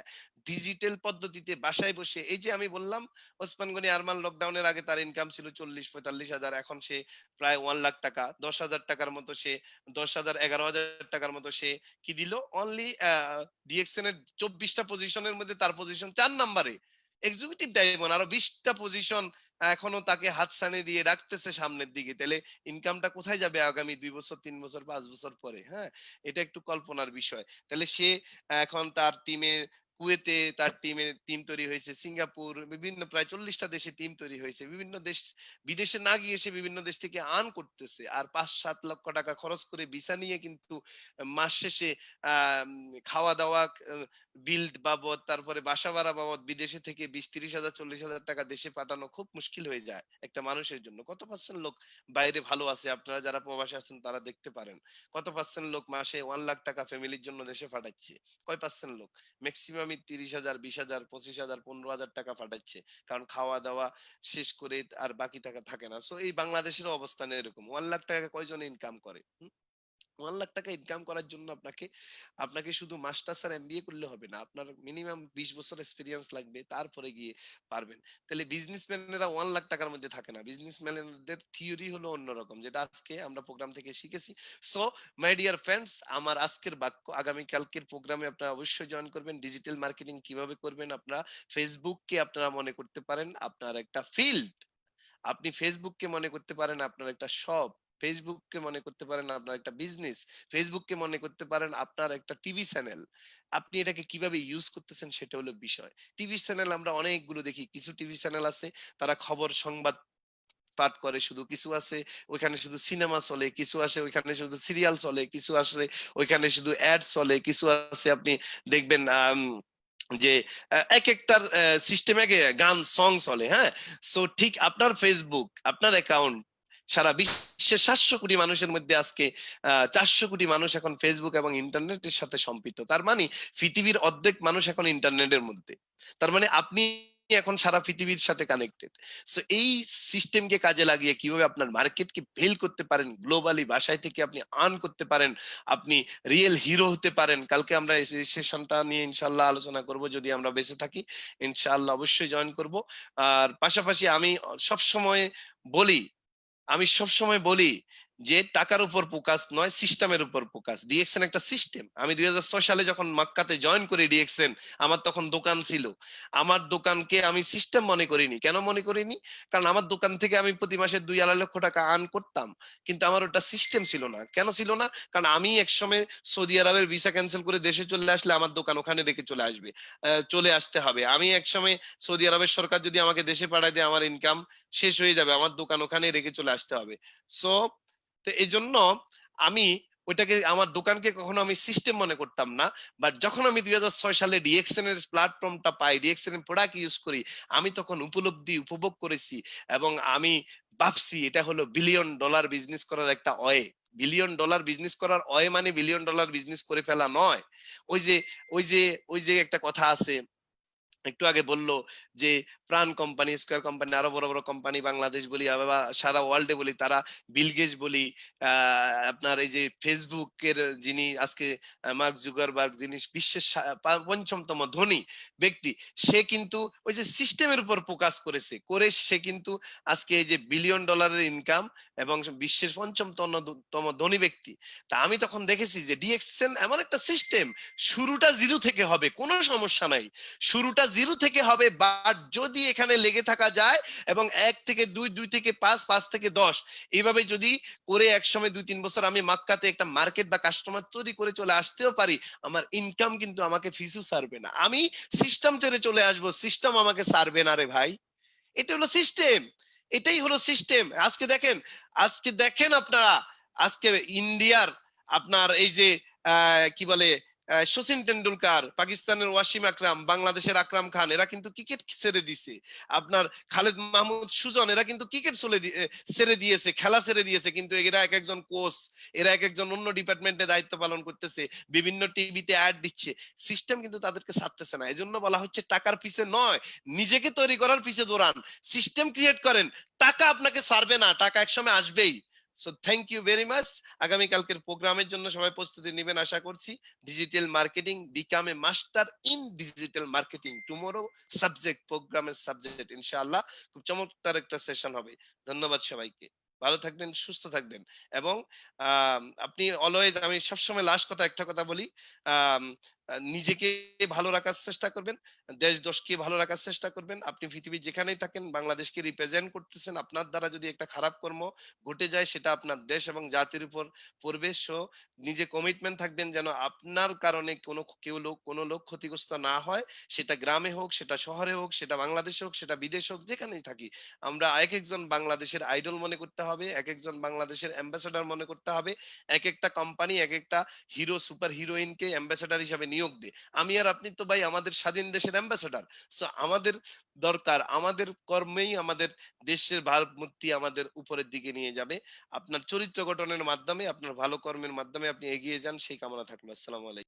ডিজিটাল পদ্ধতিতে বাসায় বসে। এই যে আমি বললাম ওসমান গনি আরমান লকডাউনের আগে তার ইনকাম ছিল 40-45 হাজার, এখন সে প্রায় 1 লাখ টাকা, 10,000 টাকার মতো সে 10,000 11,000 টাকার মতো সে কি দিল অনলি ডিএক্সএন এর 24টা পজিশনের মধ্যে তার পজিশন 4 নম্বরে। এক্সিকিউটিভ ডায়মন্ড আরো 20টা পজিশন এখনো তাকে হাতছানি দিয়ে রাখতেছে সামনের দিকে। তাহলে ইনকামটা কোথায় যাবে আগামী 2 বছর 3 বছর 5 বছর পরে? হ্যাঁ, এটা একটু কল্পনার বিষয়। তাহলে সে এখন তার টিমে কুয়েতে তার টিম তৈরি হয়েছে, সিঙ্গাপুর, বিভিন্ন প্রায় 40টা দেশে টিম তৈরি হয়েছে, বিভিন্ন দেশ বিদেশে না গিয়ে সে বিভিন্ন দেশ থেকে আর্ন করতেছে। আর 5-7 লক্ষ টাকা খরচ করে ভিসা নিয়ে কিন্তু মাস শেষে খাওয়া দাওয়া বিল বাবদ, তারপরে বাসা ভাড়া বাবদ বিদেশে থেকে 20-30 হাজার 40 হাজার টাকা দেশে পাঠানো খুব মুশকিল হয়ে যায় একটা মানুষের জন্য। কত পার্সেন্ট লোক বাইরে ভালো আছে, আপনারা যারা প্রবাসে আছেন তারা দেখতে পারেন। কত পার্সেন্ট লোক মাসে 1 লাখ টাকা ফ্যামিলির জন্য দেশে পাঠাচ্ছে? কয় পার্সেন্ট লোক? ম্যাক্সিমামই 30,000 20,000 25,000 15,000 টাকা পাঠাচ্ছে। কারণ খাওয়া দাওয়া শেষ করে আর বাকি টাকা থাকে না। সো এই বাংলাদেশের অবস্থান এরকম। 1 লাখ টাকা কয়জন ইনকাম করে? 1 লাখ টাকা ইনকাম করার জন্য আপনাকে আপনাকে শুধু মাস্টার্স আর এমবিএ করলে হবে না, আপনার মিনিমাম 20 বছর এক্সপিরিয়েন্স লাগবে, তারপরে গিয়ে পারবেন। তাহলে বিজনেসম্যানেরা 1 লাখ টাকার মধ্যে থাকে না। বিজনেসম্যানদের থিওরি হলো অন্যরকম, যেটা আজকে আমরা প্রোগ্রাম থেকে শিখেছি। সো মাই ডিয়ার ফ্রেন্ডস, আমার আজকের বাক্য, আগামীকালকের প্রোগ্রামে আপনারা অবশ্যই জয়েন করবেন। ডিজিটাল মার্কেটিং কিভাবে করবেন, আপনারা ফেসবুককে আপনারা মনে করতে পারেন আপনার একটা ফিল্ড, আপনি ফেসবুককে মনে করতে পারেন আপনার একটা শপ, ফেসবুককে মনে করতে পারেন আপনার একটা বিজনেস, ফেসবুককে মনে করতে পারেন আপনার একটা টিভি চ্যানেল। আপনি এটাকে কিভাবে ইউজ করতেছেন সেটা হলো বিষয়। টিভি চ্যানেল আমরা অনেকগুলো দেখি, কিছু টিভি চ্যানেল আছে তারা খবর সংবাদ পাঠ করে, শুধু কিছু আছে ওইখানে শুধু সিনেমা চলে, কিছু আসে ওইখানে শুধু সিরিয়াল চলে, কিছু আসে ওইখানে শুধু অ্যাড চলে, কিছু আছে আপনি দেখবেন যে এক একটার সিস্টেমে গান সং চলে, হ্যাঁ। সো ঠিক আপনার ফেসবুক, আপনার অ্যাকাউন্ট সারা বিশ্বের 700 কোটি মানুষের মধ্যে আজকে 400 কোটি মানুষ এখন ফেসবুক এবং ইন্টারনেটের সাথে সম্পৃক্ত। তার মানে পৃথিবীর অর্ধেক মানুষ এখন ইন্টারনেটের মধ্যে। তার মানে আপনি এখন সারা পৃথিবীর সাথে কানেক্টেড। সো এই সিস্টেমকে কাজে লাগিয়ে কিভাবে আপনার মার্কেটকে ফেল করতে পারেন, গ্লোবালি বাসায় থেকে আপনি আর্ন করতে পারেন, আপনি রিয়েল হিরো হতে পারেন। কালকে আমরা এই সেশনটা নিয়ে ইনশাল্লাহ আলোচনা করব, যদি আমরা বেঁচে থাকি ইনশাআল্লাহ অবশ্যই জয়েন করব। আর পাশাপাশি আমি সব সময় বলি, আমি সবসময় বলি যে টাকার উপর ফোকাস নয়, সিস্টেমের উপর ফোকাস। ডিএক্সএন একটা সিস্টেম। আমি 2006 সালে যখন মক্কাতে জয়েন করি ডিএক্সএন, আমার তখন দোকান ছিল। আমার দোকানকে আমি সিস্টেম মনে করিনি। কেন মনে করিনি? কারণ আমার দোকান থেকে আমি প্রতি মাসে 2-2.5 লক্ষ টাকা আর্ন করতাম। কিন্তু আমার ওটা সিস্টেম ছিল না। কেন ছিল না? কারণ আমি একসময় সৌদি আরবের ভিসা ক্যান্সেল করে দেশে চলে আসলে আমার দোকান ওখানে রেখে চলে আসবে। চলে আসতে হবে। আমি একসময় সৌদি আরবের সরকার যদি আমাকে দেশে পাঠায় দেয়, আমার ইনকাম শেষ হয়ে যাবে। আমার দোকান ওখানে রেখে চলে আসতে হবে। সো তো এইজন্য আমি ওইটাকে, আমার দোকানকে কখনো আমি সিস্টেম মনে করতাম না। বাট যখন আমি 2006 সালে ডিএক্সএন এর প্ল্যাটফর্মটা পাই, ডিএক্সএন এর প্রোডাক্ট ইউজ করি, আমি তখন উপভোগ করেছি এবং আমি ভাবছি এটা হলো বিলিয়ন ডলার বিজনেস করার একটা ওয়ে। বিলিয়ন ডলার বিজনেস করার ওয়ে মানে বিলিয়ন ডলার বিজনেস করে ফেলা নয়। ওই যে ওই যে ওই যে একটা কথা আছে, একটু আগে বলল যে প্রাণ কোম্পানি, স্কয়ার কোম্পানি, আরো বড় বড় কোম্পানি বাংলাদেশ বলি বা সারা ওয়ার্ল্ডে বলি, তারা বিল গেটস বলি, আপনার এই যে ফেসবুকের যিনি আজকে মার্ক জুকারবার্গ, যিনি বিশ্বের পঞ্চমতম ধনী ব্যক্তি, সে কিন্তু ওই যে সিস্টেমের উপর ফোকাস করেছে, করে সে কিন্তু আজকে এই যে বিলিয়ন ডলারের ইনকাম এবং বিশ্বের পঞ্চমতম ধনী ব্যক্তি। তা আমি তখন দেখেছি যে ডিএক্সএন এমন একটা সিস্টেম, শুরুটা জিরো থেকে হবে, কোনো সমস্যা নাই, শুরুটা জিরো থেকে হবে। বাট যদি এখানে লেগে থাকা যায় এবং 1 থেকে 2, 2 থেকে 5, 5 থেকে 10 এইভাবে যদি করে একসময় 2-3 বছর আমি মক্কাতে একটা মার্কেট বা কাস্টমার তৈরি করে চলে আসতেও পারি, আমার ইনকাম কিন্তু আমাকে পিছু ছাড়বে না। আমি সিস্টেম ছেড়ে চলে আসবো, সিস্টেম আমাকে ছাড়বে না রে ভাই। এটা হলো সিস্টেম। এটাই হলো সিস্টেম। আজকে দেখেন আপনারা, আজকে ইন্ডিয়ার আপনার এই যে কি বলে সচিন টেন্ডুলকার, পাকিস্তানের ওয়াসিম আকরাম, বাংলাদেশের আকরাম খান, এরা কিন্তু ক্রিকেট ছেড়ে দিছে। আপনার খালেদ মাহমুদ সুজন, এরা কিন্তু ক্রিকেট ছেড়ে দিয়েছে, খেলা ছেড়ে দিয়েছে। কিন্তু এরা এক একজন কোচ, এরা এক একজন অন্য ডিপার্টমেন্টে দায়িত্ব পালন করতেছে, বিভিন্ন টিভিতে অ্যাড দিচ্ছে। সিস্টেম কিন্তু তাদেরকে ছাড়তেছে না। এজন্য বলা হচ্ছে টাকার পিছে নয়, নিজেকে তৈরি করার পিছে দৌড়ান, সিস্টেম ক্রিয়েট করেন। টাকা আপনাকে ছাড়বে না, টাকা একসময় আসবেই। So thank you very much. আগামী কালকের প্রোগ্রামের জন্য সবাই প্রস্তুতি নেবেন আশা করছি। Digital marketing, become a master in digital marketing tomorrow subject, প্রোগ্রামের সাবজেক্ট ইনশাআল্লাহ। খুব চমৎকার একটা সেশন হবে। ধন্যবাদ সবাইকে। ভালো থাকবেন, সুস্থ থাকবেন এবং আপনি অলওয়েজ, আমি সবসময় লাস্ট কথা একটা কথা বলি, আম নিজেকে ভালো রাখার চেষ্টা করবেন, দেশকে ভালো রাখার চেষ্টা করবেন। আপনি পৃথিবীর যেখানেই থাকেন বাংলাদেশকে রিপ্রেজেন্ট করতেছেন। আপনার দ্বারা যদি একটা খারাপ কর্ম ঘটে যায়, সেটা আপনার দেশ এবং জাতির উপর পড়বে। সো নিজে কমিটমেন্ট থাকবেন যেন আপনার কারণে কোনো লোক ক্ষতিগ্রস্ত না হয়। সেটা গ্রামে হোক, সেটা শহরে হোক, সেটা বাংলাদেশে হোক, সেটা বিদেশে হোক, যেখানেই থাকি। আমরা একেকজন বাংলাদেশের আইডল মনে করতে হবে, একেকজন বাংলাদেশের অ্যাম্বাসেডর মনে করতে হবে। একেকটা কোম্পানি একেকটা হিরো, সুপার হিরোইনকে অ্যাম্বাসেডর হিসেবে নিয়োগ দেয়। আমি আর আপনি তো ভাই আমাদের স্বাধীন দেশের অ্যাম্বাসেডর। সো আমাদের দরকার, আমাদের কর্মেই আমাদের দেশের ভাবমূর্তি আমাদের উপরের দিকে নিয়ে যাবে। আপনার চরিত্র গঠনের মাধ্যমে, আপনার ভালো কর্মের মাধ্যমে আপনি এগিয়ে যান, সেই কামনা থাকলো। আসসালামু আলাইকুম।